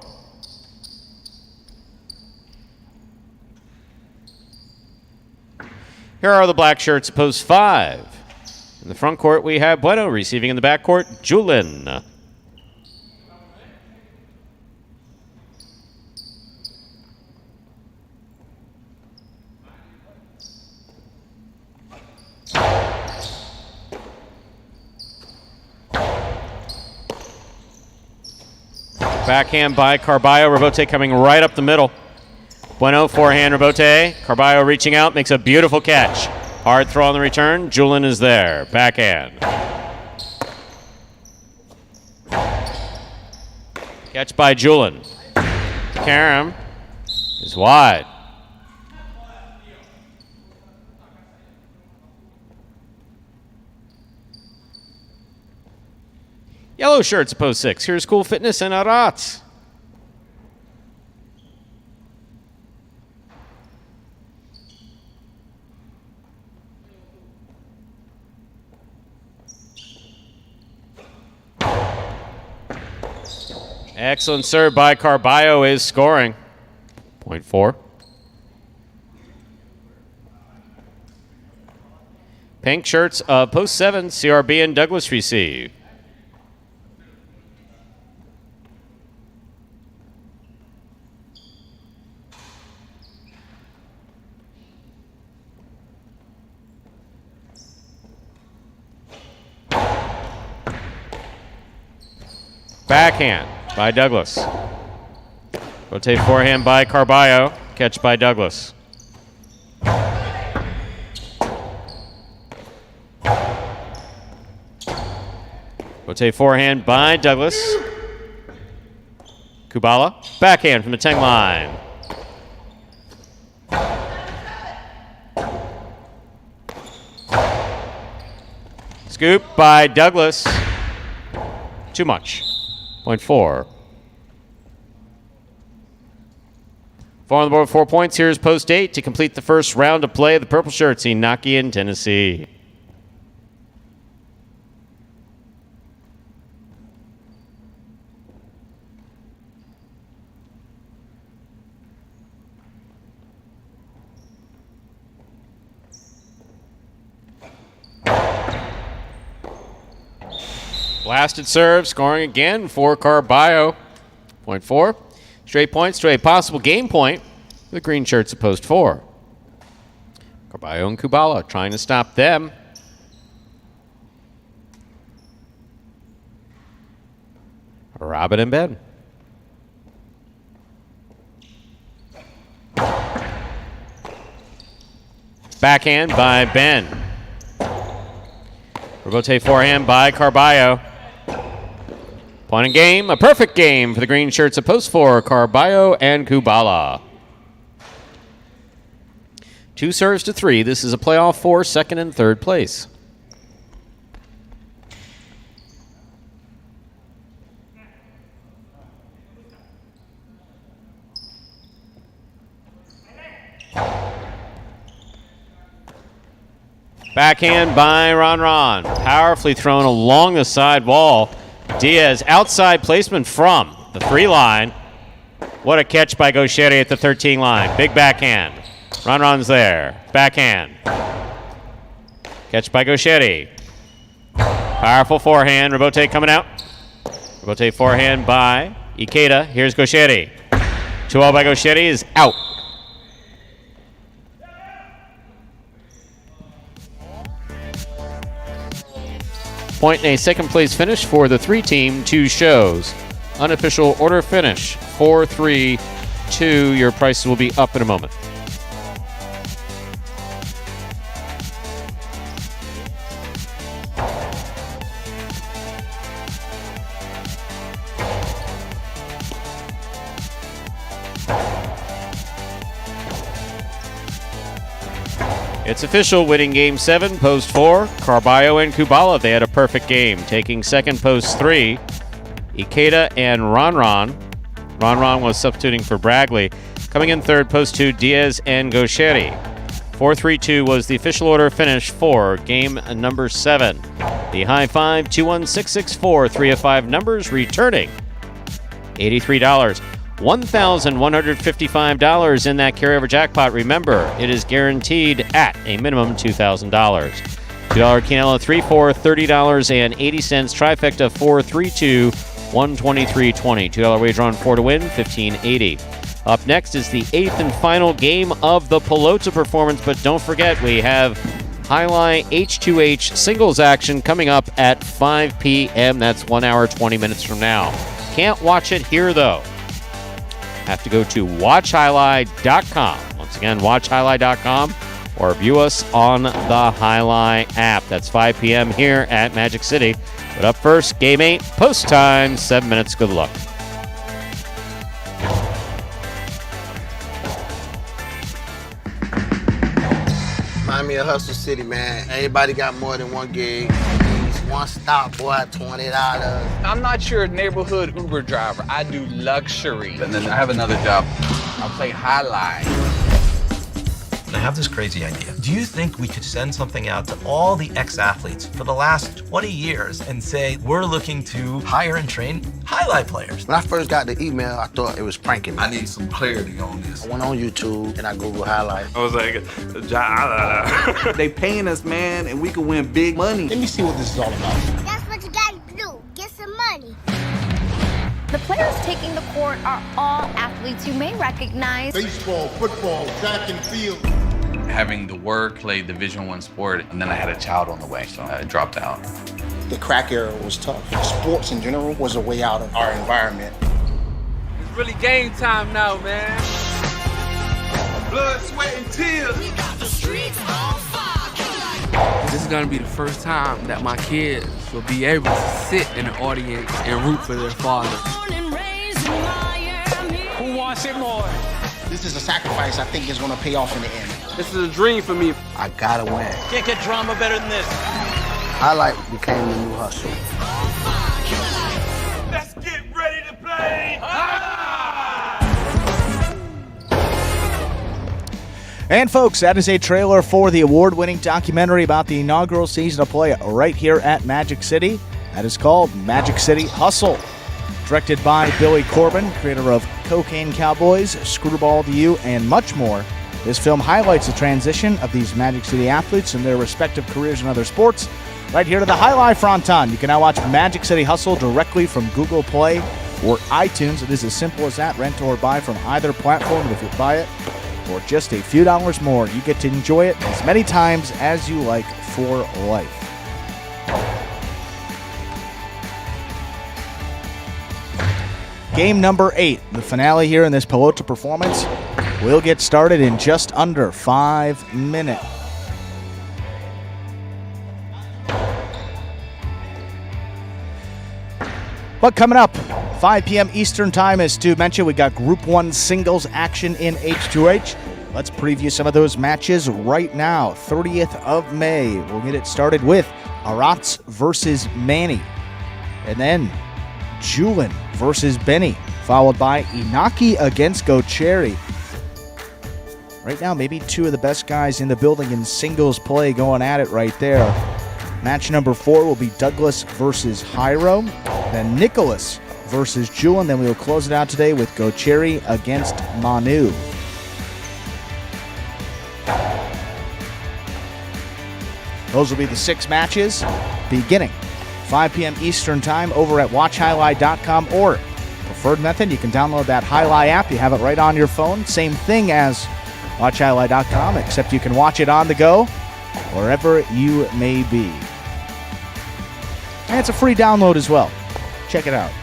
Here are the black shirts, post 5. In the front court, we have Bueno receiving in the back court, Julin. Backhand by Carballo. Rebote coming right up the middle. Bueno, forehand Rebote. Carballo reaching out, makes a beautiful catch. Hard throw on the return. Julin is there. Backhand. Catch by Julin. Karam is wide. Yellow shirts, post 6. Here's Cool Fitness and Arat. Excellent serve by Carballo is scoring. Point 4. Pink shirts of post 7, CRB and Douglas receive. Backhand by Douglas. Rotate forehand by Carballo. Catch by Douglas. Rotate forehand by Douglas. Kubala. Backhand from the 10 line. Scoop by Douglas. Too much. Point 4. 4 on the board, 4 points. Here's post 8 to complete the first round of play. The purple shirts, Inaki in Tennessee. Blasted serve, scoring again for Carballo. Point 4. Straight points to a possible game point. The green shirts at post 4. Carballo and Kubala trying to stop them. Robin and Ben. Backhand by Ben. Rebote forehand by Carballo. Point in game, a perfect game for the green shirts at post 4, Carballo and Kubala. 2 serves to 3. This is a playoff for second and third place. Backhand by Ron. Powerfully thrown along the side wall. Diaz, outside placement from the 3 line. What a catch by Gaucheri at the 13 line. Big backhand. Ron's there. Backhand. Catch by Gaucheri. Powerful forehand. Rebote coming out. Rebote forehand by Ikeda. Here's Gaucheri. 2-0 by Gaucheri is out. Point in a second place finish for the 3-team, 2 shows. Unofficial order finish, 4-3-2. Your prices will be up in a moment. It's official, winning Game 7, Post 4. Carballo and Kubala, they had a perfect game. Taking second, Post 3. Ikeda and Ronron. Ronron was substituting for Bragley. Coming in third, Post 2, Diaz and Gaucheri. 4-3-2 was the official order finish for Game number 7. The high five, 21664, 3 of 5 numbers, returning $83. $1,155 in that carryover jackpot. Remember, it is guaranteed at a minimum $2,000. $2 Quinella 3-4, $30.80. Trifecta 4-3-2, $123.20. $2 wager on 4 to win, $15.80. Up next is the 8th and final game of the Pelota performance, but don't forget we have Highlight H2H singles action coming up at 5 p.m. That's 1 hour, 20 minutes from now. Can't watch it here, though. Have to go to watchhighlight.com. Once again, watchhighlight.com, or view us on the Highlight app. That's 5 p.m. here at Magic City. But up first, Game 8, post time, 7 minutes. Good luck. Remind me of Hustle City, man. Everybody got more than one gig. One stop, boy, $20. I'm not your neighborhood Uber driver. I do luxury. And then I have another job. I play Highlight. I have this crazy idea. Do you think we could send something out to all the ex-athletes for the last 20 years and say, we're looking to hire and train highlight players? When I first got the email, I thought it was pranking me. I need some clarity on this. I went on YouTube and I Googled Highlight. I was like, they paying us, man, and we can win big money. Let me see what this is all about. That's what you gotta do. Get some money. The players taking the court are all athletes you may recognize. Baseball, football, track and field. Having the work, played Division I sport, and then I had a child on the way, so I dropped out. The crack era was tough. Sports in general was a way out of our environment. It's really game time now, man. Blood, sweat, and tears. We got the streets on fire. This is gonna be the first time that my kids will be able to sit in the audience and root for their father. Who wants it more? This is a sacrifice I think is gonna pay off in the end. This is a dream for me. I gotta win. Can't get drama better than this. Highlight became the new hustle. Let's get ready to play. And folks, that is a trailer for the award-winning documentary about the inaugural season of play right here at Magic City. That is called Magic City Hustle. Directed by Billy Corbin, creator of Cocaine Cowboys, Screwball to You, and much more. This film highlights the transition of these Magic City athletes and their respective careers in other sports. Right here to the Highlight Fronton. You can now watch Magic City Hustle directly from Google Play or iTunes. It is as simple as that. Rent or buy from either platform. And if you buy it for just a few dollars more, you get to enjoy it as many times as you like for life. Game number 8, the finale here in this Pelota performance, will get started in just under 5 minutes. But coming up, 5 p.m. Eastern Time, as Stu mentioned, we got Group 1 singles action in H2H. Let's preview some of those matches right now. 30th of May, we'll get it started with Arats versus Manny. And then Julin versus Benny, followed by Inaki against Gaucheri. Right now, maybe two of the best guys in the building in singles play going at it right there. Match number 4 will be Douglas versus Jairo, then Nicholas versus Julin. Then we will close it out today with Gaucheri against Manu. Those will be the 6 matches beginning 5 p.m. Eastern Time over at watchhighlight.com, or preferred method, you can download that Highlight app. You have it right on your phone. Same thing as watchhighlight.com, except you can watch it on the go wherever you may be. And it's a free download as well. Check it out.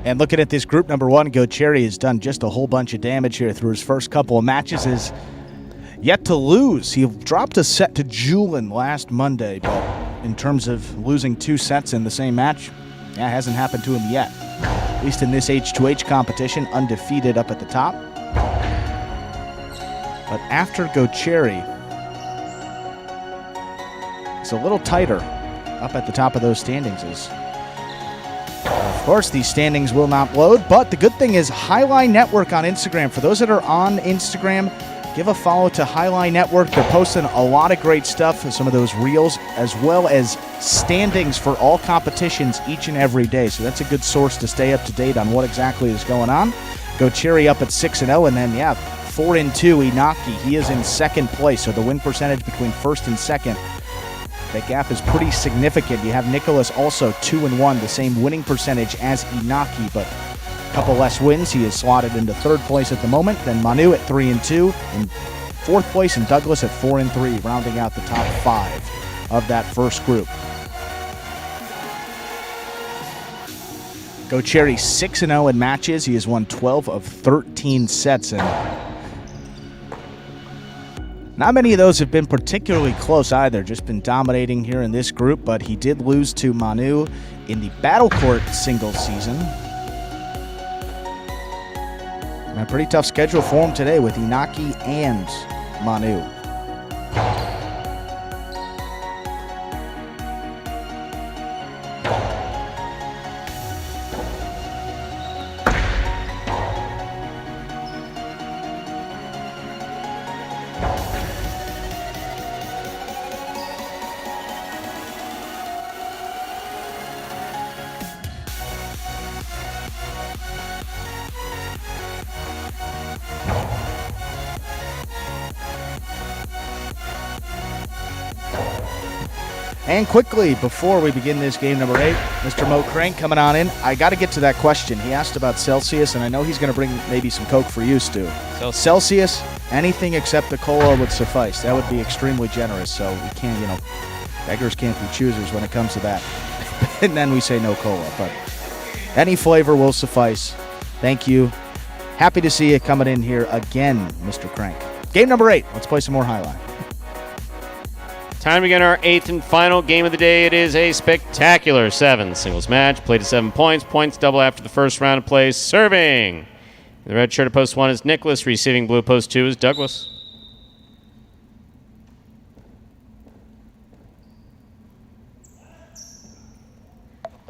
And looking at this group number one, Go Cherry has done just a whole bunch of damage here through his first couple of matches. Is yet to lose. He dropped a set to Julian last Monday, but in terms of losing 2 sets in the same match, it hasn't happened to him yet. At least in this H2H competition, undefeated up at the top. But after Go Cherry, it's a little tighter up at the top of those standings. Of course, these standings will not load, but the good thing is Highline Network on Instagram. For those that are on Instagram, give a follow to Highline Network. They're posting a lot of great stuff, some of those reels, as well as standings for all competitions each and every day. So that's a good source to stay up to date on what exactly is going on. Go Cherry up at 6-0, and then, 4-2, Inaki. He is in second place, so the win percentage between first and second, that gap is pretty significant. You have Nicholas also 2-1, the same winning percentage as Inaki, but a couple less wins. He is slotted into third place at the moment. Then Manu at 3-2 in fourth place, and Douglas at 4-3, rounding out the top 5 of that first group. Go Cherry 6-0 in matches. He has won 12 of 13 sets, and not many of those have been particularly close either, just been dominating here in this group, but he did lose to Manu in the Battle Court singles season. And a pretty tough schedule for him today with Inaki and Manu. And quickly, before we begin this game number 8, Mr. Mo Crank coming on in. I got to get to that question. He asked about Celsius, and I know he's going to bring maybe some Coke for you, Stu. Celsius, anything except the cola would suffice. That would be extremely generous, so we can't, beggars can't be choosers when it comes to that. And then we say no cola, but any flavor will suffice. Thank you. Happy to see you coming in here again, Mr. Crank. Game number 8. Let's play some more Highline. Time to begin our 8th and final game of the day. It is a spectacular 7 singles match. Played to 7 points. Points double after the first round of play. Serving the red shirt at post 1 is Nicholas. Receiving blue post 2 is Douglas.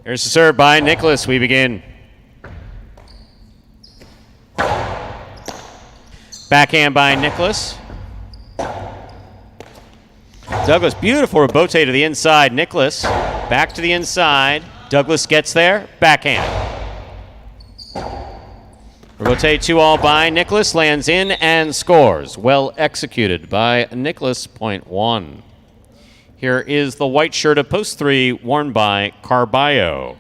Here's the serve by Nicholas. We begin. Backhand by Nicholas. Douglas, beautiful rebote to the inside. Nicholas, back to the inside. Douglas gets there, backhand. Rebote 2-all by Nicholas, lands in and scores. Well executed by Nicholas, point 1. Here is the white shirt of post 3, worn by Carballo.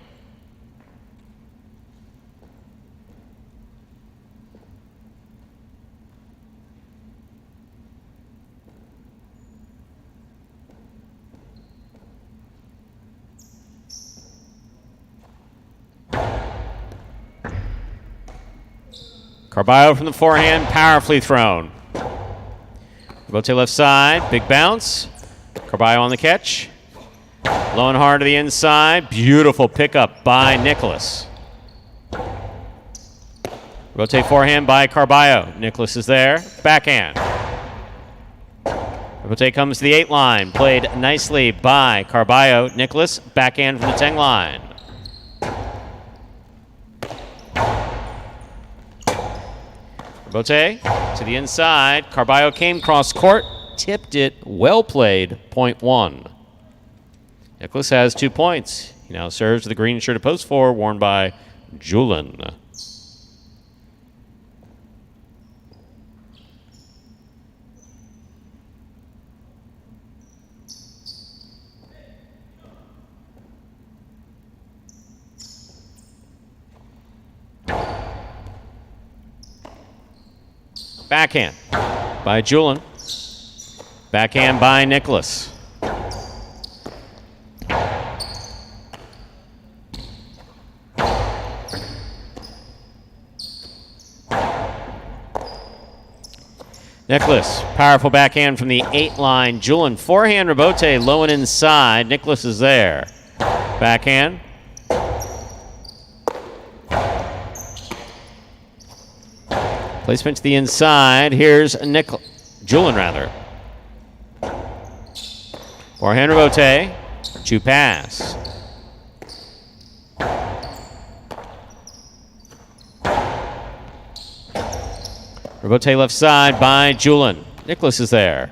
Carballo from the forehand, powerfully thrown. Rebote left side, big bounce. Carballo on the catch. Low and hard to the inside. Beautiful pickup by Nicholas. Rebote forehand by Carballo. Nicholas is there. Backhand. Rebote comes to the 8 line. Played nicely by Carballo. Nicholas, backhand from the 10 line. Rebote to the inside. Carballo came cross court, tipped it, well played, point 1. Nicholas has 2 points. He now serves the green shirt of post 4, worn by Julian. Backhand by Julian. Backhand by Nicholas. Nicholas, powerful backhand from the 8 line. Julian, forehand, Rebote, low and inside. Nicholas is there. Backhand. Placement to the inside. Here's Julian, rather. Forehand, Rebote. 2 pass. Rebote left side by Julian. Nicholas is there.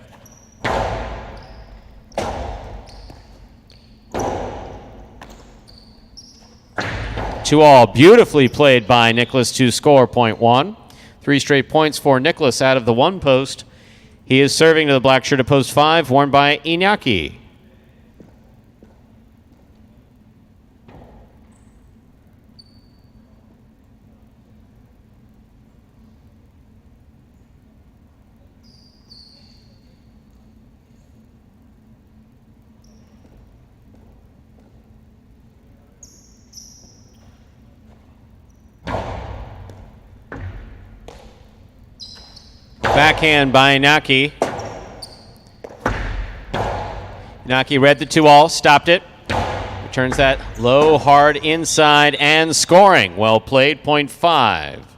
Two all, beautifully played by Nicholas to score point 1. 3 straight points for Nicholas out of the 1 post. He is serving to the black shirt at post 5, worn by Iñaki. Backhand by Inaki. Inaki read the 2 all, stopped it. Returns that low, hard inside and scoring. Well played, point 5.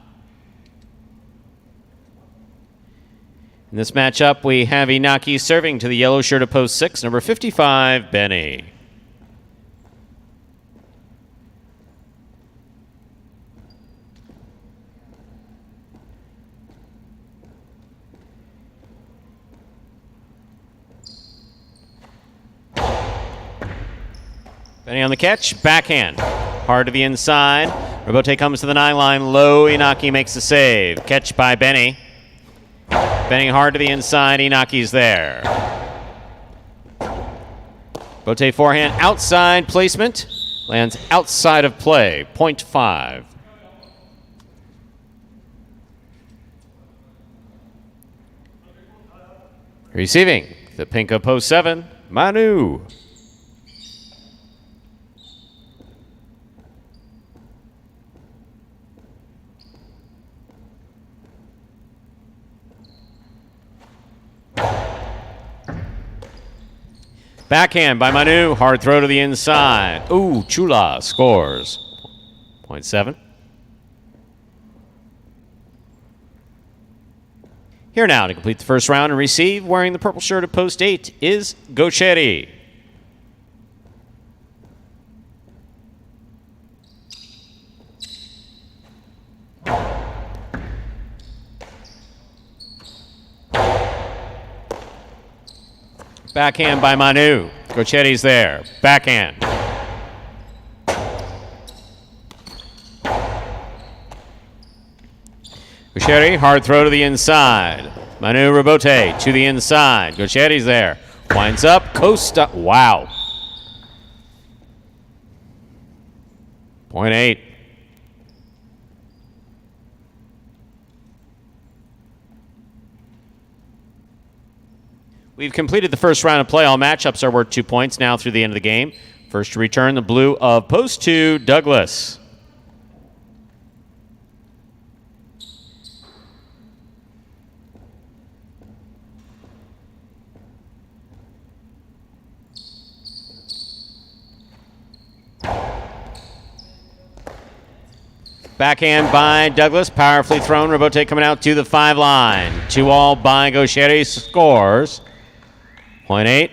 In this matchup, we have Inaki serving to the yellow shirt of post 6, number 55, Benny. Benny on the catch, backhand. Hard to the inside. Rebote comes to the 9 line, low. Inaki makes the save. Catch by Benny. Benny hard to the inside, Inaki's there. Rebote forehand, outside placement. Lands outside of play, point 5. Receiving the pink of post 7, Manu. Backhand by Manu. Hard throw to the inside. Ooh, Chula scores. Point 7. Here now to complete the first round and receive, wearing the purple shirt at post 8, is Gocheri. Backhand by Manu. Gocheri's there. Backhand. Gocheri, hard throw to the inside. Manu Rebote to the inside. Gocheri's there. Winds up. Costa. Wow. Point 8. We've completed the first round of play. All matchups are worth 2 points now through the end of the game. First to return, the blue of post 2, Douglas. Backhand by Douglas, powerfully thrown. Rebote coming out to the 5 line. 2 all by Gocheri, scores. Point 8.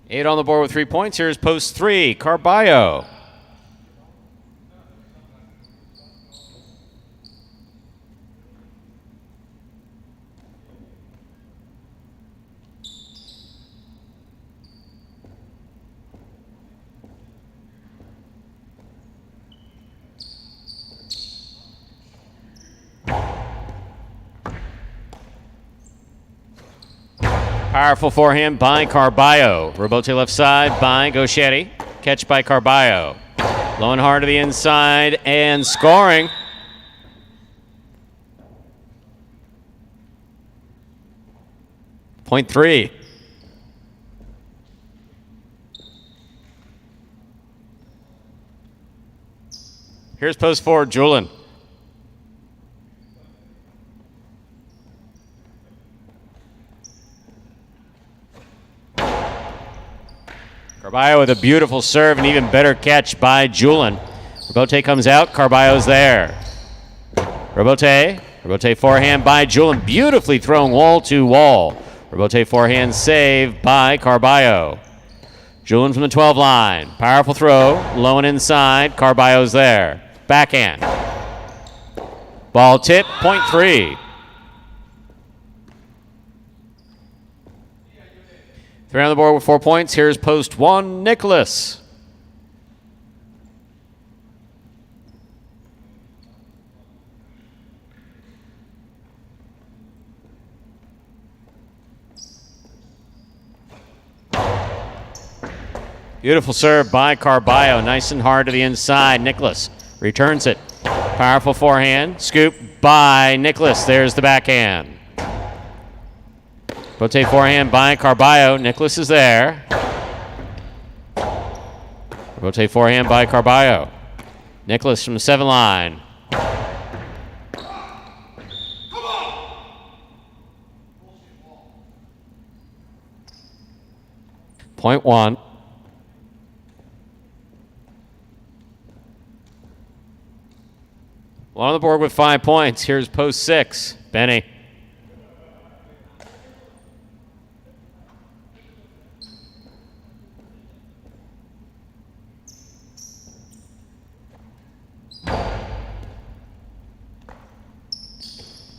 Eight on the board with 3 points. Here's post 3, Carballo. Powerful forehand by Carballo. Rebote left side by Gocheri. Catch by Carballo. Low and hard to the inside and scoring. Point 3. Here's post 4, Julian. Carballo with a beautiful serve and even better catch by Julin. Robote comes out. Carballo's there. Robote forehand by Julin. Beautifully thrown wall to wall. Robote forehand save by Carballo. Julin from the 12 line. Powerful throw. Low and inside. Carballo's there. Backhand. Ball tip. Point 3. 3 on the board with 4 points. Here's post 1, Nicholas. Beautiful serve by Carballo. Nice and hard to the inside. Nicholas returns it. Powerful forehand. Scoop by Nicholas. There's the backhand. Bote forehand by Carballo. Nicholas is there. Bote forehand by Carballo. Nicholas from the 7 line. Point 1. Well, on the board with 5 points. Here's post 6. Benny.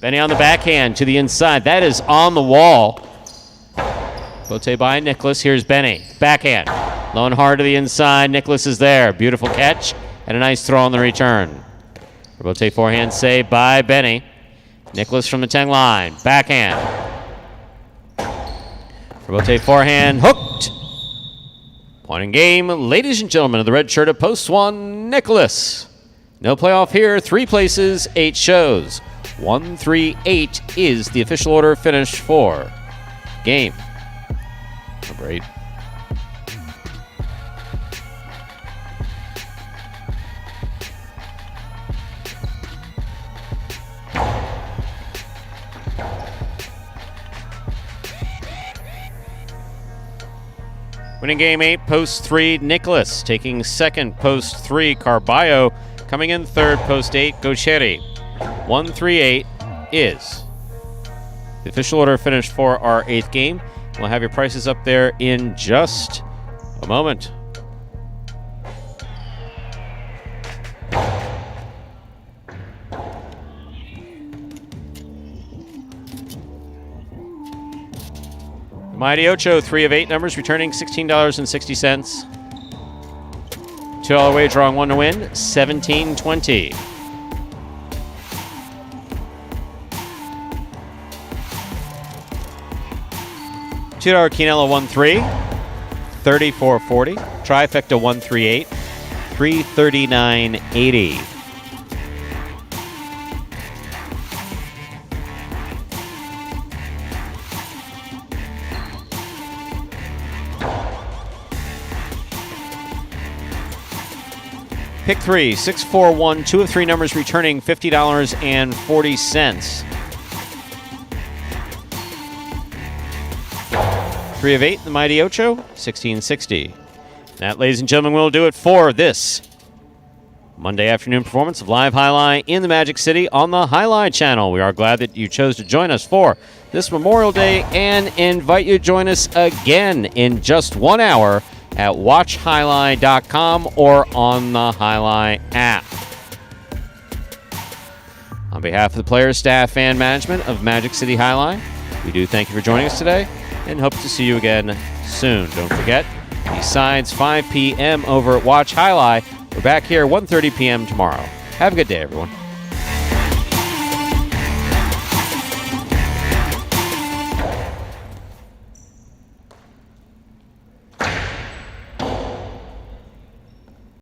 Benny on the backhand to the inside. That is on the wall. Bote by Nicholas. Here's Benny. Backhand. Low and hard to the inside. Nicholas is there. Beautiful catch and a nice throw on the return. Bote forehand save by Benny. Nicholas from the 10 line. Backhand. Bote forehand hooked. Point in game, ladies and gentlemen of the red shirt at post 1, Nicholas. No playoff here. 3 places, 8 shows. 1, 3, 8 is the official order finish for game number 8. Winning game 8, post 3, Nicholas. Taking second, post 3, Carballo. Coming in third, post 8, Gaucheri. 1, 3, 8 is the official order finish for our 8th game. We'll have your prices up there in just a moment. Mighty Ocho, 3 of 8 numbers, returning $16.60. $2 wager on 1 to win, $17.20. $2 Quinella 1-3, $34.40. Trifecta 138, $339.80. Pick 3, 641, 2 of 3 numbers returning $50.40. 3 of 8, the Mighty Ocho, $16.60. That, ladies and gentlemen, will do it for this Monday afternoon performance of Live Highlight in the Magic City on the Highlight channel. We are glad that you chose to join us for this Memorial Day and invite you to join us again in just 1 hour at watchhighlight.com or on the Highlight app. On behalf of the players, staff, and management of Magic City Highlight, we do thank you for joining us today and hope to see you again soon. Don't forget, besides 5 p.m. over at Watch Highlight, we're back here 1:30 p.m. tomorrow. Have a good day, everyone.